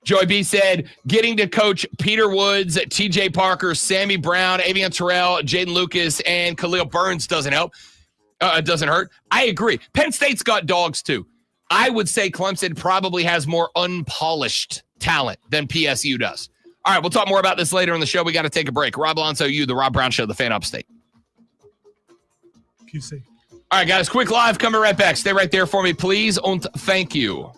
Joey B said, getting to coach Peter Woods, TJ Parker, Sammy Brown, Avian Terrell, Jaden Lucas, and Khalil Burns doesn't help. It doesn't hurt. I agree. Penn State's got dogs too. I would say Clemson probably has more unpolished talent than PSU does. All right, we'll talk more about this later in the show. We got to take a break. Rob Alonso, the Rob Brown Show, the Fan Upstate. QC. All right, guys, quick live coming right back. Stay right there for me, please. Und thank you.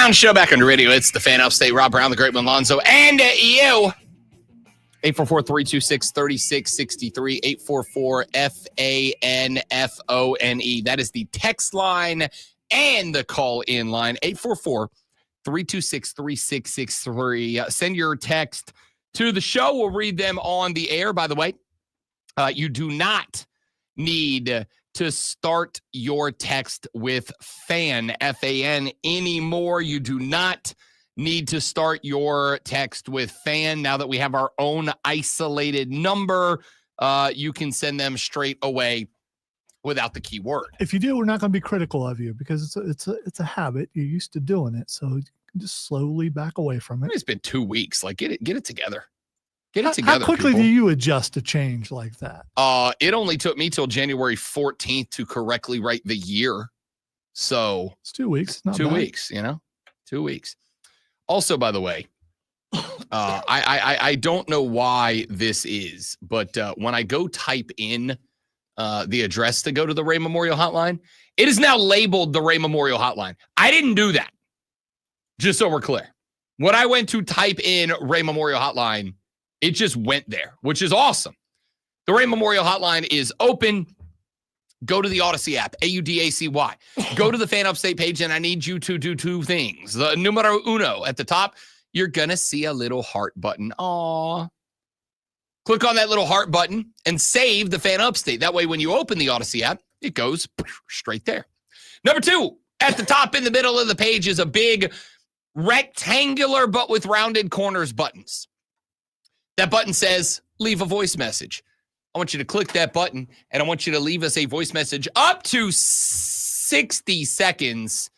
Brown Show back on the radio. It's the Fan Upstate. Rob Brown, the great one, Lonzo, and you. 844-326-3663. 844-FANFONE. That is the text line and the call-in line. 844-326-3663. Send your text to the show. We'll read them on the air. By the way, you do not need to start your text with FAN, F-A-N, anymore. You do not need to start your text with FAN. Now that we have our own isolated number, you can send them straight away without the keyword. If you do, we're not going to be critical of you because it's a habit. You're used to doing it, so you can just slowly back away from it. It's been 2 weeks. Like, get it together. Get it together. How quickly people. do you adjust to change like that? It only took me till January 14th to correctly write the year. So it's 2 weeks. Not 2 bad. weeks, 2 weeks. Also, by the way, I don't know why this is, but when I go type in the address to go to the Ray Memorial Hotline, it is now labeled the Ray Memorial Hotline. I didn't do that. Just so we're clear. When I went to type in Ray Memorial Hotline, it just went there, which is awesome. The Ray Memorial Hotline is open. Go to the Odyssey app, AUDACY. Go to the Fan Upstate page, and I need you to do two things. The numero uno at the top, you're going to see a little heart button. Aww. Click on that little heart button and save the Fan Upstate. That way, when you open the Odyssey app, it goes straight there. Number two, at the top in the middle of the page is a big rectangular but with rounded corners buttons. That button says, leave a voice message. I want you to click that button, and I want you to leave us a voice message up to 60 seconds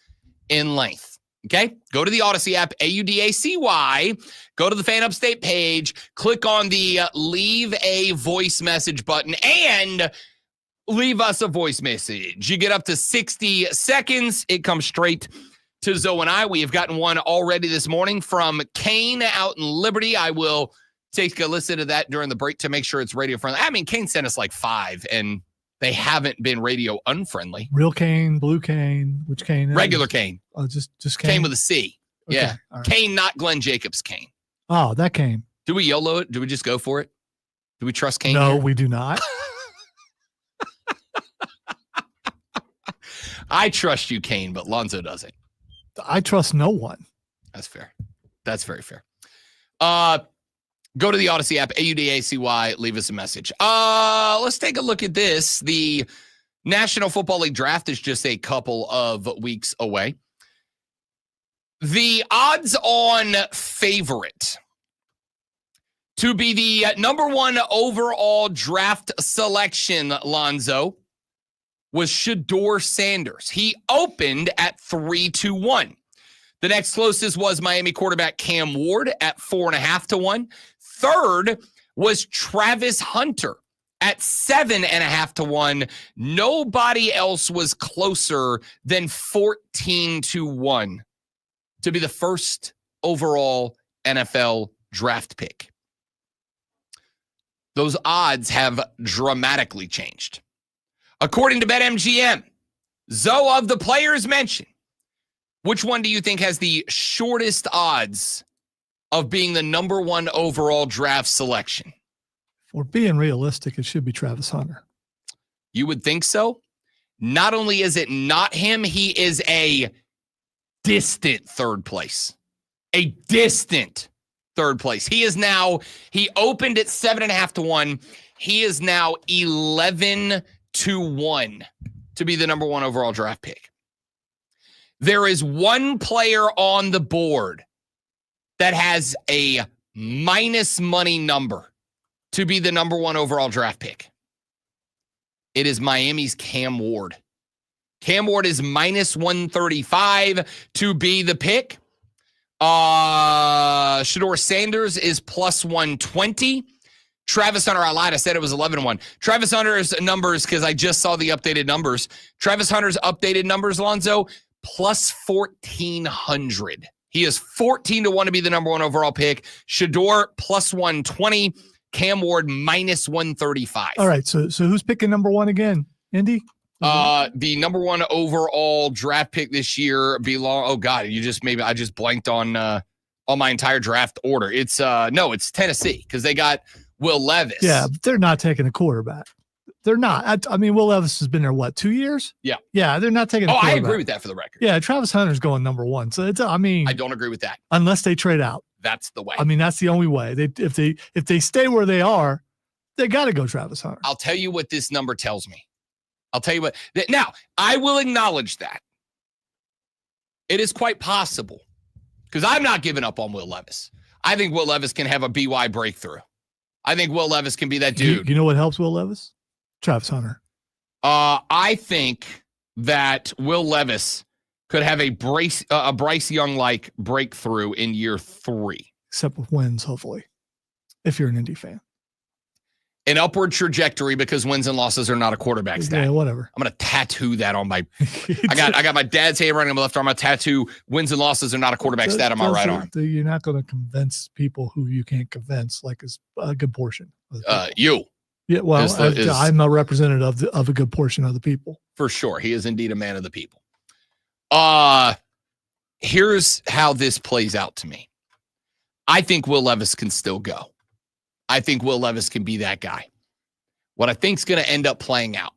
in length. Okay? Go to the Odyssey app, AUDACY. Go to the Fan Upstate page. Click on the leave a voice message button, and leave us a voice message. You get up to 60 seconds. It comes straight to Zoe and I. We have gotten one already this morning from Kane out in Liberty. I will take a listen to that during the break to make sure it's radio friendly. I mean, Kane sent us like 5, and they haven't been radio unfriendly. Real Kane, blue Kane, which Kane is? Regular Kane. Oh, just Kane. Kane with a C. Okay, Yeah. all right. Kane, not Glenn Jacobs Kane. Oh, that Kane. Do we YOLO it? Do we just go for it? Do we trust Kane? No, here? we do not. I trust you, Kane, but Lonzo doesn't. I trust no one. That's fair. That's very fair. Go to the Odyssey app, AUDACY, leave us a message. Let's take a look at this. The National Football League draft is just a couple of weeks away. The odds-on favorite to be the number one overall draft selection, Lonzo, was Shedeur Sanders. He opened at 3-1. The next closest was Miami quarterback Cam Ward at 4.5-1. Third was Travis Hunter at 7.5-1. Nobody else was closer than 14-1 to be the first overall NFL draft pick. Those odds have dramatically changed. According to BetMGM, Zoe, of the players mentioned, which one do you think has the shortest odds of being the number one overall draft selection? If we're being realistic, it should be Travis Hunter. You would think so? Not only is it not him, he is a distant third place. A distant third place. He opened at 7.5-1. He is now 11-1 to be the number one overall draft pick. There is one player on the board that has a minus money number to be the number one overall draft pick. It is Miami's Cam Ward. Cam Ward is minus 135 to be the pick. Shedeur Sanders is plus 120. Travis Hunter, I lied. I said it was 11-1. Travis Hunter's numbers, because I just saw the updated numbers. Travis Hunter's updated numbers, Lonzo, plus 1,400. He is 14-1 to be the number one overall pick. Shedeur plus 120. Cam Ward minus 135. All right. So who's picking number one again? Indy? The number 1 overall draft pick this year oh God, I just blanked on my entire draft order. It's Tennessee because they got Will Levis. Yeah, but they're not taking a quarterback. They're not. I mean, Will Levis has been there, 2 years? Yeah. Yeah, they're not taking a quarterback. I agree with that for the record. Yeah, Travis Hunter's going number 1. So I don't agree with that. Unless they trade out. That's the way. I mean, that's the only way. If they stay where they are, they got to go Travis Hunter. I'll tell you what this number tells me. I'll tell you what. Now, I will acknowledge that. It is quite possible because I'm not giving up on Will Levis. I think Will Levis can have a BY breakthrough. I think Will Levis can be that dude. You know what helps Will Levis? Travis Hunter. I think that Will Levis could have a Bryce Young-like breakthrough in year 3. Except with wins, hopefully, if you're an Indy fan. An upward trajectory because wins and losses are not a quarterback stat. Yeah, whatever. I'm going to tattoo that on my I got my dad's handwriting on my left arm. I tattoo wins and losses are not a quarterback stat on my right arm. You're not going to convince people who you can't convince, like is a good portion. You. Yeah, well, I'm a representative of a good portion of the people. For sure. He is indeed a man of the people. Here's how this plays out to me. I think Will Levis can still go. I think Will Levis can be that guy. What I think is going to end up playing out,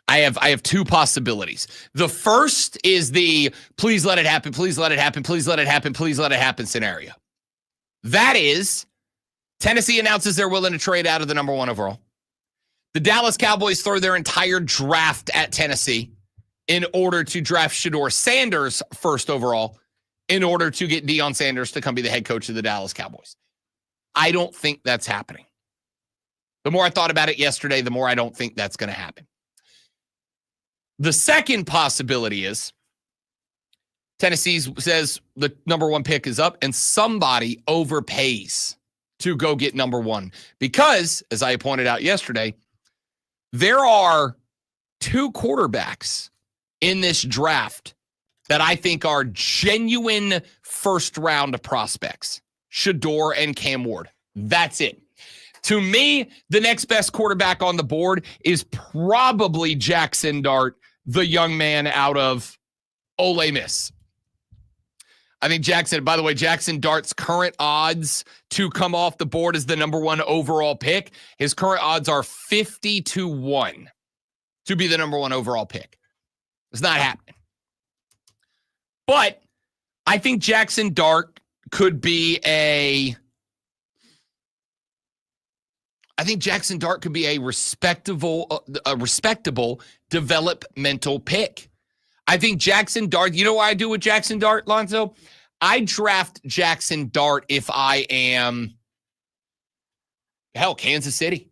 I have 2 possibilities. The first is the please let it happen, please let it happen, please let it happen, please let it happen scenario. That is, Tennessee announces they're willing to trade out of the number 1 overall. The Dallas Cowboys throw their entire draft at Tennessee in order to draft Shedeur Sanders first overall in order to get Deion Sanders to come be the head coach of the Dallas Cowboys. I don't think that's happening. The more I thought about it yesterday, the more I don't think that's going to happen. The second possibility is Tennessee says the number 1 pick is up and somebody overpays to go get number 1. Because, as I pointed out yesterday, there are 2 quarterbacks in this draft that I think are genuine first-round prospects. Shedeur and Cam Ward. That's it. To me, the next best quarterback on the board is probably Jackson Dart, the young man out of Ole Miss. I think Jackson Dart's current odds to come off the board as the number 1 overall pick. His current odds are 50-1 to be the number 1 overall pick. It's not happening. But I think Jackson Dart could be a respectable developmental pick. I think Jackson Dart, you know what I do with Jackson Dart, Lonzo? I draft Jackson Dart if I am, Kansas City.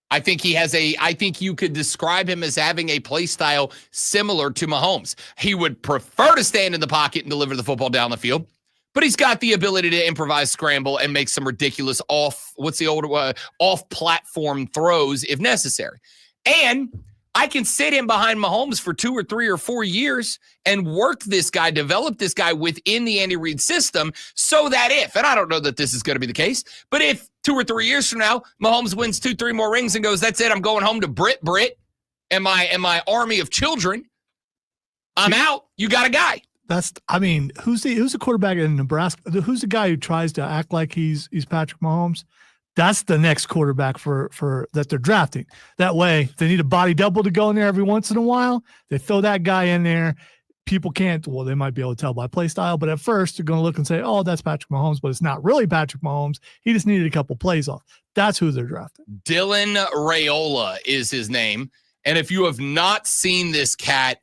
I think you could describe him as having a play style similar to Mahomes. He would prefer to stand in the pocket and deliver the football down the field, but he's got the ability to improvise, scramble, and make some ridiculous off-platform throws if necessary. And I can sit him behind Mahomes for 2 or 3 or 4 years and work this guy, develop this guy within the Andy Reid system so that and I don't know that this is going to be the case, but if 2 or 3 years from now, Mahomes wins 2-3 more rings and goes, that's it, I'm going home to Britt, and my army of children, I'm out, you got a guy. Who's the quarterback in Nebraska? Who's the guy who tries to act like he's Patrick Mahomes? That's the next quarterback for that they're drafting. That way, if they need a body double to go in there every once in a while, they throw that guy in there. People can't, they might be able to tell by play style, but at first they're going to look and say, oh, that's Patrick Mahomes, but it's not really Patrick Mahomes. He just needed a couple plays off. That's who they're drafting. Dylan Raiola is his name. And if you have not seen this cat,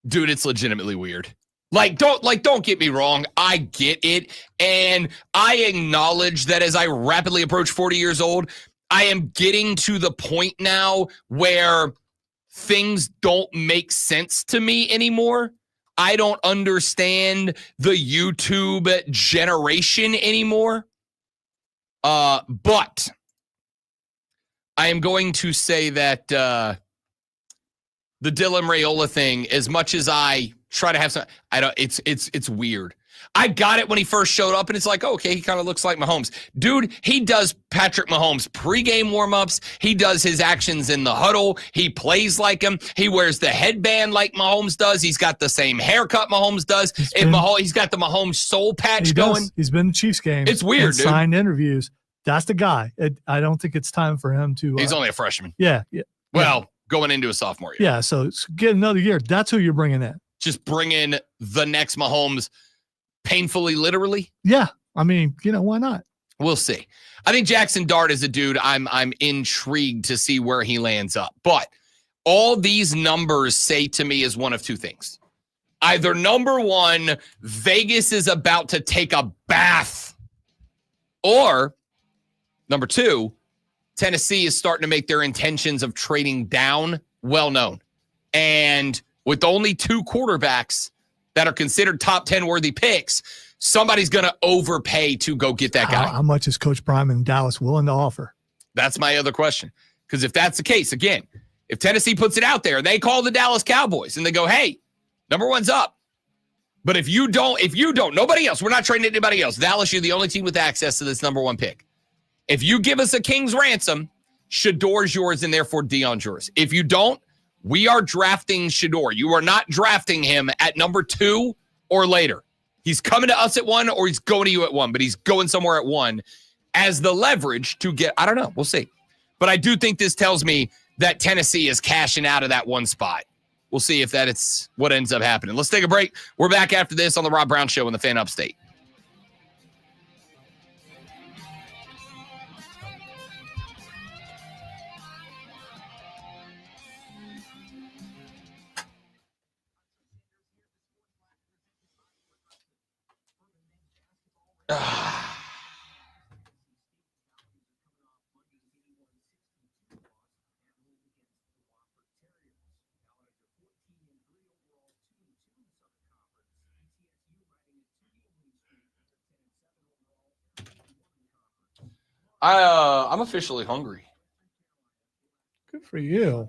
dude, it's legitimately weird. Don't get me wrong. I get it. And I acknowledge that as I rapidly approach 40 years old, I am getting to the point now where things don't make sense to me anymore. I don't understand the YouTube generation anymore. But I am going to say that the Dylan Raiola thing, as much as I try to have some, it's weird I got it when he first showed up, and it's like, okay, he kind of looks like Mahomes. Dude, he does Patrick Mahomes pregame warm-ups. He does his actions in the huddle. He plays like him. He wears the headband like Mahomes does. He's got the same haircut Mahomes does. He's got the Mahomes soul patch going. He's been in Chiefs games. It's weird, dude. Signed interviews. That's the guy. I don't think it's time for him to. He's only a freshman. Yeah. Well, going into a sophomore year. Yeah, so get another year. That's who you're bringing in. Just bring in the next Mahomes painfully, literally. Yeah, I mean, why not? We'll see. I think Jackson Dart is a dude I'm intrigued to see where he lands up. But all these numbers say to me is one of two things. Either number one, Vegas is about to take a bath, or number two, Tennessee is starting to make their intentions of trading down well known. And with only two quarterbacks that are considered top 10 worthy picks, somebody's going to overpay to go get that guy. How much is Coach Prime in Dallas willing to offer? That's my other question. Because if that's the case, again, if Tennessee puts it out there, they call the Dallas Cowboys and they go, hey, number one's up. But if you don't, nobody else, we're not trading anybody else. Dallas, you're the only team with access to this number one pick. If you give us a king's ransom, Shador's yours and therefore Deion's yours. If you don't, we are drafting Shador. You are not drafting him at number 2 or later. He's coming to us at 1 or he's going to you at 1, but he's going somewhere at 1 as the leverage to get, I don't know. We'll see. But I do think this tells me that Tennessee is cashing out of that one spot. We'll see if it's what ends up happening. Let's take a break. We're back after this on the Rob Brown Show in the Fan Upstate. I'm officially hungry. Good for you.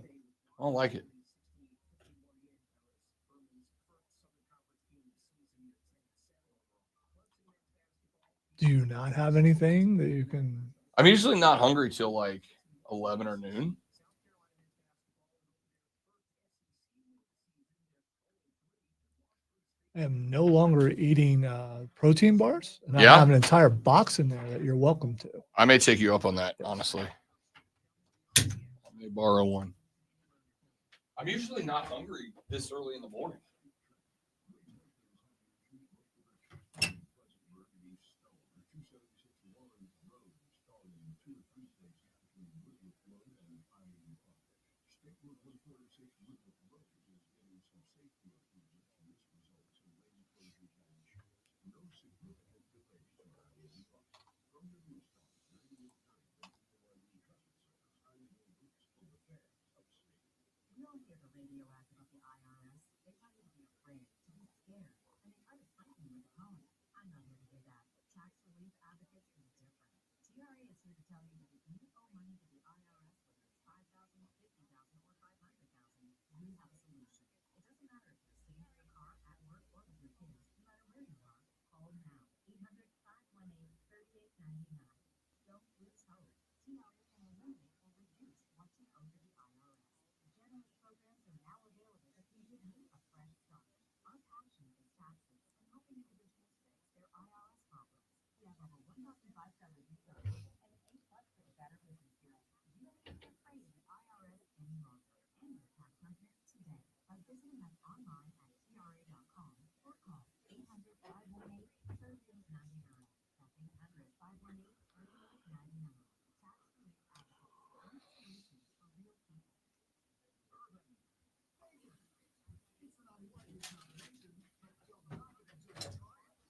I don't like it. Do you not have anything that you can? I'm usually not hungry till like 11 or noon. I am no longer eating protein bars, and Yeah? I have an entire box in there that you're welcome to. I may take you up on that, honestly. I may borrow one. I'm usually not hungry this early in the morning.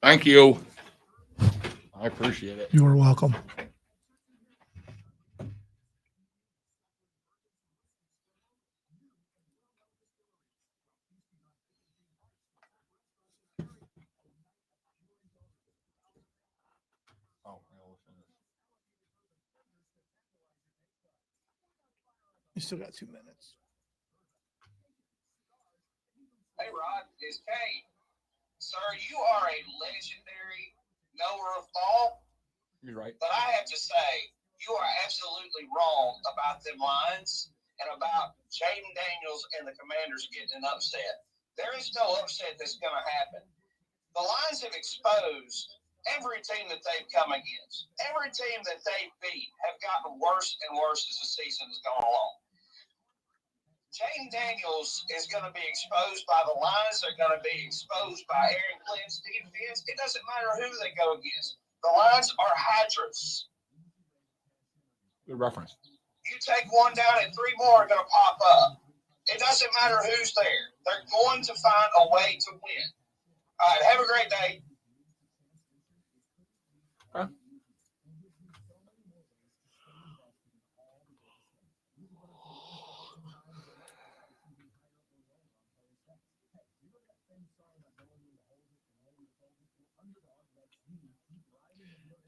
Thank you. I appreciate it. You are welcome. You still got 2 minutes. Hey, Rod, it's Kane. Sir, you are a legendary knower of ball. You're right. But I have to say, you are absolutely wrong about them lines and about Jaden Daniels and the Commanders getting an upset. There is no upset that's going to happen. The lines have exposed every team that they've come against. Every team that they've beat have gotten worse and worse as the season has gone along. Jaden Daniels is going to be exposed by the lines. They're going to be exposed by Aaron Clint's defense. It doesn't matter who they go against. The lines are hydrants. Good reference. You take one down and three more are going to pop up. It doesn't matter who's there. They're going to find a way to win. All right, have a great day. Huh?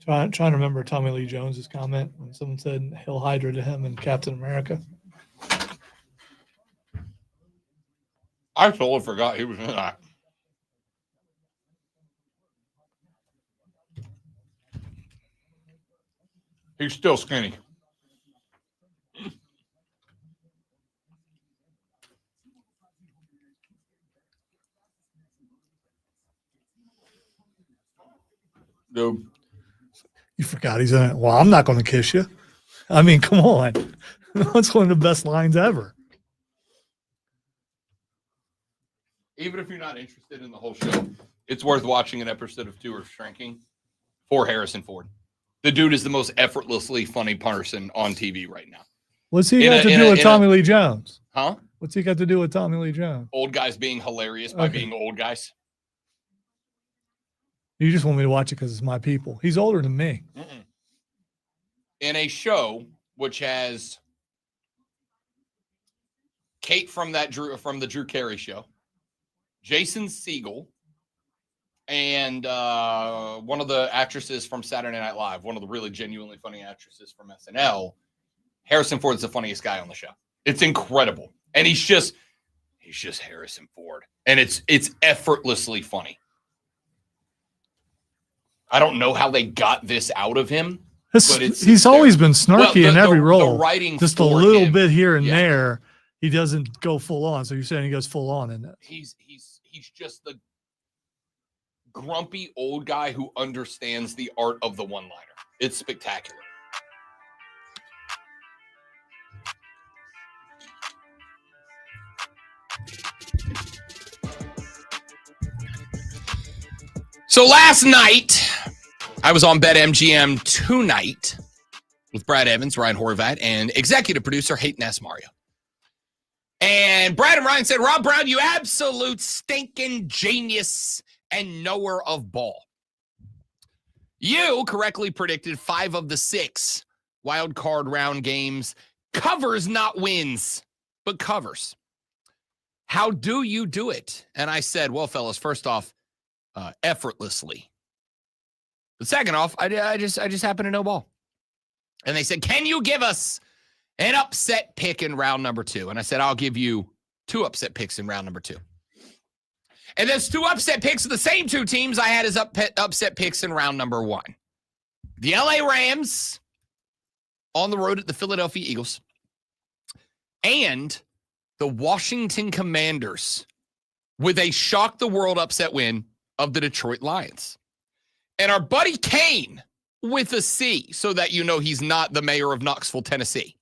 Trying to remember Tommy Lee Jones's comment when someone said Hail Hydra to him and Captain America. I totally forgot he was in that. He's still skinny. Dude. You forgot he's in it. Well, I'm not going to kiss you. I mean, come on. That's one of the best lines ever. Even if you're not interested in the whole show, it's worth watching an episode of 2 of Shrinking for Harrison Ford. The dude is the most effortlessly funny person on TV right now. What's he got to do with Tommy Lee Jones? Huh? What's he got to do with Tommy Lee Jones? Old guys being hilarious by being old guys. You just want me to watch it because it's my people. He's older than me. Mm-mm. In a show which has Kate from the Drew Carey Show, Jason Segel, and one of the actresses from Saturday Night Live, one of the really genuinely funny actresses from SNL, Harrison Ford's the funniest guy on the show. It's incredible. And he's just Harrison Ford. And it's effortlessly funny. I don't know how they got this out of him. But he's always been snarky in every role. The writing just a little bit here and there. He doesn't go full on. So you're saying he goes full on in that? He's just the grumpy old guy who understands the art of the one-liner. It's spectacular. So last night, I was on BetMGM tonight with Brad Evans, Ryan Horvat, and executive producer Hayden S. Mario. And Brad and Ryan said, Rob Brown, you absolute stinking genius and knower of ball. You correctly predicted 5 of the 6 wild card round games. Covers, not wins, but covers. How do you do it? And I said, well, fellas, first off, effortlessly. But second off, I just happen to know ball. And they said, can you give us an upset pick in round number 2? And I said, I'll give you 2 upset picks in round number 2. And there's 2 upset picks of the same 2 teams I had as upset picks in round number 1. The LA Rams on the road at the Philadelphia Eagles and the Washington Commanders with a shock the world upset win of the Detroit Lions. And our buddy Kane with a C, so that you know he's not the mayor of Knoxville, Tennessee.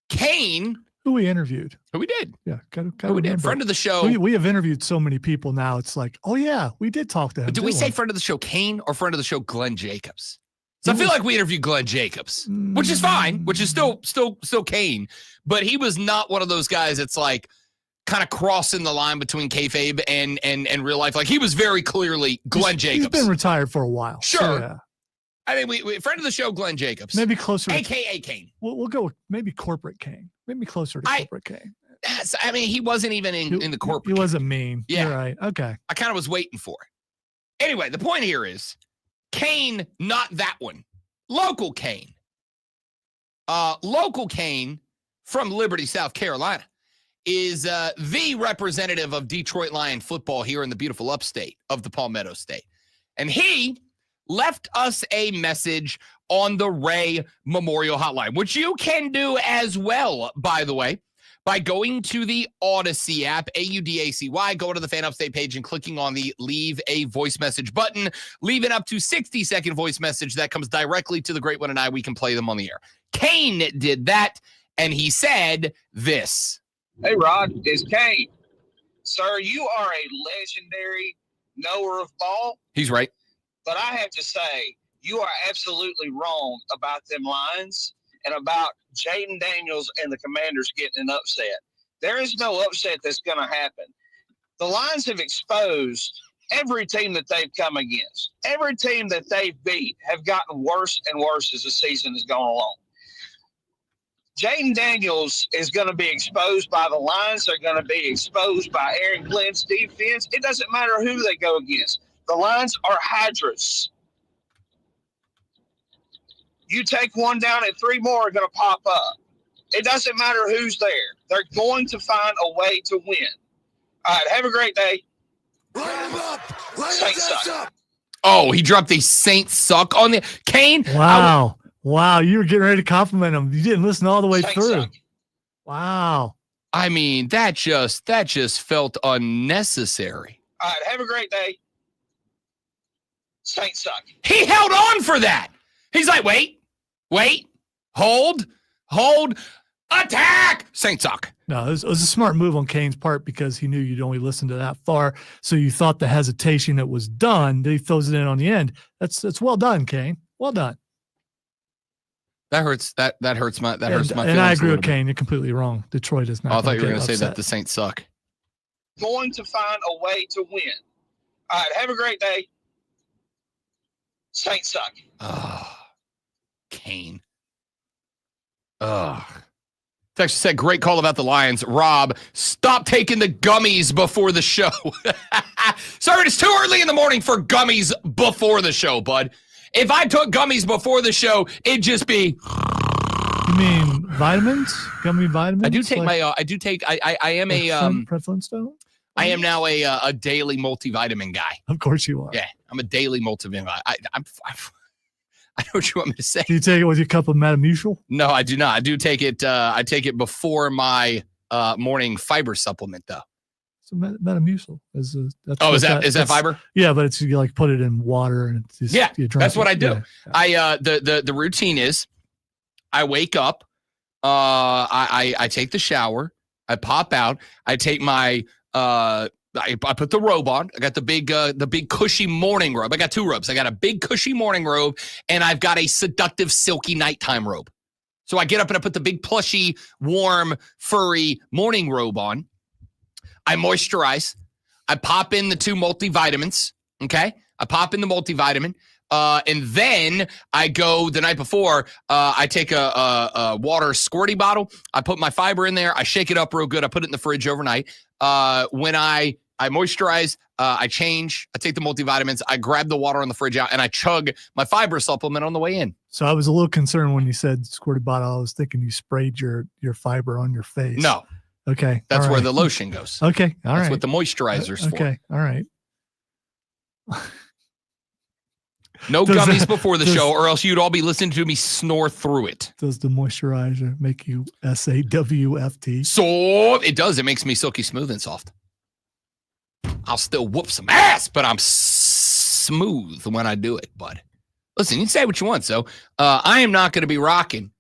Kane, who we interviewed. Who we did. Yeah. Who we did. Friend of the show. We have interviewed so many people now. It's like, oh, yeah, we did talk to him. But did we say friend of the show Kane or friend of the show Glenn Jacobs? So I feel like we interviewed Glenn Jacobs, which is fine, which is still Kane. But he was not one of those guys that's like kind of crossing the line between kayfabe and real life. Like he was very clearly Glenn Jacobs. He's been retired for a while. Sure. So, yeah. I mean, we friend of the show, Glenn Jacobs. Maybe closer. AKA Kane. We'll go with maybe corporate Kane. Maybe closer to corporate Kane. Yes, I mean, he wasn't even in the corporate. He wasn't mean. Yeah. You're right. Okay. I kind of was waiting for it. Anyway, the point here is Kane, not that one. Local Kane. Local Kane from Liberty, South Carolina. is the representative of Detroit Lion football here in the beautiful upstate of the Palmetto State. And he left us a message on the Ray Memorial Hotline, which you can do as well, by the way, by going to the Odyssey app, AUDACY, go to the Fan Upstate page and clicking on the Leave a Voice Message button. Leave an up to 60-second voice message that comes directly to the Great One and I. We can play them on the air. Kane did that, and he said this. Hey, Rod, it's Kane. Sir, you are a legendary knower of ball. He's right. But I have to say, you are absolutely wrong about them Lions and about Jaden Daniels and the Commanders getting an upset. There is no upset that's going to happen. The Lions have exposed every team that they've come against. Every team that they've beat have gotten worse and worse as the season has gone along. Jaden Daniels is going to be exposed by the Lions. They're going to be exposed by Aaron Glenn's defense. It doesn't matter who they go against. The Lions are hydras. You take one down and three more are going to pop up. It doesn't matter who's there. They're going to find a way to win. All right, have a great day. Saints suck. Oh, he dropped a Saints suck on the Kane. Wow. Wow. You were getting ready to compliment him. You didn't listen all the way Saints through. suck. Wow. I mean, that just felt unnecessary. All right, have a great day. Saints suck. He held on for that. He's like, wait, hold, attack. Saints suck. No, it was a smart move on Kane's part because he knew you'd only listen to that far. So you thought the hesitation that was done, he throws it in on the end. That's well done, Kane. Well done. That hurts. That hurts my feelings. And I agree with Kane. You're completely wrong. Detroit is not. Oh, I thought you were going to say that the Saints suck. Going to find a way to win. All right, have a great day. Saints suck. Oh, Kane. Texas said, great call about the Lions. Rob, stop taking the gummies before the show. Sorry, it's too early in the morning for gummies before the show, bud. If I took gummies before the show, it'd just be. You mean vitamins? Gummy vitamins? I do take I am a Fred Flintstone? I am now a daily multivitamin guy. Of course you are. Yeah, I'm a daily multivitamin. I know what you want me to say. Do you take it with your cup of Metamucil? No, I do not. I do take it. I take it before my morning fiber supplement, though. So Metamucil is that fiber? Yeah, but it's you like put it in water and it's just, you drink that's what I do. Yeah. The routine is, I wake up, I take the shower, I pop out, I take my I put the robe on. I got the big cushy morning robe. I got two robes. I got a big cushy morning robe, and I've got a seductive silky nighttime robe. So I get up and I put the big plushy, warm, furry morning robe on. I moisturize. I pop in the two multivitamins. Okay, I pop in the multivitamin. And then I go the night before, I take a water squirty bottle. I put my fiber in there. I shake it up real good. I put it in the fridge overnight. When I moisturize, I change. I take the multivitamins. I grab the water on the fridge out, and I chug my fiber supplement on the way in. So I was a little concerned when you said squirty bottle. I was thinking you sprayed your fiber on your face. No. Okay. That's where the lotion goes. Okay. All right. That's what the moisturizer's for. Okay. All right. No gummies before the show, or else you'd all be listening to me snore through it. Does the moisturizer make you SAWFT? So it does. It makes me silky smooth and soft. I'll still whoop some ass, but I'm smooth when I do it, bud. Listen, you can say what you want. So I am not going to be rocking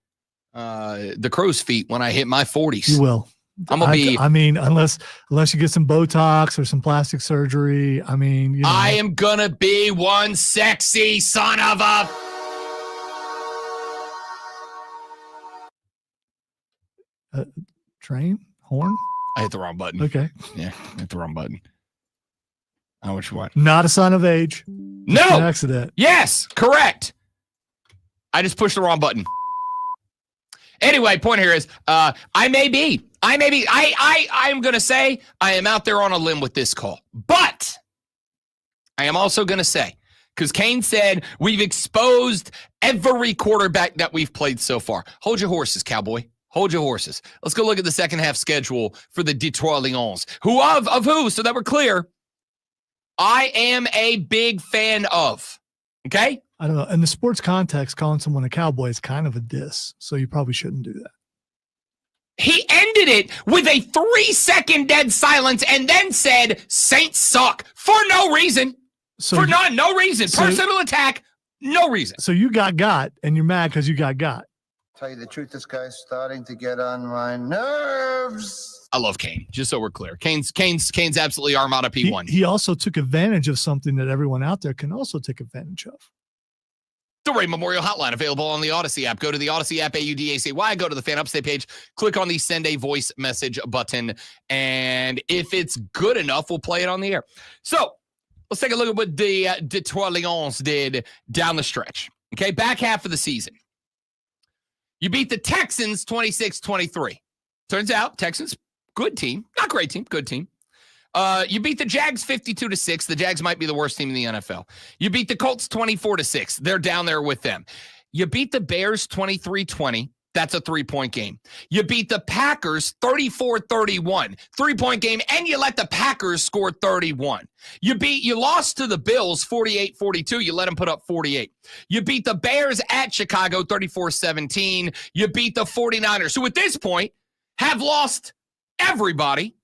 the crow's feet when I hit my 40s. You will. I'm gonna be. I mean, unless you get some Botox or some plastic surgery. I mean, you know. I am gonna be one sexy son of a. Train horn. I hit the wrong button. Okay. Yeah, I hit the wrong button. How much you want? Not a sign of age. No. An accident. Yes, correct. I just pushed the wrong button. Anyway, point here is, I'm going to say I am out there on a limb with this call. But I am also going to say, because Kane said we've exposed every quarterback that we've played so far. Hold your horses, cowboy. Hold your horses. Let's go look at the second half schedule for the Detroit Lions. Who of who? So that we're clear. I am a big fan of. Okay? I don't know. In the sports context, calling someone a cowboy is kind of a diss, so you probably shouldn't do that. He ended it with a 3-second dead silence and then said, Saints suck for no reason. So No reason. Personal attack, no reason. So you got, and you're mad because you got. Tell you the truth, this guy's starting to get on my nerves. I love Kane, just so we're clear. Kane's absolutely Armada P1. He also took advantage of something that everyone out there can also take advantage of. The Ray Memorial Hotline available on the Odyssey app. Go to the Odyssey app, AUDACY. Go to the Fan Upstate page. Click on the Send a Voice Message button. And if it's good enough, we'll play it on the air. So let's take a look at what the Detroit Lions did down the stretch. Okay, back half of the season. You beat the Texans 26-23. Turns out Texans, good team. Not great team, good team. You beat the Jags 52-6. The Jags might be the worst team in the NFL. You beat the Colts 24-6. They're down there with them. You beat the Bears 23-20. That's a 3-point game. You beat the Packers 34-31. 3-point game, and you let the Packers score 31. You lost to the Bills 48-42. You let them put up 48. You beat the Bears at Chicago 34-17. You beat the 49ers, who at this point have lost everybody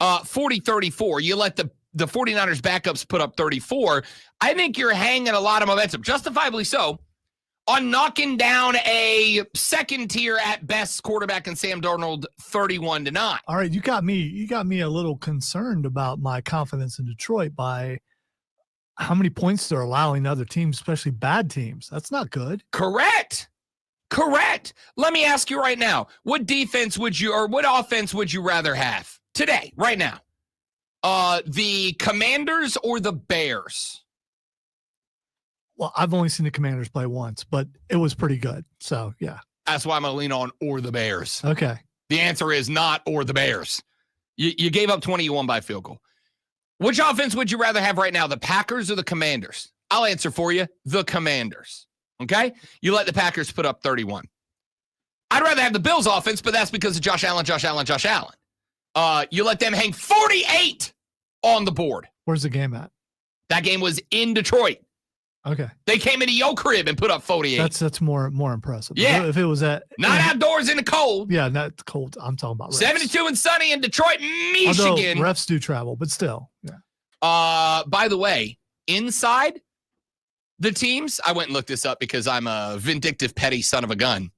40-34. You let the 49ers backups put up 34. I think you're hanging a lot of momentum, justifiably so, on knocking down a second tier at best quarterback in Sam Darnold 31-9. All right, you got me a little concerned about my confidence in Detroit by how many points they're allowing other teams, especially bad teams. That's not good. Correct. Let me ask you right now, what offense would you rather have today, right now? The Commanders or the Bears? Well, I've only seen the Commanders play once, but it was pretty good. So, yeah. That's why I'm going to lean on or the Bears. Okay. The answer is not or the Bears. You gave up 20, you won by field goal. Which offense would you rather have right now, the Packers or the Commanders? I'll answer for you, the Commanders. Okay? You let the Packers put up 31. I'd rather have the Bills offense, but that's because of Josh Allen. You let them hang 48 on the board. Where's the game at? That game was in Detroit. Okay. They came into your crib and put up 48. That's more impressive. Yeah. If it was at not outdoors in the cold. Yeah, not cold. I'm talking about refs. 72 and sunny in Detroit, Michigan. Although refs do travel, but still. Yeah. By the way, inside the teams, I went and looked this up because I'm a vindictive, petty son of a gun.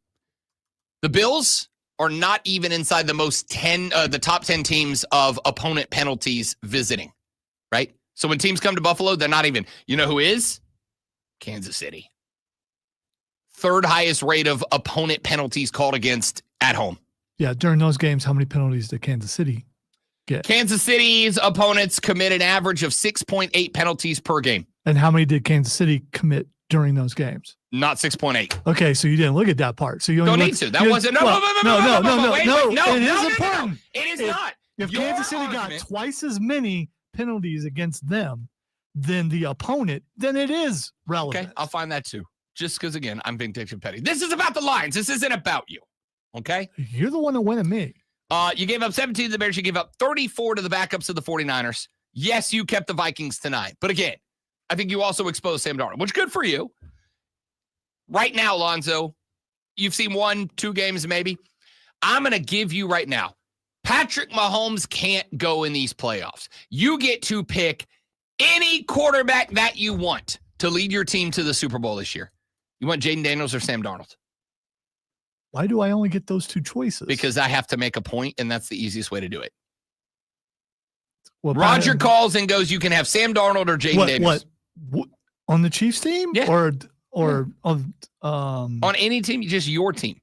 The Bills are not even inside the top 10 teams of opponent penalties visiting, right? So when teams come to Buffalo, they're not even. You know who is? Kansas City. Third highest rate of opponent penalties called against at home. Yeah, during those games, how many penalties did Kansas City get? Kansas City's opponents commit an average of 6.8 penalties per game. And how many did Kansas City commit during those games? Not 6.8. Okay, so you didn't look at that part. So you only don't need to. That wasn't. No. It is important. It is not. If Kansas City got twice as many penalties against them than the opponent, then it is relevant. Okay, I'll find that too. Just because, again, I'm vindictive petty. This is about the Lions. This isn't about you. Okay? You're the one that went at me. You gave up 17 to the Bears. You gave up 34 to the backups of the 49ers. Yes, you kept the Vikings tonight. But again, I think you also exposed Sam Darnold, which is good for you. Right now, Lonzo, you've seen 1-2 games maybe. I'm going to give you right now, Patrick Mahomes can't go in these playoffs. You get to pick any quarterback that you want to lead your team to the Super Bowl this year. You want Jaden Daniels or Sam Darnold? Why do I only get those two choices? Because I have to make a point, and that's the easiest way to do it. Well, Roger calls and goes, you can have Sam Darnold or Jaden Daniels. What? On the Chiefs team? Yeah. Or on any team, just your team.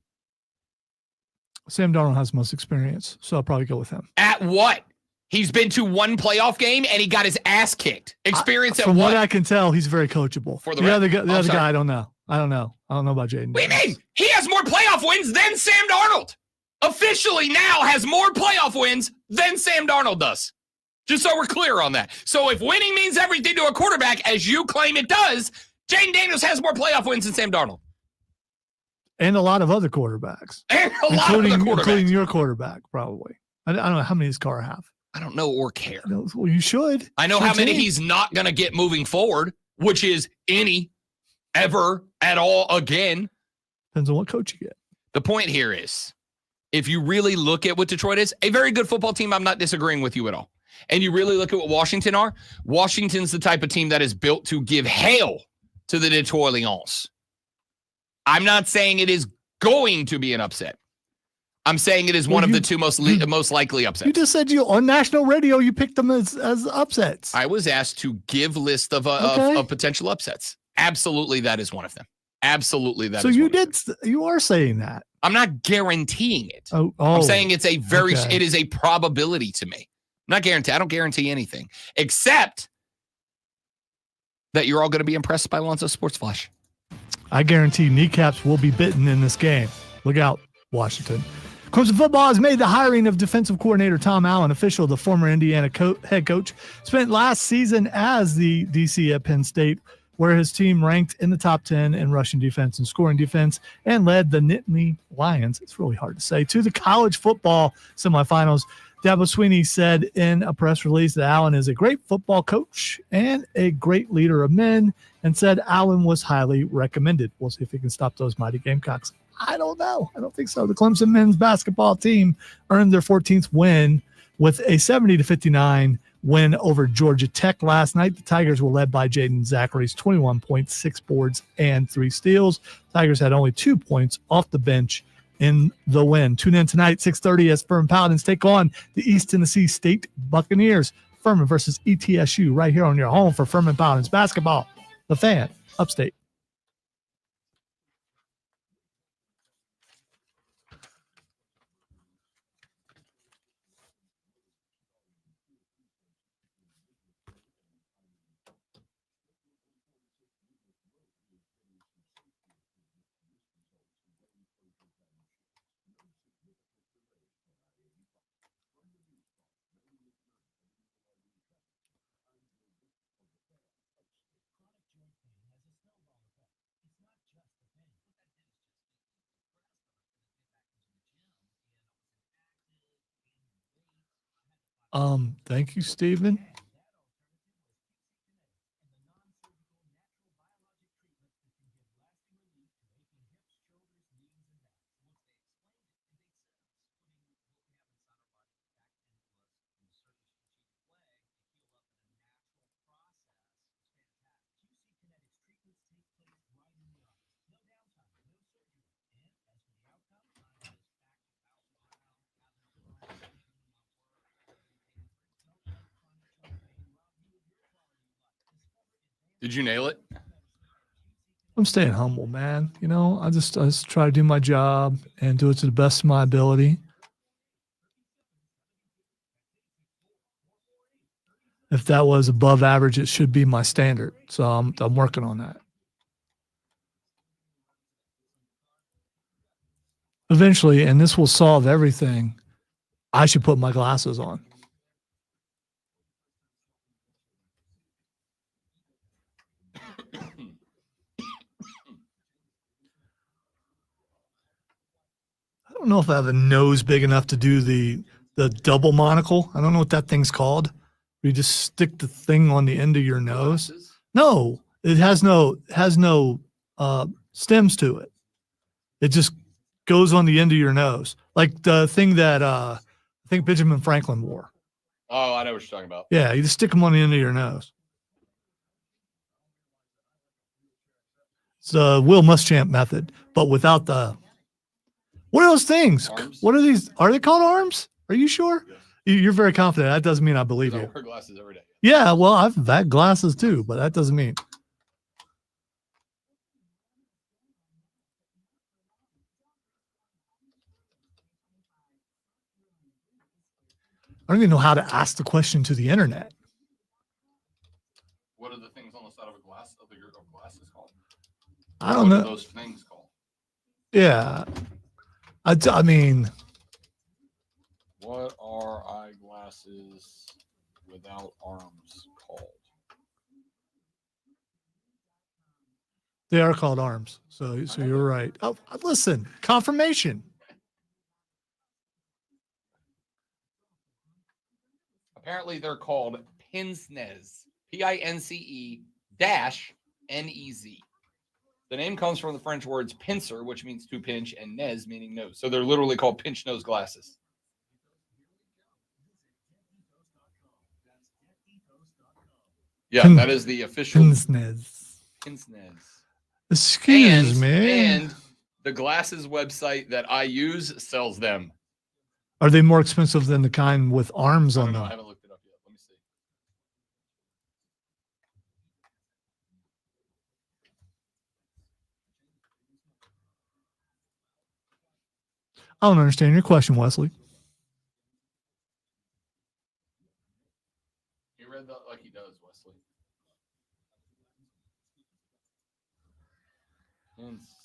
Sam Darnold has the most experience, so I'll probably go with him. At what? He's been to one playoff game and he got his ass kicked. Experience at what? From what I can tell, he's very coachable. For the other guy, I don't know. I don't know about Jaden. What do you mean? He has more playoff wins than Sam Darnold. Officially now has more playoff wins than Sam Darnold does. Just so we're clear on that. So if winning means everything to a quarterback, as you claim it does, Jaden Daniels has more playoff wins than Sam Darnold. And a lot of other quarterbacks. And a lot of other quarterbacks. Including your quarterback, probably. I don't know how many his car have. I don't know or care. Well, you should. I know how many he's not going to get moving forward, which is any, ever, at all, again. Depends on what coach you get. The point here is, if you really look at what Detroit is, a very good football team, I'm not disagreeing with you at all. And you really look at what Washington are, Washington's the type of team that is built to give hell to the Detroit Lions. I'm not saying it is going to be an upset. I'm saying it is one of the two most likely upsets. You just said on national radio you picked them as upsets. I was asked to give list of potential upsets. Absolutely, that is one of them. Absolutely, that. So you are saying that. I'm not guaranteeing it. I'm saying it's it is a probability to me. Not guarantee. I don't guarantee anything except that you're all going to be impressed by Alonzo Sports Flash. I guarantee kneecaps will be bitten in this game. Look out, Washington. Clemson football has made the hiring of defensive coordinator Tom Allen official. The former Indiana head coach spent last season as the DC at Penn State, where his team ranked in the top 10 in rushing defense and scoring defense and led the Nittany Lions, it's really hard to say, to the college football semifinals. Dabo Swinney said in a press release that Allen is a great football coach and a great leader of men, and said Allen was highly recommended. We'll see if he can stop those mighty Gamecocks. I don't know. I don't think so. The Clemson men's basketball team earned their 14th win with a 70-59 win over Georgia Tech last night. The Tigers were led by Jaden Zachary's 21 points, 6 boards, and 3 steals. Tigers had only 2 points off the bench in the win. Tune in tonight, 6:30, as Furman Paladins take on the East Tennessee State Buccaneers. Furman versus ETSU right here on your home for Furman Paladins basketball. The Fan, Upstate. Thank you, Stephen. Did you nail it? I'm staying humble, man. You know, I just try to do my job and do it to the best of my ability. If that was above average, it should be my standard. So I'm working on that. Eventually, and this will solve everything, I should put my glasses on. I don't know if I have a nose big enough to do the double monocle. I don't know what that thing's called. You just stick the thing on the end of your nose. No, it has no stems to it. It just goes on the end of your nose, like the thing that I think Benjamin Franklin wore. Oh, I know what you're talking about. Yeah, you just stick them on the end of your nose. It's the Will Muschamp method, but without the. What are those things? Arms? What are these? Are they called arms? Are you sure? Yes. You're very confident. That doesn't mean I believe I you. wear glasses every day. Yeah, well, I've had glasses too, but that doesn't mean. I don't even know how to ask the question to the internet. What are the things on the side of a glass of your glasses called? I don't know. What are those things called? Yeah. I mean. What are eyeglasses without arms called? They are called arms. So you're right. Oh, listen, confirmation. Apparently, they're called pince-nez. Pince-nez. The name comes from the French words pincer, which means to pinch, and nez, meaning nose. So they're literally called pinch nose glasses. Yeah, that is the official Pince-nez. pince-nez. Excuse me. And the glasses website that I use sells them. Are they more expensive than the kind with arms I on don't know. I them? haven't looked it up yet. Let me see. I don't understand your question, Wesley. He read that like he does, Wesley.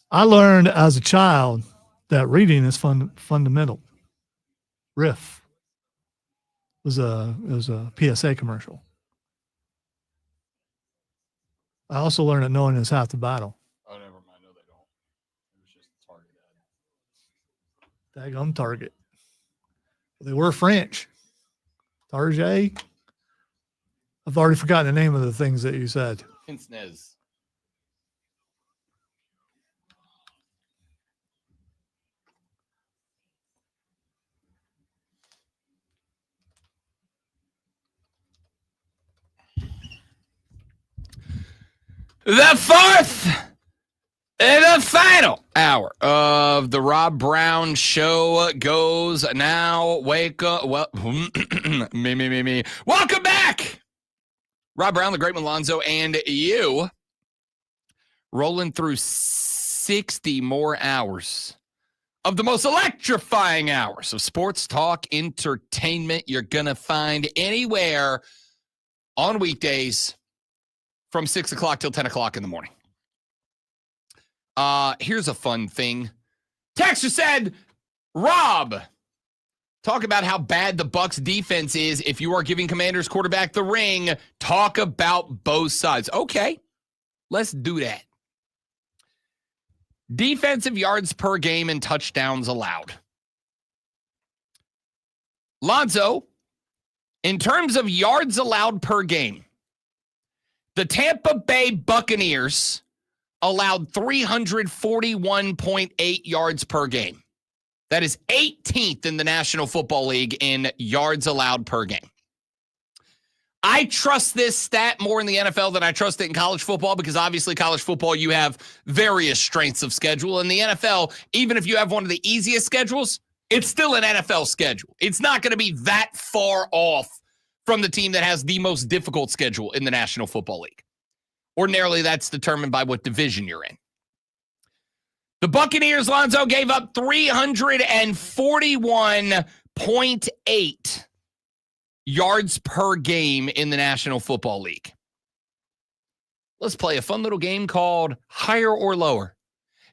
I learned as a child that reading is fundamental. Riff was a PSA commercial. I also learned that knowing is half the battle. Oh, never mind. No, they don't. It was just Target ad. Daggum Target. They were French. Target. I've already forgotten the name of the things that you said. Pince-nez. The fourth and the final hour of the Rob Brown Show goes now. Wake up. Well, me. Welcome back. Rob Brown, the Great Malonzo, and you rolling through 60 more hours of the most electrifying hours of sports talk entertainment you're going to find anywhere on weekdays from 6 o'clock till 10 o'clock in the morning. Here's a fun thing. Texter said, Rob, talk about how bad the Bucs defense is. If you are giving Commanders quarterback the ring, talk about both sides. Okay, let's do that. Defensive yards per game and touchdowns allowed. Lonzo, in terms of yards allowed per game, the Tampa Bay Buccaneers allowed 341.8 yards per game. That is 18th in the National Football League in yards allowed per game. I trust this stat more in the NFL than I trust it in college football because obviously college football, you have various strengths of schedule. In the NFL, even if you have one of the easiest schedules, it's still an NFL schedule. It's not going to be that far off from the team that has the most difficult schedule in the National Football League. Ordinarily, that's determined by what division you're in. The Buccaneers, Lonzo, gave up 341.8 yards per game in the National Football League. Let's play a fun little game called Higher or Lower.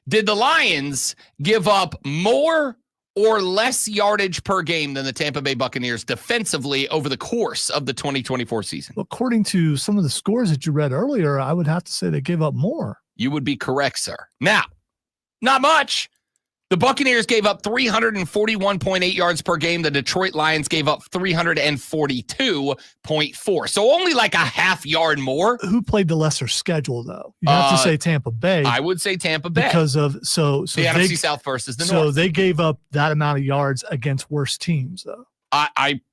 Did the Lions give up more or less yardage per game than the Tampa Bay Buccaneers defensively over the course of the 2024 season? According to some of the scores that you read earlier, I would have to say they gave up more. You would be correct, sir. Now, not much. The Buccaneers gave up 341.8 yards per game. The Detroit Lions gave up 342.4. So only like a half yard more. Who played the lesser schedule, though? You have to say Tampa Bay. I would say Tampa Bay. Because of the NFC South versus the North. So they gave up that amount of yards against worse teams, though.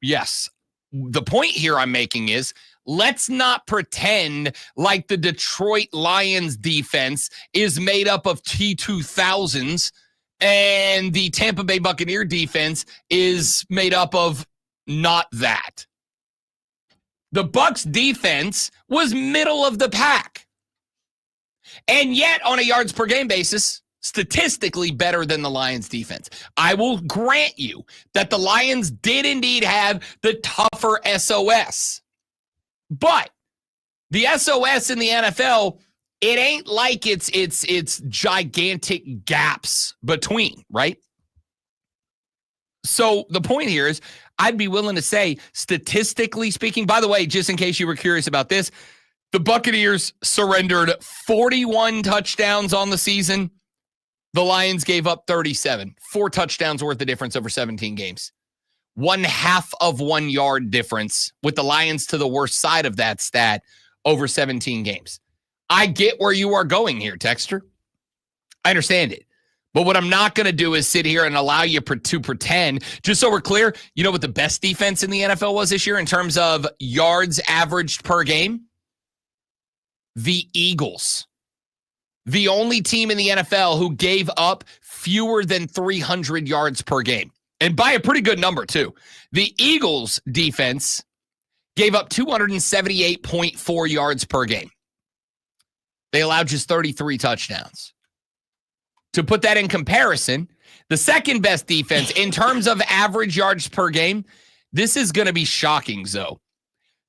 Yes. The point here I'm making is let's not pretend like the Detroit Lions defense is made up of T2000s and the Tampa Bay Buccaneer defense is made up of not that. The Bucs defense was middle of the pack. And yet, on a yards per game basis, statistically better than the Lions defense. I will grant you that the Lions did indeed have the tougher SOS. But the SOS in the NFL, it ain't like it's gigantic gaps between, right? So the point here is I'd be willing to say, statistically speaking, by the way, just in case you were curious about this, The Buccaneers surrendered 41 touchdowns on the season. The Lions gave up 37. 4 touchdowns worth of difference over 17 games. 1/2 of 1 yard difference, with the Lions to the worst side of that stat over 17 games. I get where you are going here, Texter. I understand it. But what I'm not going to do is sit here and allow you to pretend, just so we're clear, you know what the best defense in the NFL was this year in terms of yards averaged per game? The Eagles. The only team in the NFL who gave up fewer than 300 yards per game. And by a pretty good number, too. The Eagles' defense gave up 278.4 yards per game. They allowed just 33 touchdowns. To put that in comparison, the second best defense in terms of average yards per game, this is going to be shocking, Zoe.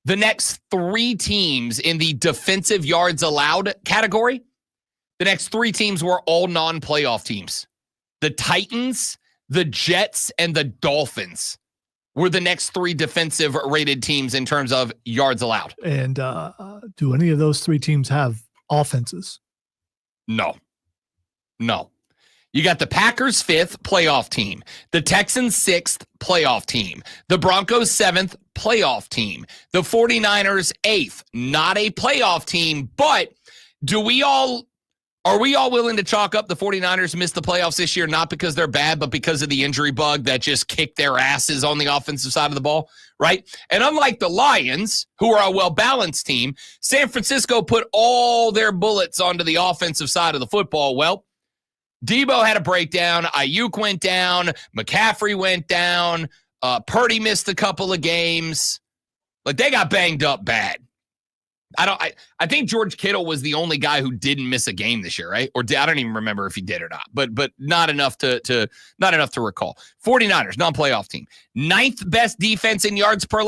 The next 3 teams in the defensive yards allowed category, the next 3 teams were all non-playoff teams. The Titans, the Jets, and the Dolphins were the next 3 defensive rated teams in terms of yards allowed. And do any of those 3 teams have offenses? No. You got the Packers 5th playoff team, the Texans 6th playoff team, the Broncos 7th playoff team, the 49ers 8th, not a playoff team, but are we all willing to chalk up the 49ers missed the playoffs this year, not because they're bad, but because of the injury bug that just kicked their asses on the offensive side of the ball, right? And unlike the Lions, who are a well-balanced team, San Francisco put all their bullets onto the offensive side of the football. Well, Debo had a breakdown. Ayuk went down. McCaffrey went down. Purdy missed a couple of games. Like, they got banged up bad. I think George Kittle was the only guy who didn't miss a game this year, right? Or I don't even remember if he did or not. But not enough to recall. 49ers, non-playoff team. 9th best defense in yards per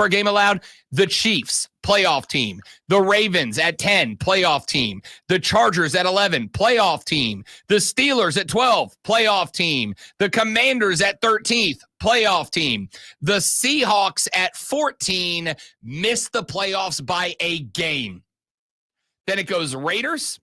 game allowed. The Chiefs, playoff team. The Ravens at 10, playoff team. The Chargers at 11, playoff team. The Steelers at 12, playoff team. The Commanders at 13th, playoff team. The Seahawks at 14 missed the playoffs by a game. Then it goes Raiders,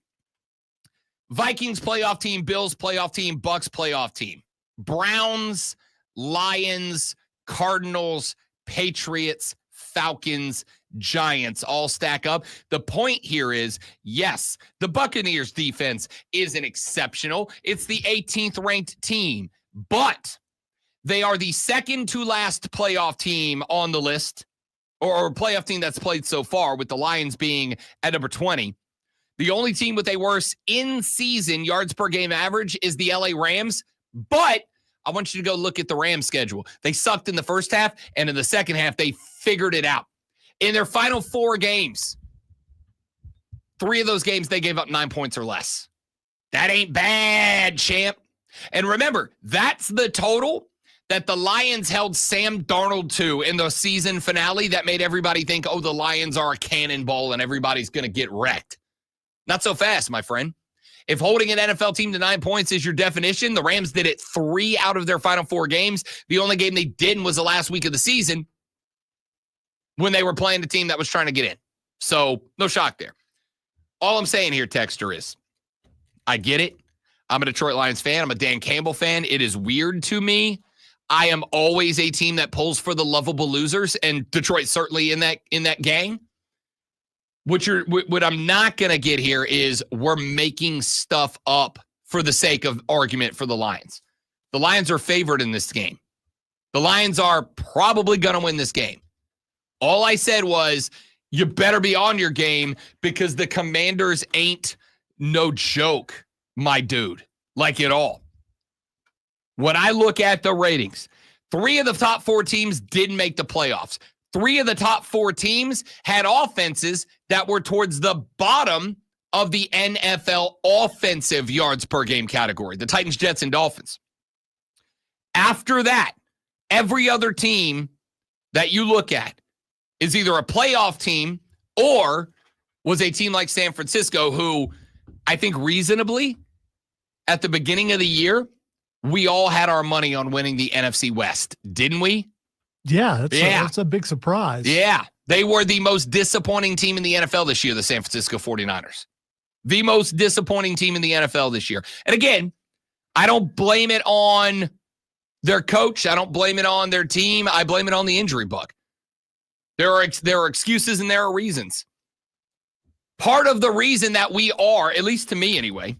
Vikings playoff team, Bills playoff team, Bucks playoff team. Browns, Lions, Cardinals, Patriots, Falcons, Giants all stack up. The point here is, yes, the Buccaneers defense isn't exceptional. It's the 18th ranked team, but they are the second to last playoff team on the list, or playoff team that's played so far, with the Lions being at number 20. The only team with a worse in-season yards per game average is the LA Rams, but I want you to go look at the Rams schedule. They sucked in the first half, and in the second half, they figured it out. In their final 4 games, 3 of those games, they gave up 9 points or less. That ain't bad, champ. And remember, that's the total that the Lions held Sam Darnold to in the season finale that made everybody think, oh, the Lions are a cannonball and everybody's going to get wrecked. Not so fast, my friend. If holding an NFL team to 9 points is your definition, the Rams did it 3 out of their final 4 games. The only game they didn't was the last week of the season when they were playing the team that was trying to get in. So no shock there. All I'm saying here, Texter, is I get it. I'm a Detroit Lions fan. I'm a Dan Campbell fan. It is weird to me. I am always a team that pulls for the lovable losers, and Detroit certainly in that gang. What I'm not going to get here is we're making stuff up for the sake of argument for the Lions. The Lions are favored in this game. The Lions are probably going to win this game. All I said was you better be on your game because the Commanders ain't no joke, my dude, like at all. When I look at the ratings, 3 of the top 4 teams didn't make the playoffs. 3 of the top 4 teams had offenses that were towards the bottom of the NFL offensive yards per game category, the Titans, Jets, and Dolphins. After that, every other team that you look at is either a playoff team or was a team like San Francisco, who I think reasonably at the beginning of the year, we all had our money on winning the NFC West, didn't we? Yeah, that's a big surprise. Yeah, They were the most disappointing team in the NFL this year, the San Francisco 49ers. The most disappointing team in the NFL this year. And again, I don't blame it on their coach. I don't blame it on their team. I blame it on the injury bug. There are excuses and there are reasons. Part of the reason that we are, at least to me anyway,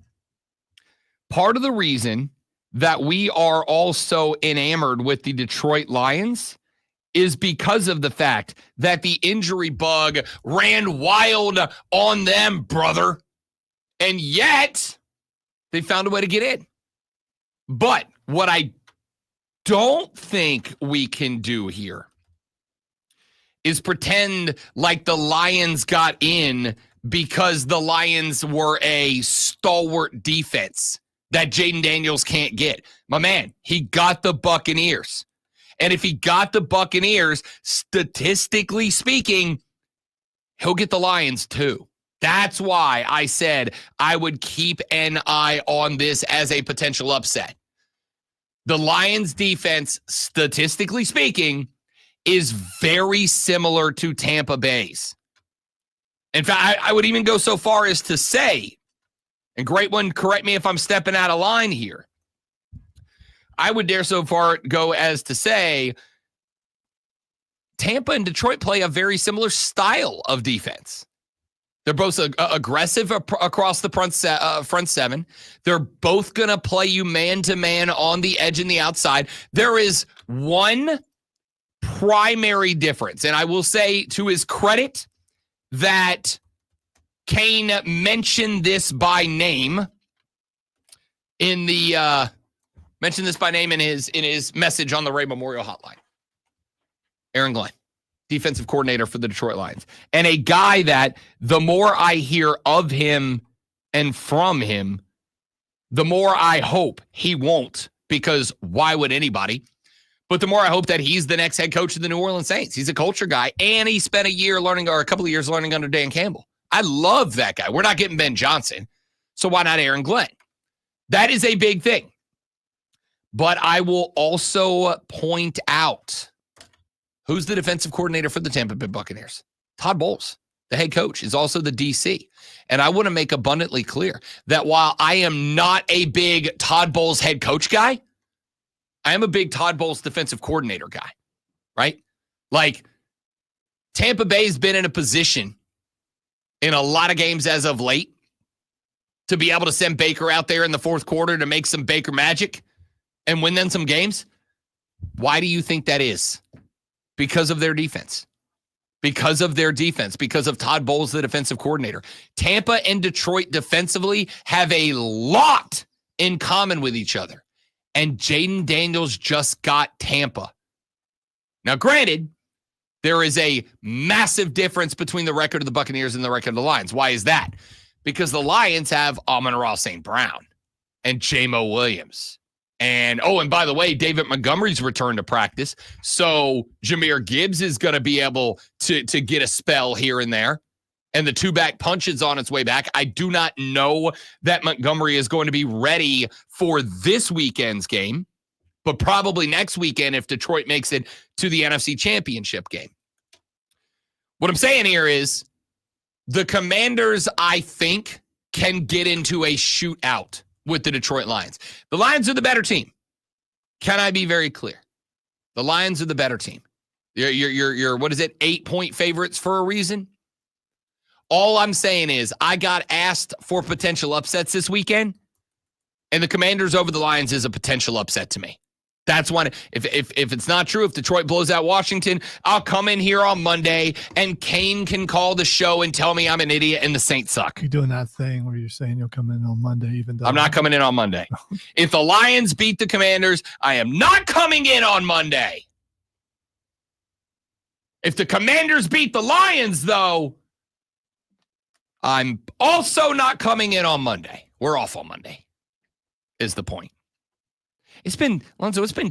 part of the reason that we are also enamored with the Detroit Lions is because of the fact that the injury bug ran wild on them, brother. And yet, they found a way to get in. But what I don't think we can do here is pretend like the Lions got in because the Lions were a stalwart defense that Jaden Daniels can't get. My man, he got the Buccaneers. And if he got the Buccaneers, statistically speaking, he'll get the Lions too. That's why I said I would keep an eye on this as a potential upset. The Lions defense, statistically speaking, is very similar to Tampa Bay's. In fact, I would even go so far as to say, and great one, correct me if I'm stepping out of line here, I would dare so far go as to say Tampa and Detroit play a very similar style of defense. They're both aggressive across the front seven. They're both going to play you man-to-man on the edge and the outside. There is one primary difference, and I will say to his credit that Kane mentioned this by name in the in his message on the Ray Memorial Hotline. Aaron Glenn, defensive coordinator for the Detroit Lions, and a guy that the more I hear of him and from him, the more I hope he won't, because why would anybody? But the more I hope that he's the next head coach of the New Orleans Saints. He's a culture guy, and he spent a couple of years learning under Dan Campbell. I love that guy. We're not getting Ben Johnson, so why not Aaron Glenn? That is a big thing. But I will also point out who's the defensive coordinator for the Tampa Bay Buccaneers. Todd Bowles, the head coach, is also the DC. And I want to make abundantly clear that while I am not a big Todd Bowles head coach guy, I am a big Todd Bowles defensive coordinator guy, right? Like, Tampa Bay's been in a position in a lot of games as of late to be able to send Baker out there in the fourth quarter to make some Baker magic and win them some games. Why do you think that is? Because of their defense. Because of their defense. Because of Todd Bowles, the defensive coordinator. Tampa and Detroit defensively have a lot in common with each other. And Jaden Daniels just got Tampa. Now, granted, there is a massive difference between the record of the Buccaneers and the record of the Lions. Why is that? Because the Lions have Amon-Ra St. Brown and J-Mo Williams. And by the way, David Montgomery's returned to practice. So Jahmyr Gibbs is going to be able to get a spell here and there. And the two-back punch is on its way back. I do not know that Montgomery is going to be ready for this weekend's game, but probably next weekend if Detroit makes it to the NFC Championship game. What I'm saying here is the Commanders, I think, can get into a shootout with the Detroit Lions. The Lions are the better team. Can I be very clear? The Lions are the better team. You're what is it, 8-point favorites for a reason? All I'm saying is I got asked for potential upsets this weekend, and the Commanders over the Lions is a potential upset to me. That's one. If it's not true, if Detroit blows out Washington, I'll come in here on Monday and Kane can call the show and tell me I'm an idiot and the Saints suck. You're doing that thing where you're saying you'll come in on Monday, even though I'm not coming in on Monday. If the Lions beat the Commanders, I am not coming in on Monday. If the Commanders beat the Lions, though, I'm also not coming in on Monday. We're off on Monday, is the point. It's been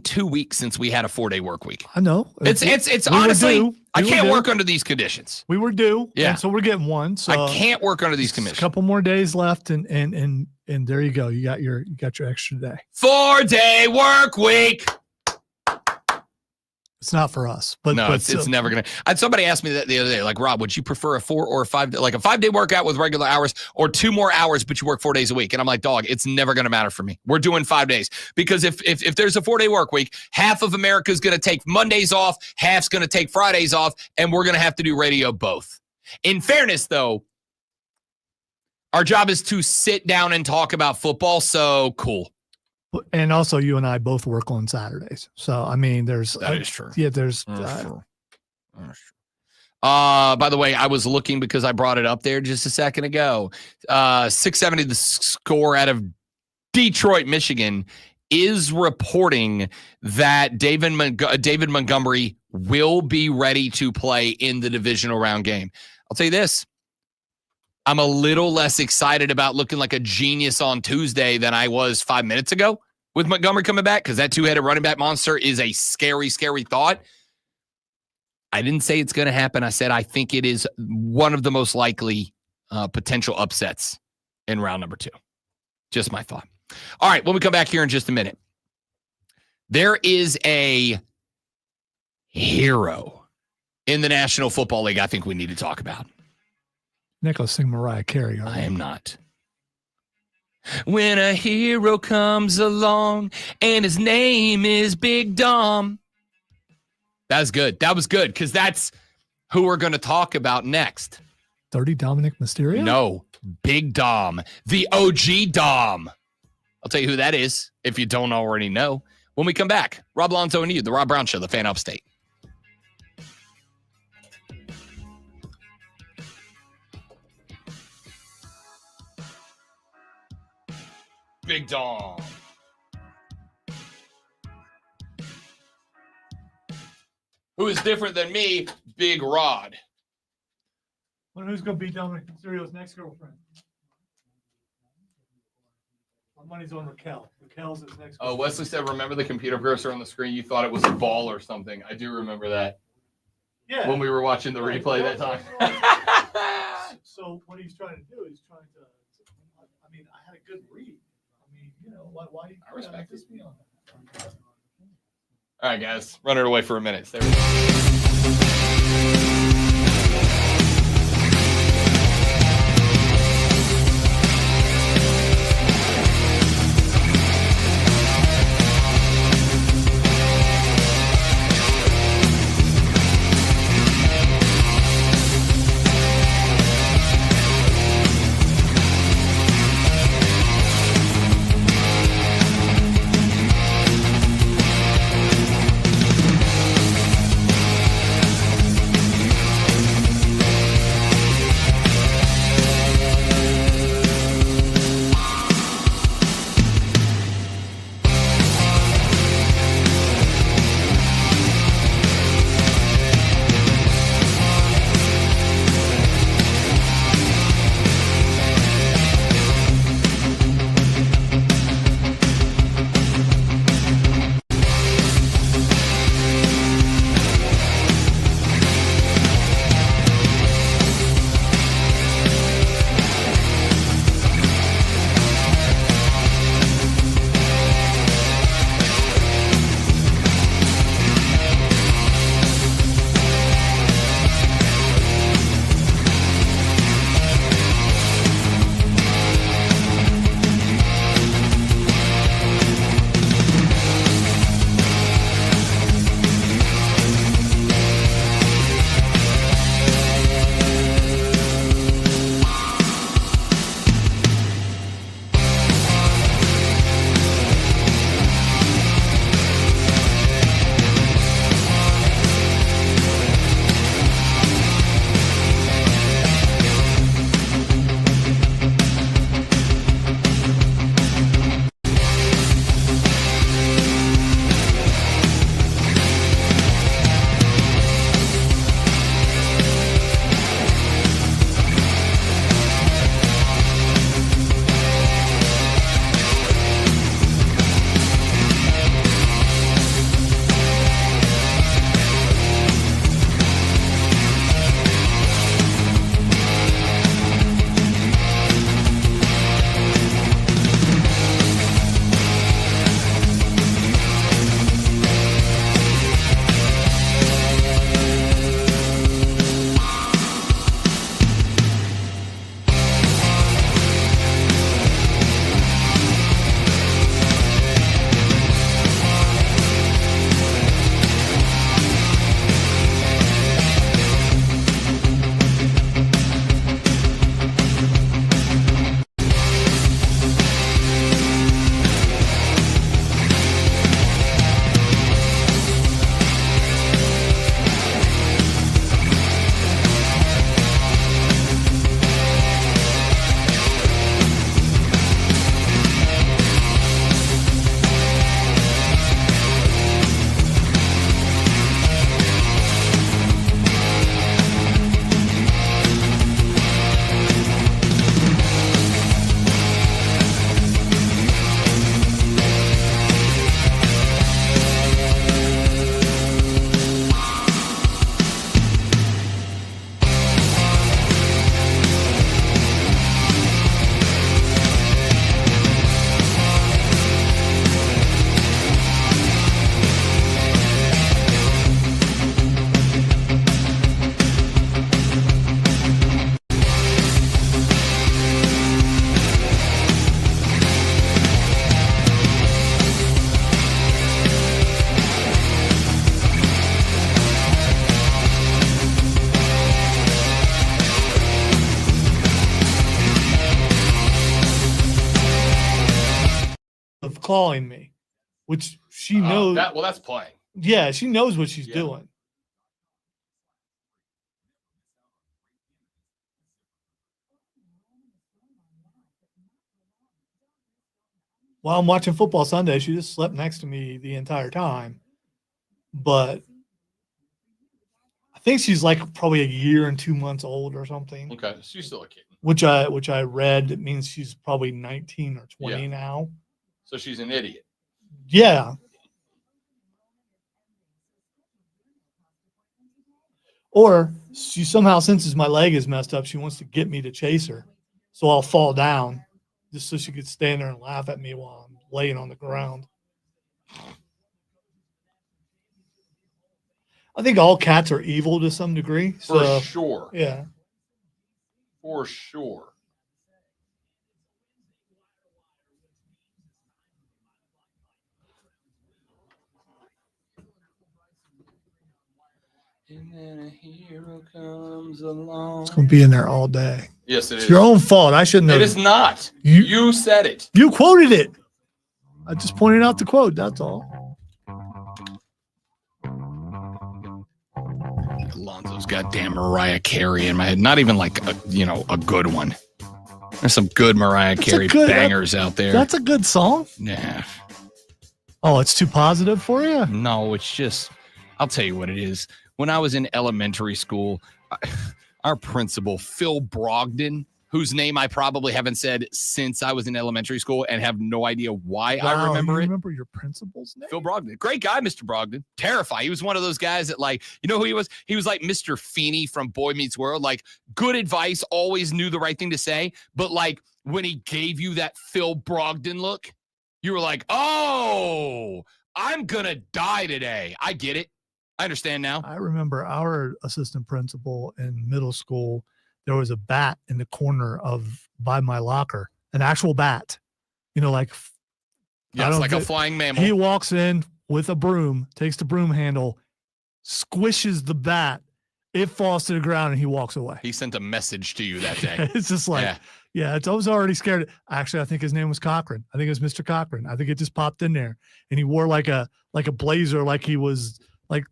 2 weeks since we had a 4-day work week. I know. It's honestly, I can't work under these conditions. We were due. Yeah. So we're getting one. So I can't work under these conditions. A couple more days left and there you go. You got your extra day. 4-day work week. It's not for us, but no, it's never gonna. Somebody asked me that the other day, like, Rob, would you prefer a 4 or a 5, like a 5-day workout with regular hours, or 2 more hours but you work 4 days a week? And I'm like, dog, it's never gonna matter for me. We're doing 5 days, because if there's a 4-day work week, half of America's gonna take Mondays off, half's gonna take Fridays off, and we're gonna have to do radio both. In fairness, though, our job is to sit down and talk about football, so cool. And also, you and I both work on Saturdays. So, I mean, that is true. Yeah, there's. That's true. By the way, I was looking because I brought it up there just a second ago. 670, the score out of Detroit, Michigan, is reporting that David Montgomery will be ready to play in the divisional round game. I'll tell you this. I'm a little less excited about looking like a genius on Tuesday than I was 5 minutes ago with Montgomery coming back, because that 2-headed running back monster is a scary, scary thought. I didn't say it's going to happen. I said I think it is one of the most likely potential upsets in round number 2. Just my thought. All right, when we come back here in just a minute, there is a hero in the National Football League I think we need to talk about. Nicholas sing Mariah Carey. I am not. When a hero comes along and his name is Big Dom. That's good. That was good, because that's who we're going to talk about next. 30 Dominic Mysterio? No, Big Dom, the OG Dom. I'll tell you who that is if you don't already know. When we come back, Rob Alonso and you, the Rob Brown Show, the Fan Upstate. Big Dom. Who is different than me? Big Rod. Wonder who's going to be Dominic Mysterio's next girlfriend? My money's on Raquel. Raquel's his next girlfriend. Oh, Wesley said, remember the computer cursor on the screen? You thought it was a ball or something. I do remember that. Yeah. When we were watching the replay that time. So what he's trying to do is I had a good read. Why I respect this me on that? All right, guys. Run it away for a minute. There we go. clawing me, which she knows. That's playing. Yeah, she knows what she's Yeah. doing. While I'm watching football Sunday, she just slept next to me the entire time. But I think she's like probably a year and 2 months old or something. Okay, so she's still a kid. Which I read, it means she's probably 19 or 20 now. So she's an idiot. Yeah. Or she somehow senses my leg is messed up. She wants to get me to chase her. So I'll fall down just so she could stand there and laugh at me while I'm laying on the ground. I think all cats are evil to some degree. So, For sure. Yeah. For sure. And then a hero comes along. It's going to be in there all day. Yes, it It's is. your own fault. I shouldn't have. It is not. You- You said it. You quoted it. I just pointed out the quote. That's all. Alonzo's goddamn Mariah Carey in my head. Not even like a good one. There's some good Mariah Carey bangers out there. That's a good song. Nah. Oh, it's too positive for you? No, it's just, I'll tell you what it is. When I was in elementary school, our principal, Phil Brogdon, whose name I probably haven't said since I was in elementary school and have no idea why I remember you it. Remember your principal's name? Phil Brogdon. Great guy, Mr. Brogdon. Terrifying. He was one of those guys that, like, you know who he was? He was like Mr. Feeney from Boy Meets World. Like, good advice, always knew the right thing to say. But, like, when he gave you that Phil Brogdon look, you were like, oh, I'm going to die today. I get it. I understand now. I remember our assistant principal in middle school. There was a bat in the corner by my locker, an actual bat, like, Yeah, it's like a flying mammal. He walks in with a broom, takes the broom handle, squishes the bat. It falls to the ground and he walks away. He sent a message to you that day. It's just like, I was already scared. Actually, I think his name was Cochran. I think it was Mr. Cochran. I think it just popped in there and he wore like a blazer, like he was like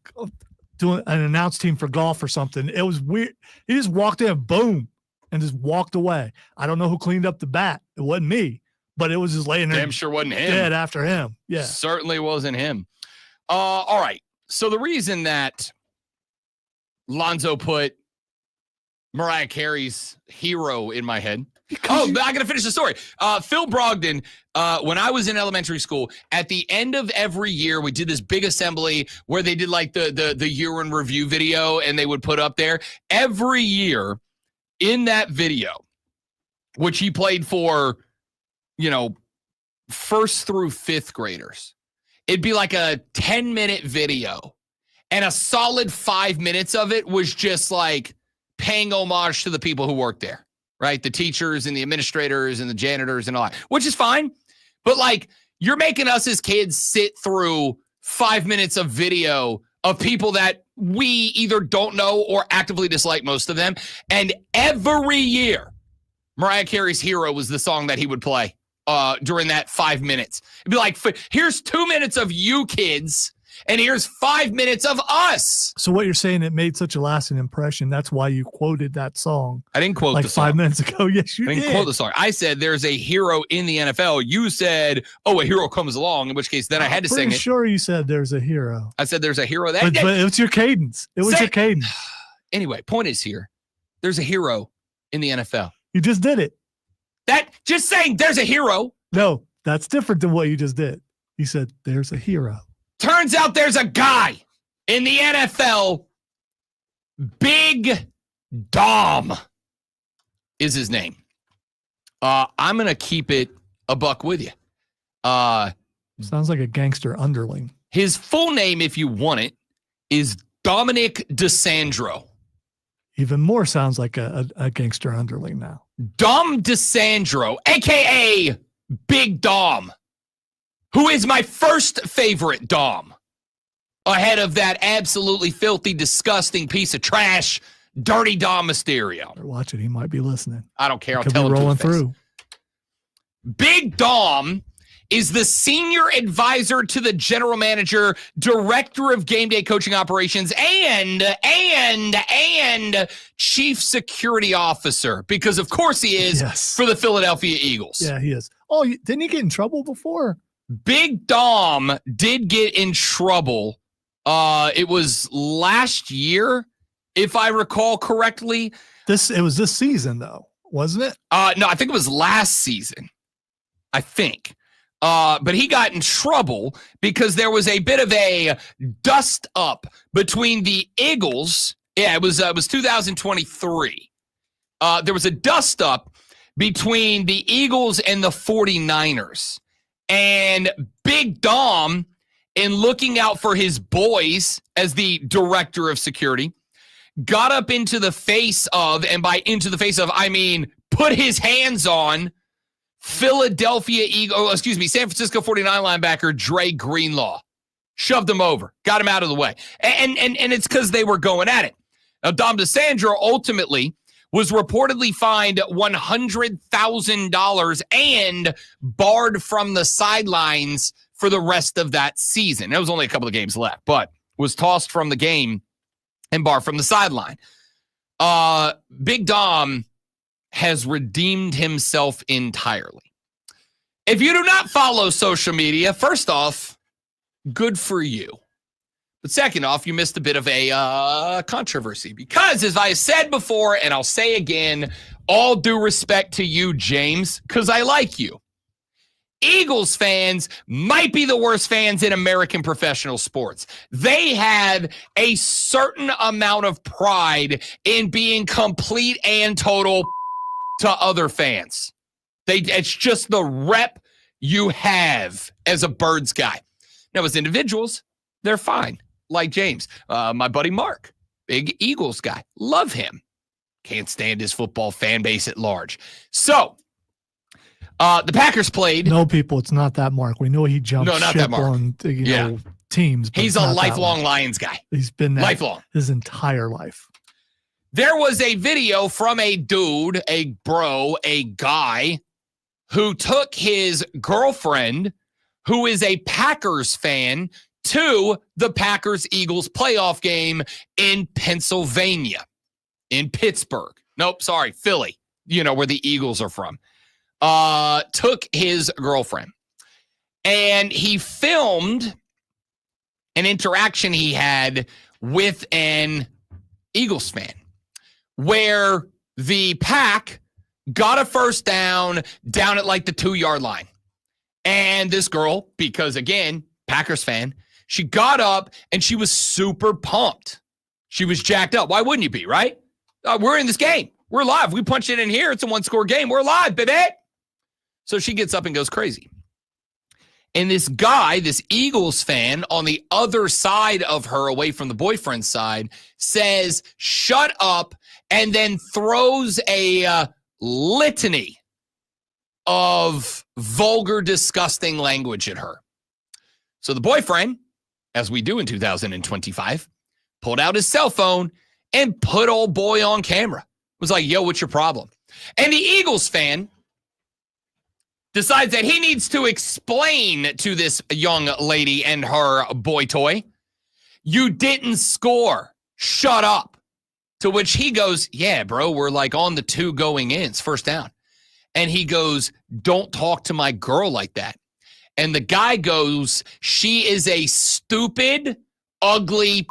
doing an announce team for golf or something. It was weird. He just walked in, boom, and just walked away. I don't know who cleaned up the bat. It wasn't me, but it was just laying there. Damn sure wasn't him. Dead after him. Yeah. Certainly wasn't him. All right. So the reason that Lonzo put Mariah Carey's Hero in my head. I got to finish the story. Phil Brogdon, when I was in elementary school, at the end of every year, we did this big assembly where they did like the year in review video and they would put up there. Every year in that video, which he played for, first through fifth graders, it'd be like a 10-minute video. And a solid 5 minutes of it was just like paying homage to the people who work there. Right? The teachers and the administrators and the janitors and all that, which is fine. But like, you're making us as kids sit through 5 minutes of video of people that we either don't know or actively dislike, most of them. And every year, Mariah Carey's Hero was the song that he would play during that 5 minutes. It'd be like, here's 2 minutes of you kids. And here's 5 minutes of us. So what you're saying, it made such a lasting impression. That's why you quoted that song. I didn't quote like the song. 5 minutes ago. Yes, you I didn't did. quote the song. I said there's a hero in the NFL. You said, oh, a hero comes along, in which case then I had to sing it. Sure you said there's a hero. I said there's a hero. But it was your cadence. It was your cadence. Anyway, point is here. There's a hero in the NFL. You just did it. That just saying there's a hero. No, that's different than what you just did. You said there's a hero. Turns out there's a guy in the NFL. Big Dom is his name. I'm going to keep it a buck with you. Sounds like a gangster underling. His full name, if you want it, is Dominic DeSandro. Even more sounds like a gangster underling now. Dom DeSandro, a.k.a. Big Dom, who is my first favorite Dom, ahead of that absolutely filthy, disgusting piece of trash, Dirty Dom Mysterio. Watch it. He might be listening. I don't care. I'll Could tell be him rolling to his face. through. Big Dom is the senior advisor to the general manager, director of game day coaching operations, and chief security officer, because of course he is for the Philadelphia Eagles. Yeah, he is. Oh, didn't he get in trouble before? Big Dom did get in trouble. It was last year, if I recall correctly. It was this season though, wasn't it? No, I think it was last season. I think. But he got in trouble because there was a bit of a dust up between the Eagles. Yeah, it was 2023. There was a dust up between the Eagles and the 49ers. And Big Dom, in looking out for his boys as the director of security, got up into the face of, and by into the face of, I mean put his hands on San Francisco 49 linebacker Dre Greenlaw. Shoved him over, got him out of the way. And it's because they were going at it. Now, Dom DeSandro ultimately was reportedly fined $100,000 and barred from the sidelines for the rest of that season. There was only a couple of games left, but was tossed from the game and barred from the sideline. Big Dom has redeemed himself entirely. If you do not follow social media, first off, good for you. But second off, you missed a bit of a controversy because, as I said before, and I'll say again, all due respect to you, James, because I like you. Eagles fans might be the worst fans in American professional sports. They have a certain amount of pride in being complete and total to other fans. It's just the rep you have as a Birds guy. Now, as individuals, they're fine. Like James, my buddy Mark, big Eagles guy. Love him. Can't stand his football fan base at large. So, the Packers played. No, people, it's not that Mark. We know he jumped ship on teams. He's a lifelong Lions guy. He's been that lifelong his entire life. There was a video from a dude, a bro, a guy who took his girlfriend, who is a Packers fan, to the Packers-Eagles playoff game in Pennsylvania, in Pittsburgh. Nope, sorry, Philly, where the Eagles are from. Took his girlfriend. And he filmed an interaction he had with an Eagles fan where the Pack got a first down at like the 2-yard line. And this girl, because again, Packers fan, she got up and she was super pumped. She was jacked up. Why wouldn't you be, right? We're in this game. We're live. We punched it in here. It's a 1-score game. We're live, baby. So she gets up and goes crazy. And this guy, this Eagles fan on the other side of her, away from the boyfriend's side, says, shut up, and then throws a litany of vulgar, disgusting language at her. So the boyfriend, as we do in 2025, pulled out his cell phone and put old boy on camera. Was like, yo, what's your problem? And the Eagles fan decides that he needs to explain to this young lady and her boy toy, you didn't score. Shut up. To which he goes, yeah, bro, we're like on the 2 going in. It's first down. And he goes, don't talk to my girl like that. And the guy goes, she is a stupid, ugly,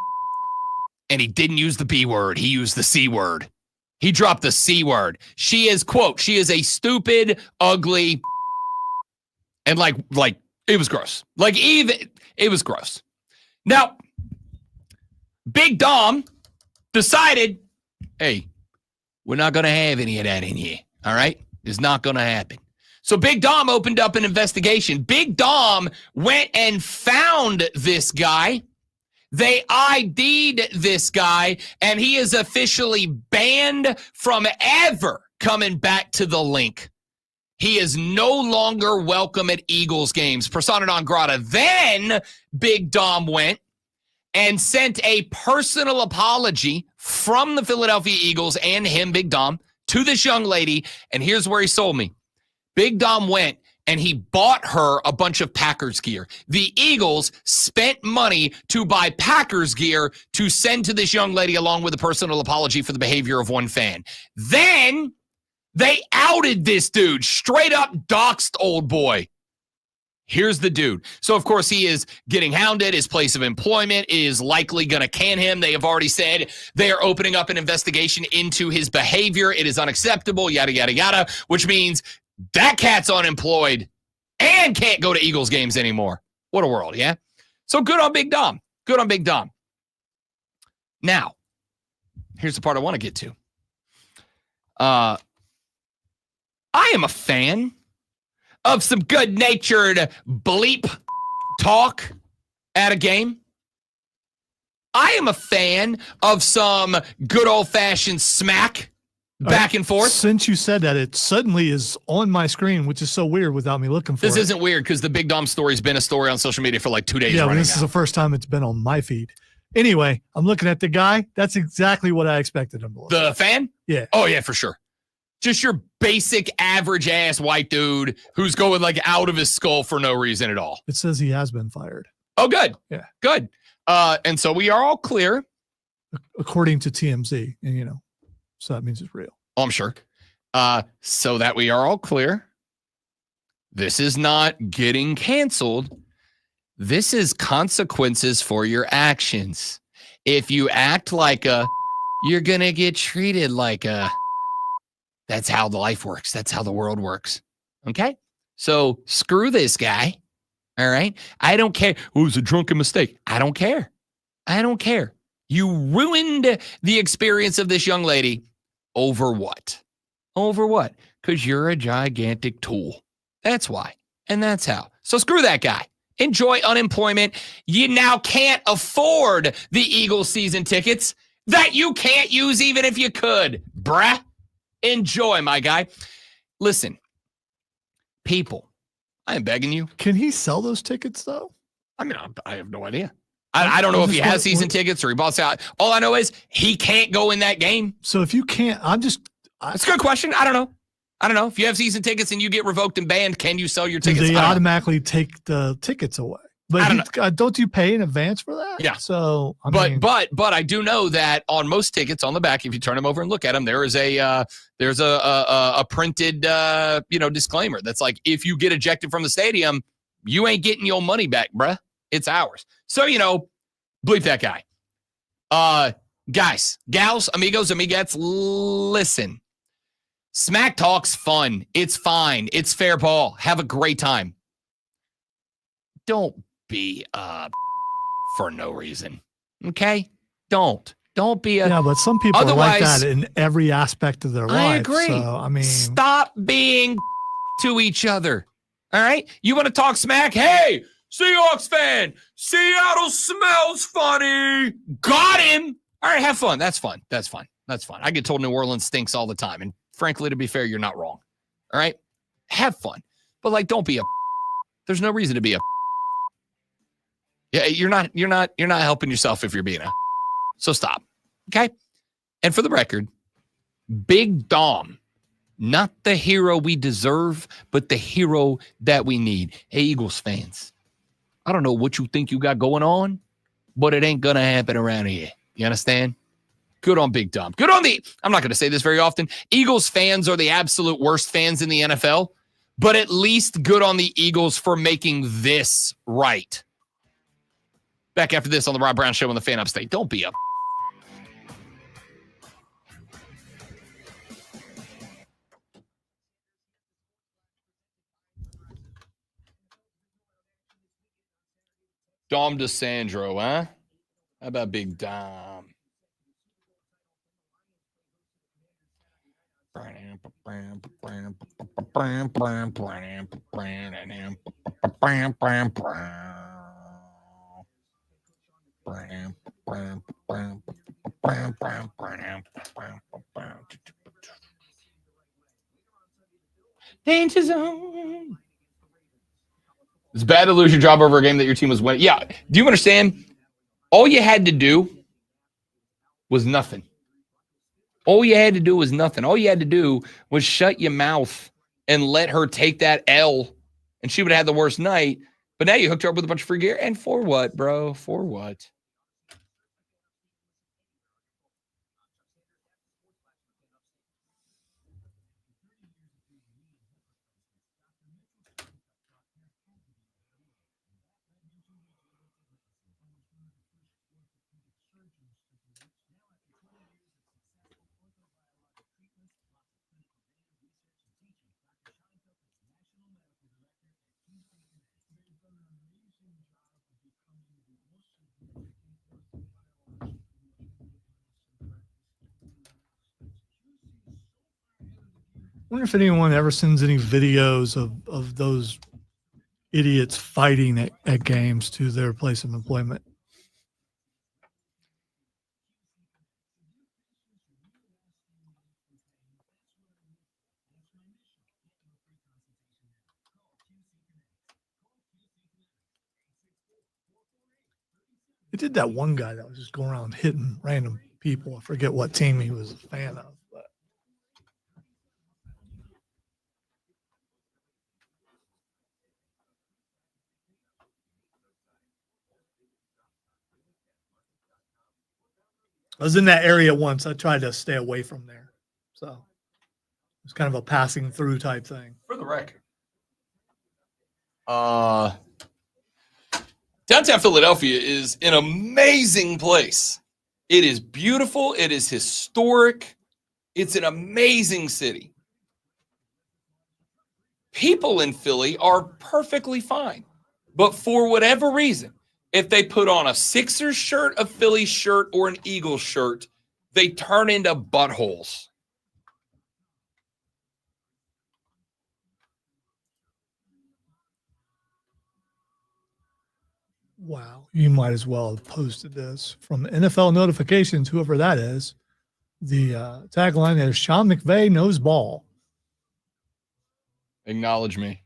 and he didn't use the B word. He used the C word. He dropped the C word. She is, quote, she is a stupid, ugly, and like it was gross. It was gross. Now, Big Dom decided, hey, we're not going to have any of that in here. All right? It's not going to happen. So Big Dom opened up an investigation. Big Dom went and found this guy. They ID'd this guy, and he is officially banned from ever coming back to the link. He is no longer welcome at Eagles games. Persona non grata. Then Big Dom went and sent a personal apology from the Philadelphia Eagles and him, Big Dom, to this young lady. And here's where he sold me. Big Dom went, and he bought her a bunch of Packers gear. The Eagles spent money to buy Packers gear to send to this young lady along with a personal apology for the behavior of one fan. Then they outed this dude, straight up doxed old boy. Here's the dude. So, of course, he is getting hounded. His place of employment is likely going to can him. They have already said they are opening up an investigation into his behavior. It is unacceptable, yada, yada, yada, which means that cat's unemployed and can't go to Eagles games anymore. What a world, yeah? So good on Big Dom. Good on Big Dom. Now, here's the part I want to get to. I am a fan of some good-natured bleep talk at a game. I am a fan of some good old-fashioned smack back and forth. Since you said that, it suddenly is on my screen, which is so weird without me looking for it. This isn't weird because the Big Dom story's been a story on social media for like 2 days Yeah, running this is the first time it's been on my feed. Anyway, I'm looking at the guy. That's exactly what I expected him to look The like. fan? Yeah. Oh, yeah, for sure. Just your basic average ass white dude who's going like out of his skull for no reason at all. It says he has been fired. Oh, good. Yeah. Good. And so we are all clear. According to TMZ. And, so that means it's real. Oh, I'm sure. So that we are all clear. This is not getting canceled. This is consequences for your actions. If you act like you're going to get treated like that's how the life works. That's how the world works. Okay? So screw this guy. All right? I don't care. Oh, it was a drunken mistake. I don't care. I don't care. You ruined the experience of this young lady over what? Over what? Because you're a gigantic tool. That's why. And that's how. So screw that guy. Enjoy unemployment. You now can't afford the Eagles season tickets that you can't use even if you could, bruh. Enjoy, my guy. Listen, people, I am begging you. Can he sell those tickets, though? I mean, I have no idea. I don't know if he has season tickets or he bought out. All I know is he can't go in that game. So if you can't, It's a good question. I don't know. If you have season tickets and you get revoked and banned, can you sell your tickets? They automatically take the tickets away. But don't you pay in advance for that? Yeah. So, but I do know that on most tickets on the back, if you turn them over and look at them, there is a printed disclaimer that's like, if you get ejected from the stadium, you ain't getting your money back, bruh. It's ours. So bleep that guy. Guys, gals, amigos, amiguettes, listen. Smack talk's fun. It's fine. It's fair ball. Have a great time. Don't be for no reason. Okay? Don't be yeah, but some people are like that in every aspect of their life. I agree. So, stop being to each other. All right? You want to talk smack? Hey, Seahawks fan, Seattle smells funny. Got him. All right, have fun. That's fun. I get told New Orleans stinks all the time. And frankly, to be fair, you're not wrong. All right? Have fun. But don't be there's no reason to be yeah, you're not helping yourself if you're being so stop. Okay? And for the record, Big Dom, not the hero we deserve, but the hero that we need. Hey, Eagles fans, I don't know what you think you got going on, but it ain't gonna happen around here. You understand? Good on Big Dom. Good on I'm not gonna say this very often. Eagles fans are the absolute worst fans in the NFL, but at least good on the Eagles for making this right. Back after this on the Rob Brown Show on the Fan Upstate. Don't be Dom DeSandro, huh? How about Big Dom? Danger zone. It's bad to lose your job over a game that your team was winning. Yeah. Do you understand? All you had to do was nothing. All you had to do was nothing. All you had to do was shut your mouth and let her take that L and she would have had the worst night. But now you hooked her up with a bunch of free gear. And for what, bro? For what? I wonder if anyone ever sends any videos of those idiots fighting at games to their place of employment. It did that one guy that was just going around hitting random people. I forget what team he was a fan of. But I was in that area once. I tried to stay away from there. So it was kind of a passing through type thing. For the record. Downtown Philadelphia is an amazing place. It is beautiful. It is historic. It's an amazing city. People in Philly are perfectly fine. But for whatever reason, if they put on a Sixers shirt, a Phillies shirt, or an Eagles shirt, they turn into buttholes. Wow. You might as well have posted this from NFL notifications, whoever that is. The tagline is Sean McVay knows ball. Acknowledge me.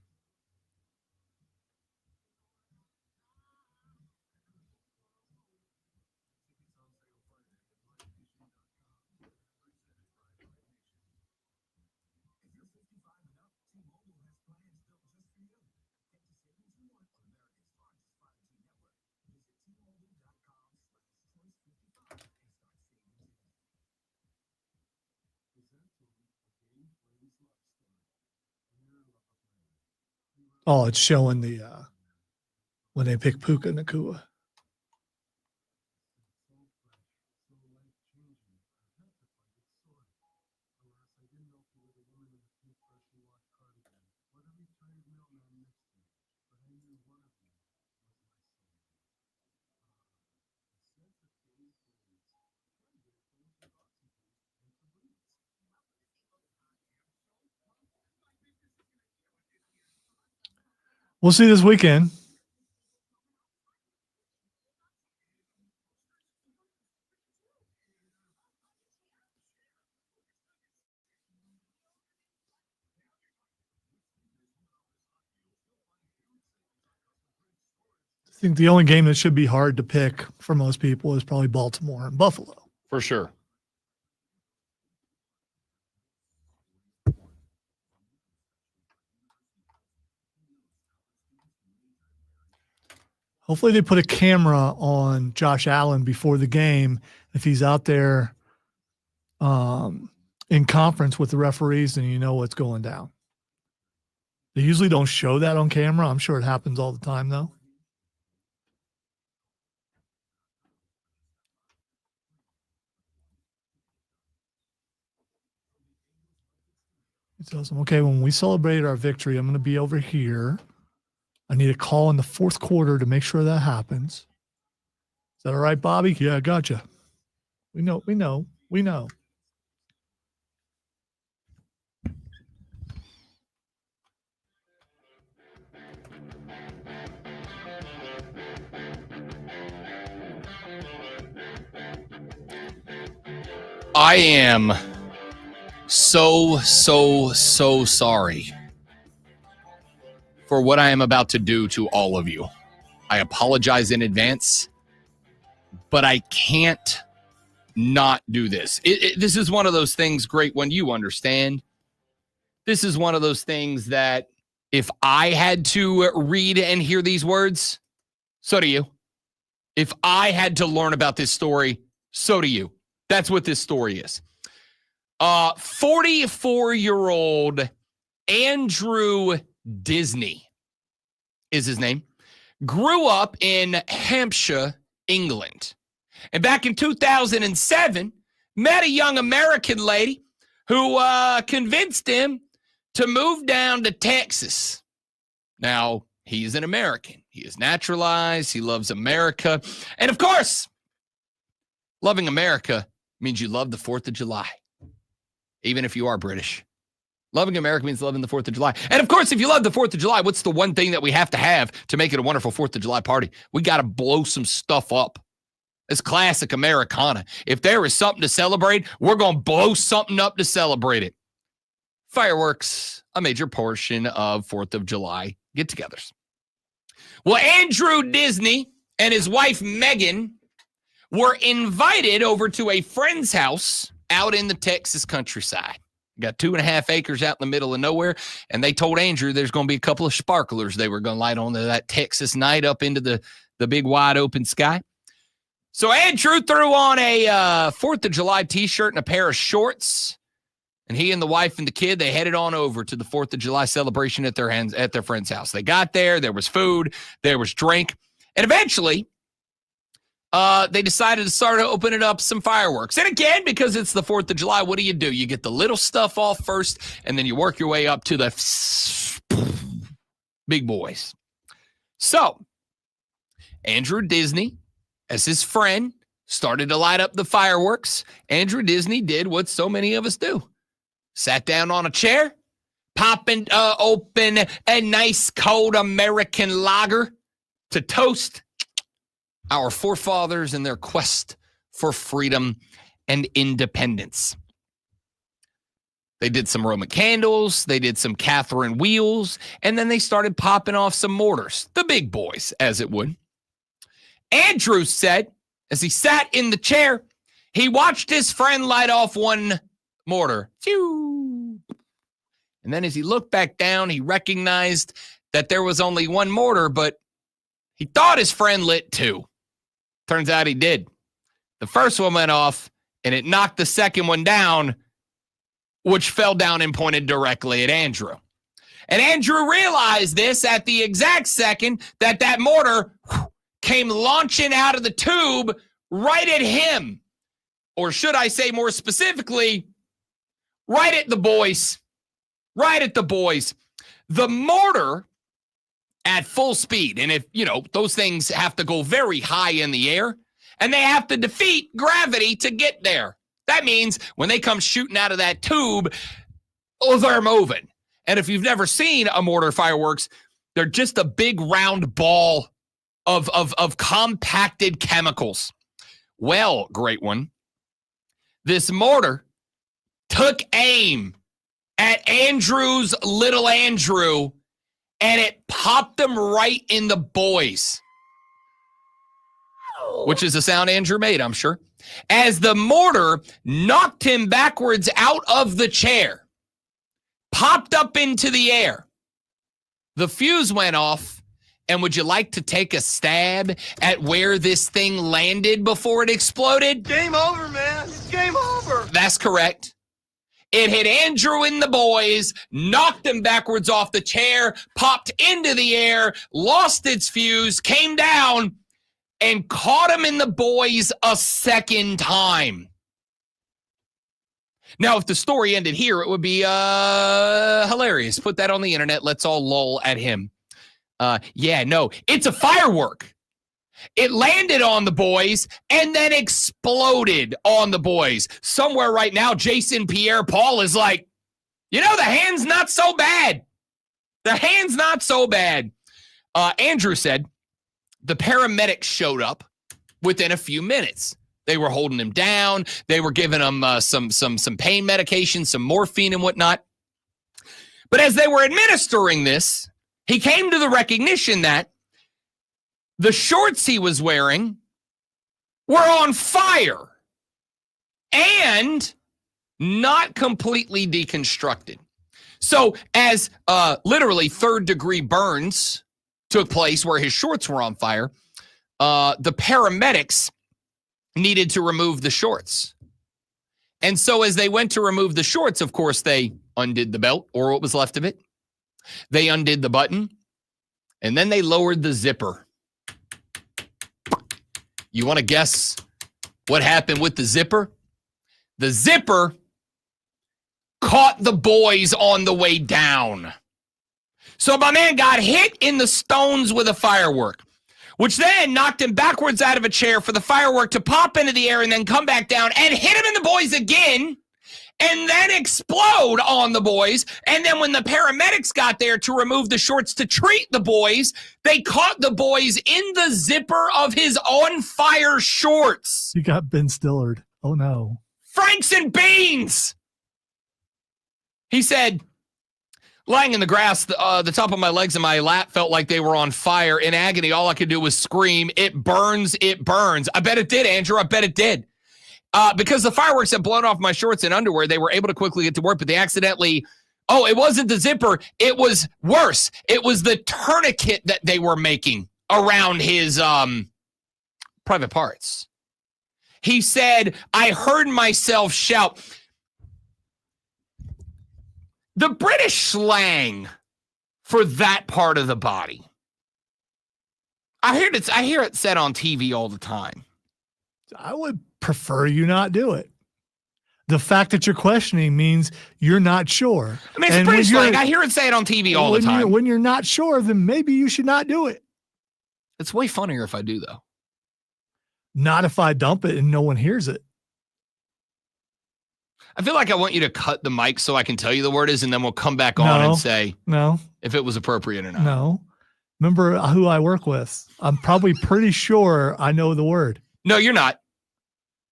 Oh, it's showing the when they pick Puka Nakua. We'll see this weekend. I think the only game that should be hard to pick for most people is probably Baltimore and Buffalo. For sure. Hopefully they put a camera on Josh Allen before the game. If he's out there in conference with the referees, then you know what's going down. They usually don't show that on camera. I'm sure it happens all the time, though. He tells them, okay, when we celebrate our victory, I'm going to be over here. I need a call in the fourth quarter to make sure that happens. Is that all right, Bobby? Yeah, I gotcha. We know. I am so sorry for what I am about to do to all of you. I apologize in advance, but I can't not do this. This is one of those things, great when you understand. This is one of those things that If I had to read and hear these words, so do you. If I had to learn about this story, so do you. That's what this story is. 44-year-old Andrew Disney is his name. Grew up in Hampshire, England. And back in 2007, met a young American lady who convinced him to move down to Texas. Now, he's an American. He is naturalized. He loves America. And of course, loving America means you love the 4th of July, even if you are British. Loving America means loving the 4th of July. And of course, if you love the 4th of July, what's the one thing that we have to have to make it a wonderful 4th of July party? We got to blow some stuff up. It's classic Americana. If there is something to celebrate, we're going to blow something up to celebrate it. Fireworks, a major portion of 4th of July get-togethers. Well, Andrew Disney and his wife Megan were invited over to a friend's house out in the Texas countryside. Got 2.5 acres out in the middle of nowhere, and they told Andrew there's going to be a couple of sparklers they were going to light on that Texas night up into the big wide open sky. So Andrew threw on a 4th of July t-shirt and a pair of shorts, and he and the wife and the kid, they headed on over to the 4th of July celebration at their friend's house. They got there was food, there was drink, and eventually they decided to start opening up some fireworks. And again, because it's the 4th of July, what do? You get the little stuff off first, and then you work your way up to the big boys. So Andrew Disney, as his friend, started to light up the fireworks. Andrew Disney did what so many of us do. Sat down on a chair, popping open a nice cold American lager to toast our forefathers in their quest for freedom and independence. They did some Roman candles, they did some Catherine wheels, and then they started popping off some mortars, the big boys, as it would. Andrew said, as he sat in the chair, he watched his friend light off one mortar. And then as he looked back down, he recognized that there was only one mortar, but he thought his friend lit two. Turns out he did. The first one went off, and it knocked the second one down, which fell down and pointed directly at Andrew. And Andrew realized this at the exact second that mortar came launching out of the tube right at him. Or should I say more specifically, right at the boys. Right at the boys. The mortar at full speed. And if, those things have to go very high in the air, and they have to defeat gravity to get there. That means when they come shooting out of that tube, they're moving. And if you've never seen a mortar fireworks, they're just a big round ball of compacted chemicals. Well, great one. This mortar took aim at Andrew's little Andrew, and it popped him right in the boys, which is the sound Andrew made, I'm sure, as the mortar knocked him backwards out of the chair, popped up into the air. The fuse went off, and would you like to take a stab at where this thing landed before it exploded? Game over, man. It's game over. That's correct. It hit Andrew and the boys, knocked him backwards off the chair, popped into the air, lost its fuse, came down, and caught him in the boys a second time. Now, if the story ended here, it would be hilarious. Put that on the internet. Let's all lol at him. It's a firework. It landed on the boys and then exploded on the boys. Somewhere right now, Jason Pierre-Paul is like, the hand's not so bad. The hand's not so bad. Andrew said the paramedics showed up within a few minutes. They were holding him down. They were giving him some pain medication, some morphine and whatnot. But as they were administering this, he came to the recognition that the shorts he was wearing were on fire and not completely deconstructed. So as literally third-degree burns took place where his shorts were on fire, the paramedics needed to remove the shorts. And so as they went to remove the shorts, of course, they undid the belt or what was left of it. They undid the button, and then they lowered the zipper. You want to guess what happened with the zipper? The zipper caught the boys on the way down. So my man got hit in the stones with a firework, which then knocked him backwards out of a chair for the firework to pop into the air and then come back down and hit him in the boys again and then explode on the boys. And then when the paramedics got there to remove the shorts to treat the boys, they caught the boys in the zipper of his on-fire shorts. You got Ben Stillard. Oh, no. Franks and beans! He said, lying in the grass, the top of my legs and my lap felt like they were on fire. In agony, all I could do was scream, "It burns, it burns." I bet it did, Andrew. I bet it did. Because the fireworks had blown off my shorts and underwear, they were able to quickly get to work, but they accidentally, it wasn't the zipper. It was worse. It was the tourniquet that they were making around his private parts. He said, I heard myself shout. The British slang for that part of the body. I hear it said on TV all the time. I would prefer you not do it. The fact that you're questioning means you're not sure. I mean, it's British slang. I hear it say it on TV all the time. When you're not sure, then maybe you should not do it. It's way funnier if I do, though. Not if I dump it and no one hears it. I feel like I want you to cut the mic so I can tell you the word is, and then we'll come back on and say if it was appropriate or not. No. Remember who I work with. I'm probably pretty sure I know the word. No, you're not.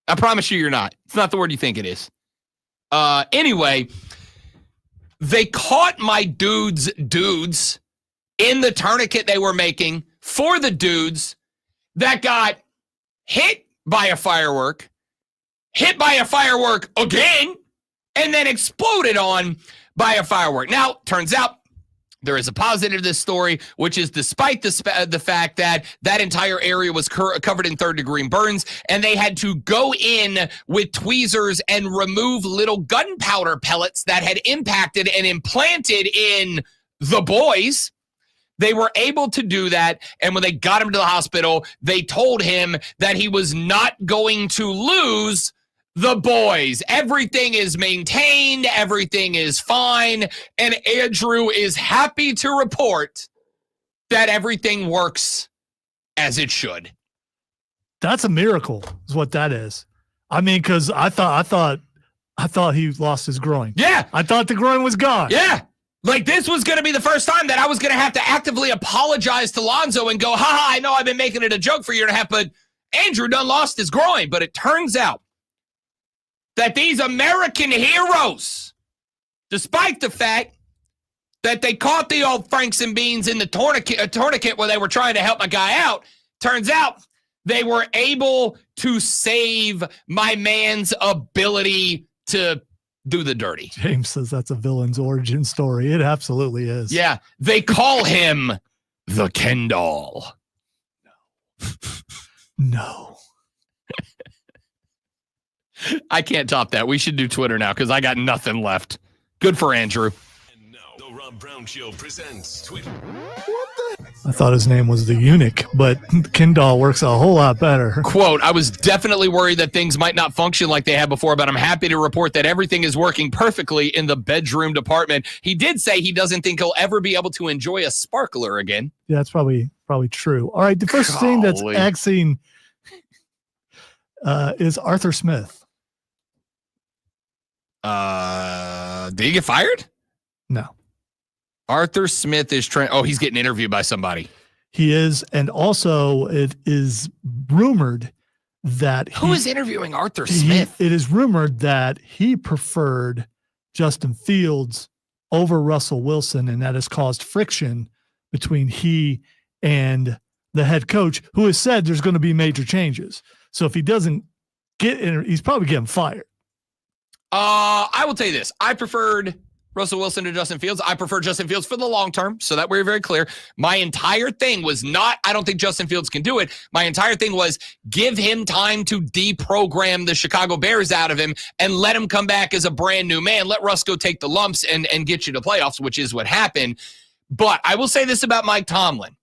I promise you're not. It's not the word you think it is. Anyway, they caught my dudes in the tourniquet they were making for the dudes that got hit by a firework, hit by a firework again, and then exploded on by a firework. Now, turns out there is a positive to this story, which is despite the fact that that entire area was covered in third-degree burns, and they had to go in with tweezers and remove little gunpowder pellets that had impacted and implanted in the boys. They were able to do that, and when they got him to the hospital, they told him that he was not going to lose the boys. Everything is maintained. Everything is fine. And Andrew is happy to report that everything works as it should. That's a miracle is what that is. I mean, because I thought he lost his groin. Yeah. I thought the groin was gone. Yeah. Like this was going to be the first time that I was going to have to actively apologize to Lonzo and go, haha, I know I've been making it a joke for a year and a half, but Andrew done lost his groin. But it turns out that these American heroes, despite the fact that they caught the old Franks and Beans in the tourniquet where they were trying to help my guy out, turns out they were able to save my man's ability to do the dirty. James says that's a villain's origin story. It absolutely is. Yeah, they call him the Ken doll. No. I can't top that. We should do Twitter now because I got nothing left. Good for Andrew. And now, the Rob Brown Show presents Twitter. I thought his name was the Eunuch, but Kendall works a whole lot better. Quote, I was definitely worried that things might not function like they had before, but I'm happy to report that everything is working perfectly in the bedroom department. He did say he doesn't think he'll ever be able to enjoy a sparkler again. Yeah, that's probably true. All right, the first thing that's axing is Arthur Smith. Did he get fired? No. Arthur Smith is trying. Oh, he's getting interviewed by somebody. He is. And also it is rumored that who is interviewing Arthur Smith? It is rumored that he preferred Justin Fields over Russell Wilson. And that has caused friction between he and the head coach, who has said there's going to be major changes. So if he doesn't get in, he's probably getting fired. I will tell you this. I preferred Russell Wilson to Justin Fields. I prefer Justin Fields for the long term, so that we're very clear. My entire thing was not, I don't think Justin Fields can do it. My entire thing was give him time to deprogram the Chicago Bears out of him and let him come back as a brand new man. Let Russ go take the lumps and get you to playoffs, which is what happened. But I will say this about Mike Tomlin.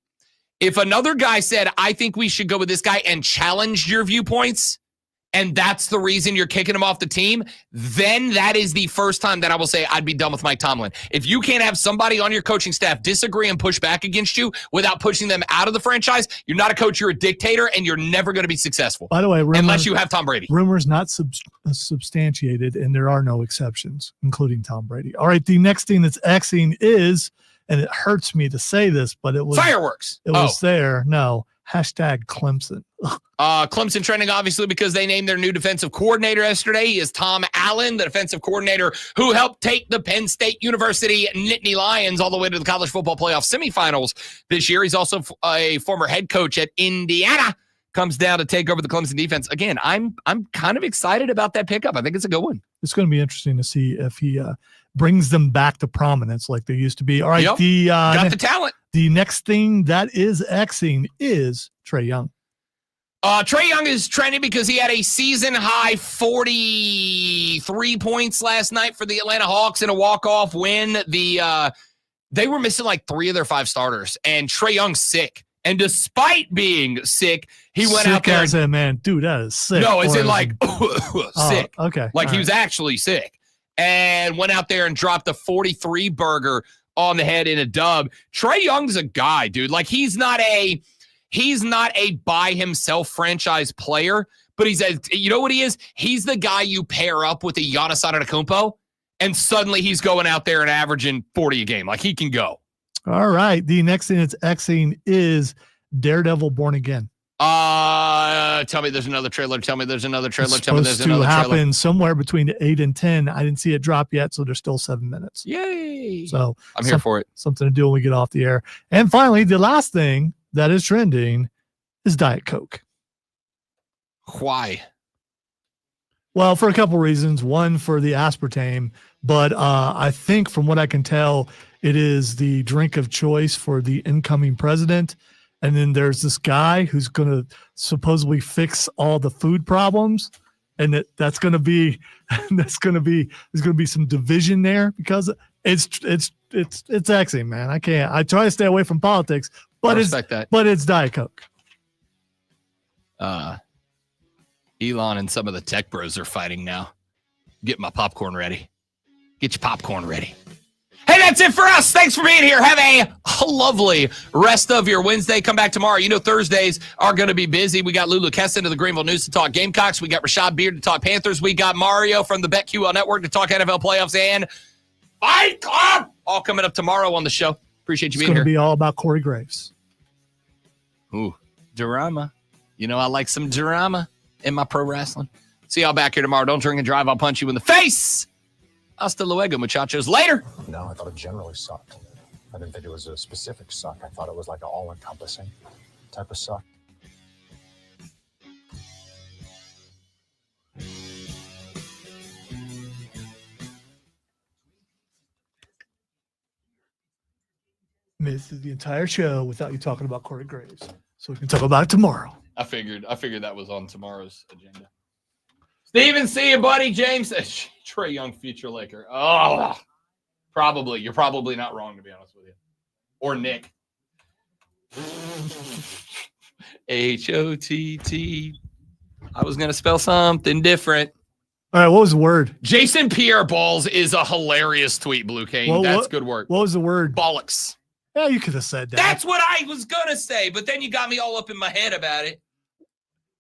If another guy said, I think we should go with this guy and challenged your viewpoints, and that's the reason you're kicking him off the team, then that is the first time that I will say I'd be done with Mike Tomlin. If you can't have somebody on your coaching staff disagree and push back against you without pushing them out of the franchise, you're not a coach, you're a dictator, and you're never going to be successful. By the way, unless you have Tom Brady. Rumors not substantiated, and there are no exceptions, including Tom Brady. All right, the next thing that's Xing is, and it hurts me to say this, but it was fireworks. It was there. No. Hashtag Clemson. Clemson trending, obviously, because they named their new defensive coordinator yesterday. He is Tom Allen, the defensive coordinator who helped take the Penn State University Nittany Lions all the way to the college football playoff semifinals this year. He's also a former head coach at Indiana. Comes down to take over the Clemson defense. Again, I'm kind of excited about that pickup. I think it's a good one. It's going to be interesting to see if he brings them back to prominence like they used to be. All right, got the talent. The next thing that is Xing is Trae Young. Trae Young is trending because he had a season-high 43 points last night for the Atlanta Hawks in a walk-off win. They were missing like 3 of their 5 starters, and Trae Young's sick. And despite being sick, he went out there. I said, man, dude, that is sick. No, it's in like sick. Okay. Like he was actually sick. And went out there and dropped a 43 burger on the head in a dub. Trae Young's a guy, dude. Like he's not a by himself franchise player, but you know what he is? He's the guy you pair up with a Giannis Antetokounmpo, and suddenly he's going out there and averaging 40 a game. Like he can go. All right. The next thing that's Xing is Daredevil Born Again. Tell me there's another trailer. Tell me there's another trailer. Tell me there's another trailer. It's happen somewhere between 8 and 10. I didn't see it drop yet, so there's still 7 minutes. Yay. So I'm here for it. Something to do when we get off the air. And finally, the last thing that is trending is Diet Coke. Why? Well, for a couple reasons. One, for the aspartame, but I think from what I can tell, it is the drink of choice for the incoming president. And then there's this guy who's going to supposedly fix all the food problems. And there's going to be some division there because it's Xing, man. I try to stay away from politics, but it's Diet Coke. Elon and some of the tech bros are fighting now. Get my popcorn ready. Get your popcorn ready. Hey, that's it for us. Thanks for being here. Have a lovely rest of your Wednesday. Come back tomorrow. You know Thursdays are going to be busy. We got Lulu Keston of the Greenville News to talk Gamecocks. We got Rashad Beard to talk Panthers. We got Mario from the BetQL Network to talk NFL playoffs and Fight Club. All coming up tomorrow on the show. Appreciate you being here. It's going to be all about Corey Graves. Ooh, drama. You know I like some drama in my pro wrestling. See y'all back here tomorrow. Don't drink and drive. I'll punch you in the face. Hasta luego, muchachos. Later. No, I thought it generally sucked. I didn't think it was a specific suck. I thought it was like an all-encompassing type of suck. This is the entire show without you talking about Corey Graves. So we can talk about it tomorrow. I figured that was on tomorrow's agenda. Steven, see you, buddy. James, Trae Young, future Laker. Oh, probably. You're probably not wrong, to be honest with you. Or Nick. H-O-T-T. I was going to spell something different. All right, what was the word? Jason Pierre-Balls is a hilarious tweet, Blue Cane. Well, that's good work. What was the word? Bollocks. Yeah, you could have said that. That's what I was going to say, but then you got me all up in my head about it.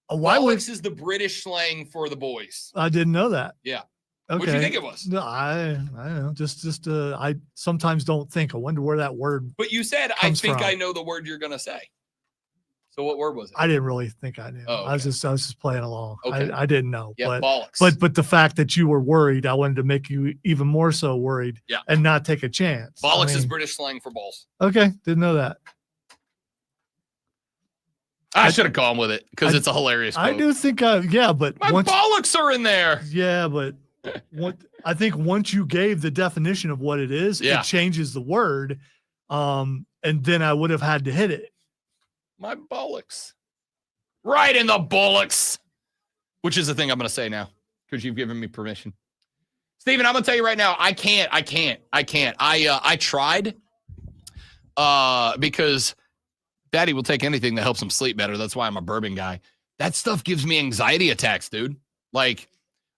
Bollocks is the British slang for the boys. I didn't know that. Yeah. Okay. What do you think it was? No, I don't know. Just I sometimes don't think. I wonder where that word. But you said I think I know the word you're gonna say. So what word was it? I didn't really think I knew. Oh, okay. I was just playing along. Okay. I didn't know. Yeah, bollocks. But the fact that you were worried, I wanted to make you even more so worried. Yeah. And not take a chance. Bollocks is British slang for balls. Okay, didn't know that. I should have gone with it because it's a hilarious quote. I do think, but my bollocks are in there. Yeah, but I think once you gave the definition of what it is, Yeah. it changes the word. And then I would have had to hit it. My bullocks. Right in the bullocks. Which is the thing I'm going to say now because you've given me permission. Steven, I'm going to tell you right now, I can't. I tried because Daddy will take anything that helps him sleep better. That's why I'm a bourbon guy. That stuff gives me anxiety attacks, dude. Like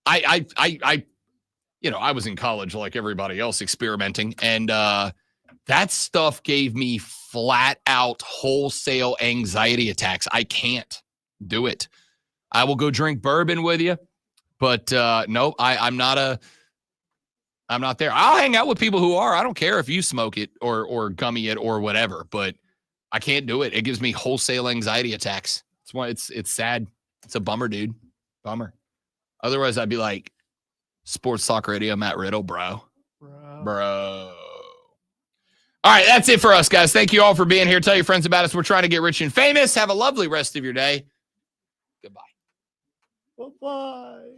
I was in college like everybody else experimenting, and that stuff gave me flat out wholesale anxiety attacks. I can't do it. I will go drink bourbon with you, but no, I'm not there. I'll hang out with people who are. I don't care if you smoke it or gummy it or whatever, but I can't do it. It gives me wholesale anxiety attacks. It's why it's sad. It's a bummer, dude. Bummer. Otherwise, I'd be like, Sports Talk Radio, Matt Riddle, bro. Bro. All right, that's it for us, guys. Thank you all for being here. Tell your friends about us. We're trying to get rich and famous. Have a lovely rest of your day. Goodbye. Bye-bye.